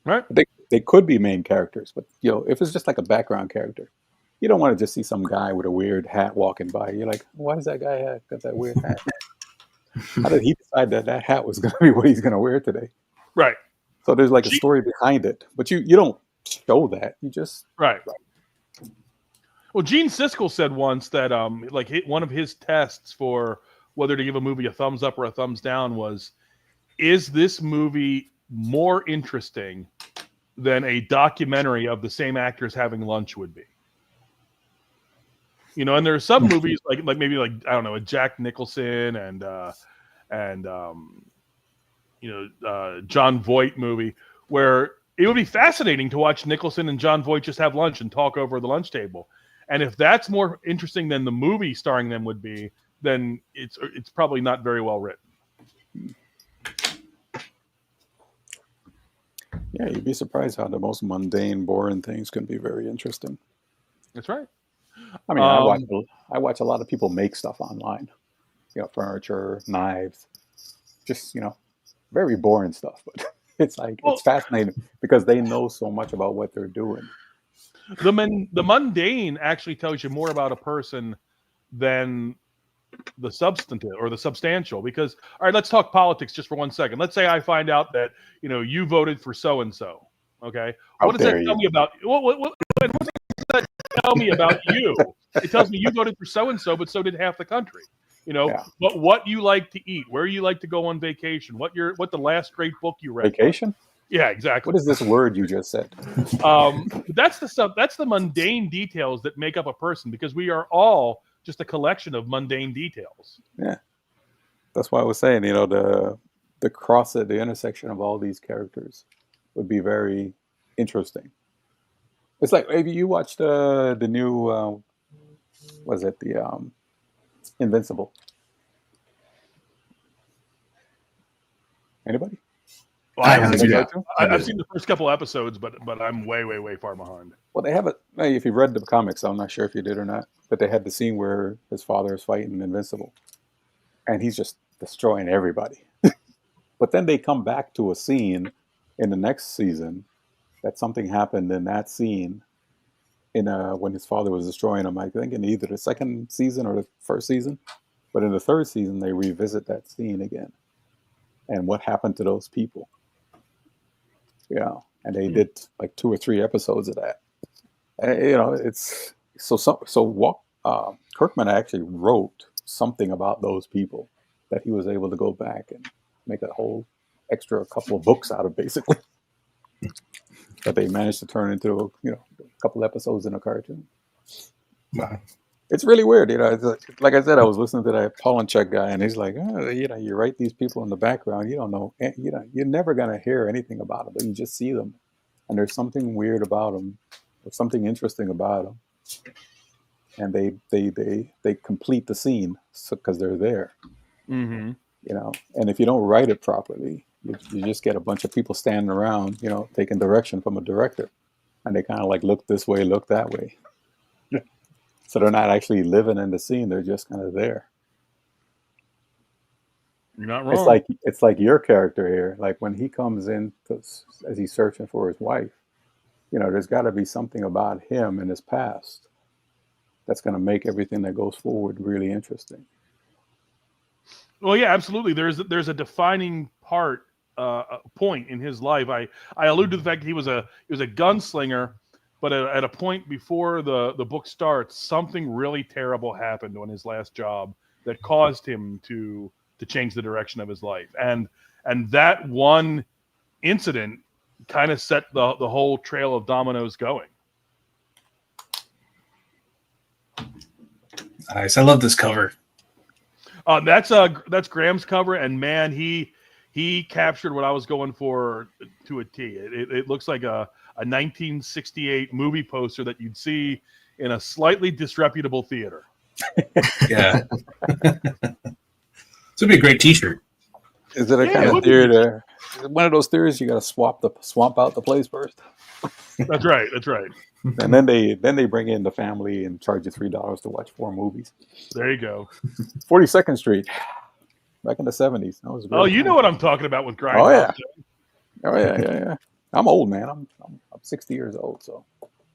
Right. They could be main characters, but if it's just like a background character, you don't want to just see some guy with a weird hat walking by. You're like, why does that guy got that weird hat? How did he decide that hat was going to be what he's going to wear today? Right. So there's like a story behind it, but you don't show that. You just right. Well, Gene Siskel said once that one of his tests for whether to give a movie a thumbs up or a thumbs down was, is this movie more interesting than a documentary of the same actors having lunch would be? And there are some movies like maybe I don't know, a Jack Nicholson and John Voight movie where it would be fascinating to watch Nicholson and John Voight just have lunch and talk over the lunch table. And if that's more interesting than the movie starring them would be, then it's probably not very well written. Yeah, you'd be surprised how the most mundane, boring things can be very interesting. That's right. I mean, I watch a lot of people make stuff online. Furniture, knives, just very boring stuff. But it's it's fascinating because they know so much about what they're doing. The mundane actually tells you more about a person than the substantive or the substantial. Because, all right, let's talk politics just for 1 second. Let's say I find out that you voted for so and so. Okay, what does that tell me about what does that tell me about you? It tells me you voted for so and so, but so did half the country. But what you like to eat, where you like to go on vacation, what the last great book you read. Vacation? Yeah, exactly. What is this word you just said? That's the mundane details that make up a person, because we are all just a collection of mundane details. Yeah, that's why I was saying, the cross at the intersection of all these characters would be very interesting. It's like maybe you watched the new, was it the Invincible? Anybody? Well, I've seen the first couple episodes, but I'm way, way, way far behind. Well, they have it. If you read the comics, I'm not sure if you did or not, but they had the scene where his father is fighting Invincible, and he's just destroying everybody. But then they come back to a scene in the next season that something happened in that scene when his father was destroying him. I think in either the second season or the first season, but in the third season they revisit that scene again and what happened to those people. And they did like 2 or 3 episodes of that. And, it's Kirkman actually wrote something about those people that he was able to go back and make a whole extra couple of books out of, basically. That they managed to turn into a couple episodes in a cartoon. Wow. It's really weird, It's like I said, I was listening to that Pollincheck guy, and he's like, you write these people in the background, you don't know, you're never gonna hear anything about them, but you just see them, and there's something weird about them, or something interesting about them, and they complete the scene because they're there. Mm-hmm. And if you don't write it properly, You just get a bunch of people standing around, taking direction from a director, and they kind of like look this way, look that way. So they're not actually living in the scene; they're just kind of there. You're not wrong. It's like your character here. Like when he comes in as he's searching for his wife, there's got to be something about him in his past that's going to make everything that goes forward really interesting. Well, yeah, absolutely. There's a defining point in his life. I allude to the fact that he was a gunslinger, but at a point before the book starts, something really terrible happened on his last job that caused him to change the direction of his life, and that one incident kind of set the whole trail of dominoes going. Nice. I love this cover. That's Graham's cover, and man, he captured what I was going for to a T. It looks like a 1968 movie poster that you'd see in a slightly disreputable theater. Yeah. This would be a great T-shirt. Is it a kind of theater? One of those theories you got to swamp out the place first. That's right. And then they bring in the family and charge you $3 to watch 4 movies. There you go. 42nd Street, back in the 70s. That was Oh, you know what I'm talking about with Grindhouse. Oh yeah. I'm old, man. I'm 60 years old, so.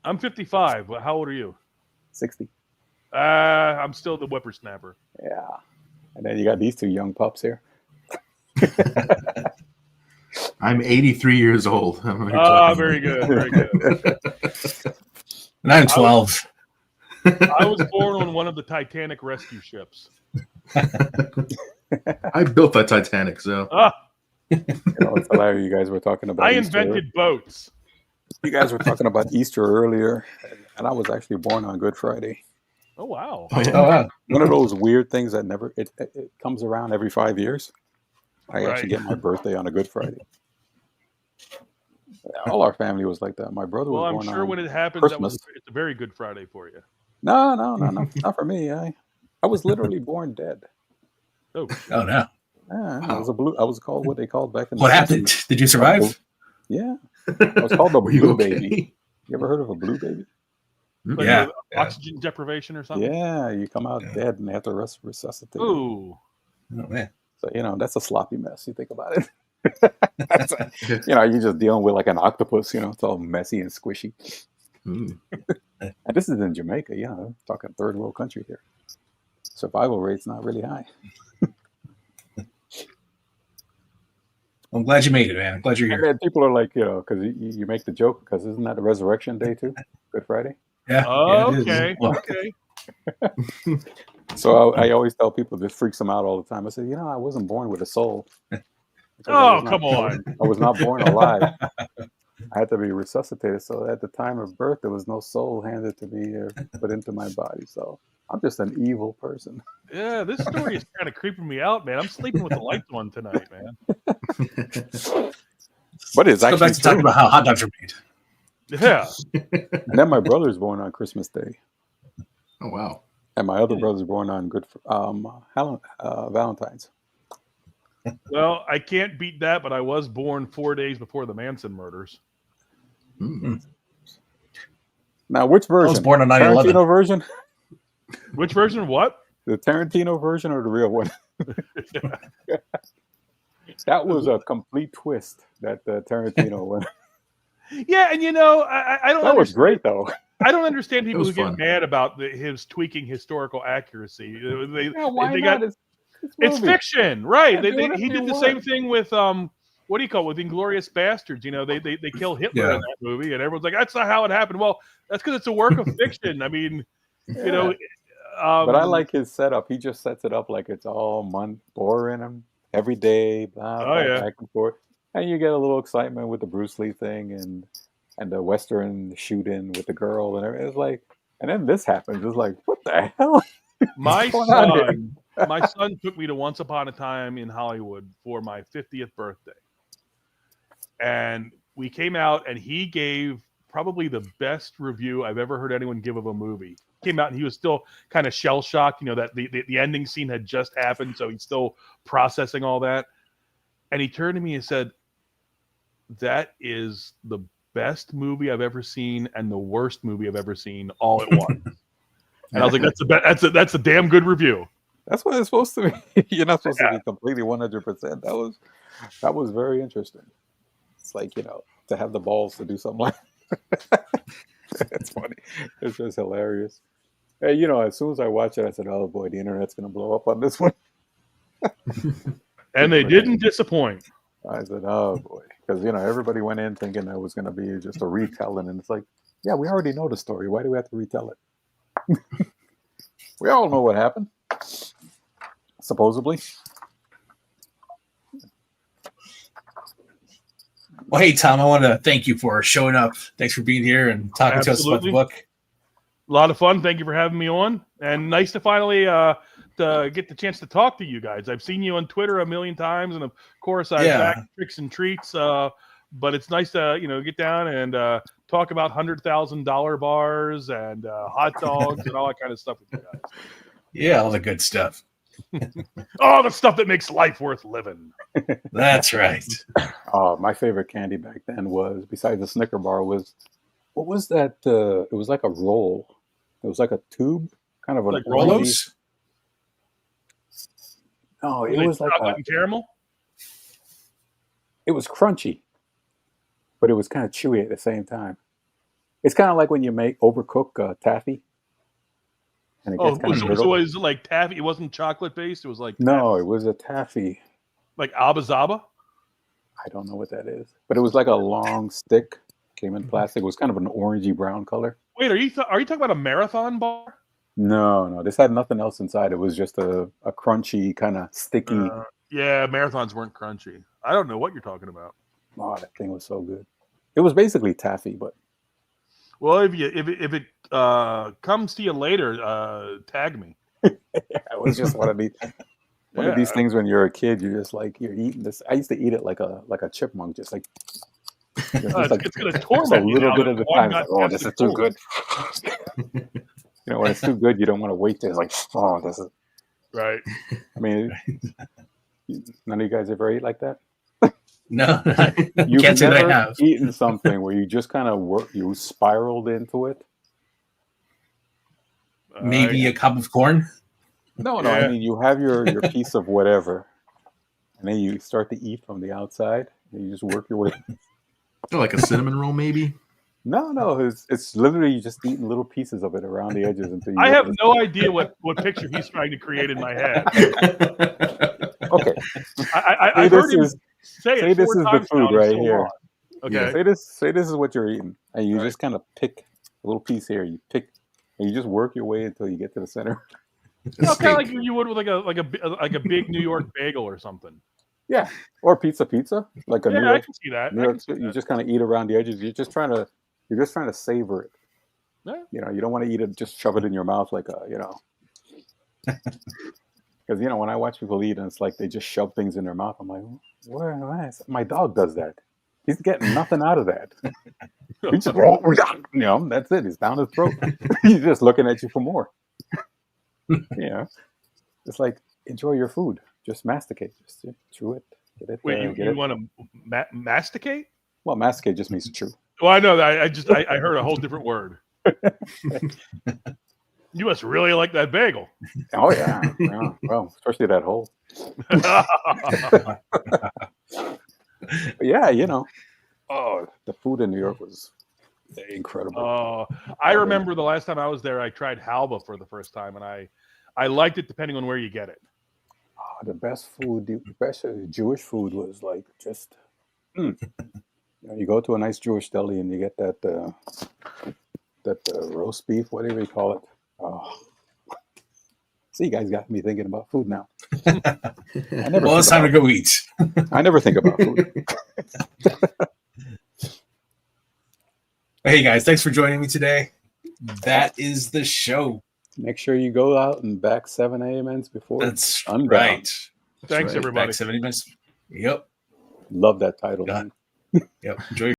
I'm 55. How old are you? 60. I'm still the whippersnapper. Yeah. And then you got these 2 young pups here. I'm 83 years old. Very good. Very good. And I'm 12. I was born on one of the Titanic rescue ships. I built that Titanic, so. It's hilarious. You guys were talking about I Easter. invented boats. You guys were talking about Easter earlier, and I was actually born on Good Friday. Oh, wow. Oh, yeah. Oh, wow. One of those weird things that never it comes around every 5 years. I actually get my birthday on a Good Friday. All our family was like that. My brother was born on I'm sure when it happens, Christmas. It's a very good Friday for you. No, not for me. I was literally born dead. Oh, Oh, no. Yeah, I was called what they called back in the What 60s. happened? Did you survive? Yeah, I was called a Were you blue okay? baby. You ever heard of a blue baby? like Yeah. oxygen deprivation or something? Yeah, you come out dead and they have to resuscitate. you. Ooh. Oh, man. So that's a sloppy mess. You think about it. You're just dealing with like an octopus. It's all messy and squishy. Mm. And this is in Jamaica. Talking third world country here. Survival rate's not really high. I'm glad you made it, man. I'm glad you're And here. then people are like, because you make the joke because isn't that the resurrection day too? Good Friday. Yeah. Oh, yeah, it is. okay. Well, Okay. So I always tell people this freaks them out all the time. I say, I wasn't born with a soul. Oh, come on. I was not born alive. I had to be resuscitated. So at the time of birth, there was no soul handed to me or put into my body. So I'm just an evil person. Yeah, this story is kind of creeping me out, man. I'm sleeping with the lights on tonight, man. But it's let's go actually back to talking true. about how hot dogs are made. Yeah. And then my brother's born on Christmas Day. Oh, wow. And my other brother's born on Valentine's. Well, I can't beat that, but I was born 4 days before the Manson murders. Mm. Now, which version? I was born on 9/11. Tarantino version? Which version? What? The Tarantino version or the real one? That was a complete twist, that Tarantino one. Yeah, and I don't. That was great, though. I don't understand people was who get fun. mad about his tweaking historical accuracy. Why they not? got- It's It's movie. fiction, right? Yeah, do whatever He did you the want. same thing with what do you call it? With Inglorious Bastards? They kill Hitler Yeah. in that movie, and everyone's like, "That's not how it happened." Well, that's because it's a work of fiction. I mean, Yeah. But I like his setup. He just sets it up like it's all boring and every day, blah, blah, yeah. back and forth. And you get a little excitement with the Bruce Lee thing and the Western shooting with the girl and everything. It's like, and then this happens. It's like, what the hell? My going on here? my son took me to Once Upon a Time in Hollywood for my 50th birthday, and we came out, and he gave probably the best review I've ever heard anyone give of a movie. Came out and he was still kind of shell shocked, that the ending scene had just happened, so he's still processing all that. And he turned to me and said, "That is the best movie I've ever seen and the worst movie I've ever seen all at once." And I was like, "That's a damn good review." That's what it's supposed to be. You're not supposed to be completely 100%. That was very interesting. It's like, to have the balls to do something like that. It's funny. It's just hilarious. Hey, as soon as I watched it, I said, "Oh boy, the internet's gonna blow up on this one." And they didn't disappoint. I said, "Oh boy," because everybody went in thinking that was gonna be just a retelling, and it's like, yeah, we already know the story. Why do we have to retell it? We all know what happened. Supposedly. Well, hey, Tom, I want to thank you for showing up. Thanks for being here and talking to us about the book. A lot of fun. Thank you for having me on. And nice to finally to get the chance to talk to you guys. I've seen you on Twitter a million times, and of course, I've backed tricks and treats. But it's nice to get down and talk about $100,000 bars and hot dogs and all that kind of stuff with you guys. Yeah, all the good stuff. All the stuff that makes life worth living. That's right. Oh, my favorite candy back then was, besides the Snicker bar, what was that? It was like a roll. It was like a tube, kind of like Rolos. No, it was like chocolate and caramel. It was crunchy, but it was kind of chewy at the same time. It's kind of like when you overcook taffy. And it gets kind of brittle. So it was like taffy. It wasn't chocolate based. It was like no, it was a taffy. Like Abba Zaba? I don't know what that is, but it was like a long stick. Came in plastic. It was kind of an orangey brown color. Wait, are you talking about a marathon bar? No. This had nothing else inside. It was just a crunchy kind of sticky. Yeah, marathons weren't crunchy. I don't know what you're talking about. Oh, that thing was so good. It was basically taffy, but. Well, if it comes to you later, tag me. It was just one of these things when you're a kid. You're just like, you're eating this. I used to eat it like a chipmunk, just like. It's gonna torment you. A little bit at a time. Like, oh, this is too good. When it's too good, you don't want to wait till it's like, oh, this is right. I mean, none of you guys ever ate like that? No, you can't say that I have. Eaten something where you just kind of you spiraled into it. Maybe a cup of corn. No. I mean, you have your piece of whatever, and then you start to eat from the outside, and you just work your way. Like a cinnamon roll, maybe. No. It's literally just eating little pieces of it around the edges until you. I have no idea what picture he's trying to create in my head. Okay. I heard him say this is the food right here. Long. Okay. Yeah, say this is what you're eating, and you just kind of pick a little piece here. You pick, and you just work your way until you get to the center. Kind of like you would with like a big New York bagel or something. Yeah, or pizza, like a New York. I can see that. You just kind of eat around the edges. You're just trying to savor it. Yeah. You don't want to eat it, just shove it in your mouth like because when I watch people eat and it's like they just shove things in their mouth, I'm like, where? My dog does that. He's getting nothing out of that. He just, that's it. He's down his throat. He's just looking at you for more. It's like, enjoy your food. Just masticate. Just chew it. Get it. Wait, you want to masticate? Well, masticate just means chew. Well, I know that. I heard a whole different word. You must really like that bagel. Oh yeah. Well, especially that hole. But yeah, oh, the food in New York was incredible. I remember the last time I was there, I tried halva for the first time, and I liked it depending on where you get it. The best food, Jewish food was like just. You go to a nice Jewish deli and you get that roast beef, whatever you call it. Oh. See, you guys got me thinking about food now. Well, it's time to go eat. I never think about food. Hey, guys, thanks for joining me today. That is the show. Make sure you go out and back 7 AMNs before. That's Unbound. right. Thanks, everybody. Back 70 minutes. Yep. Love that title. Done. Yep. Enjoy your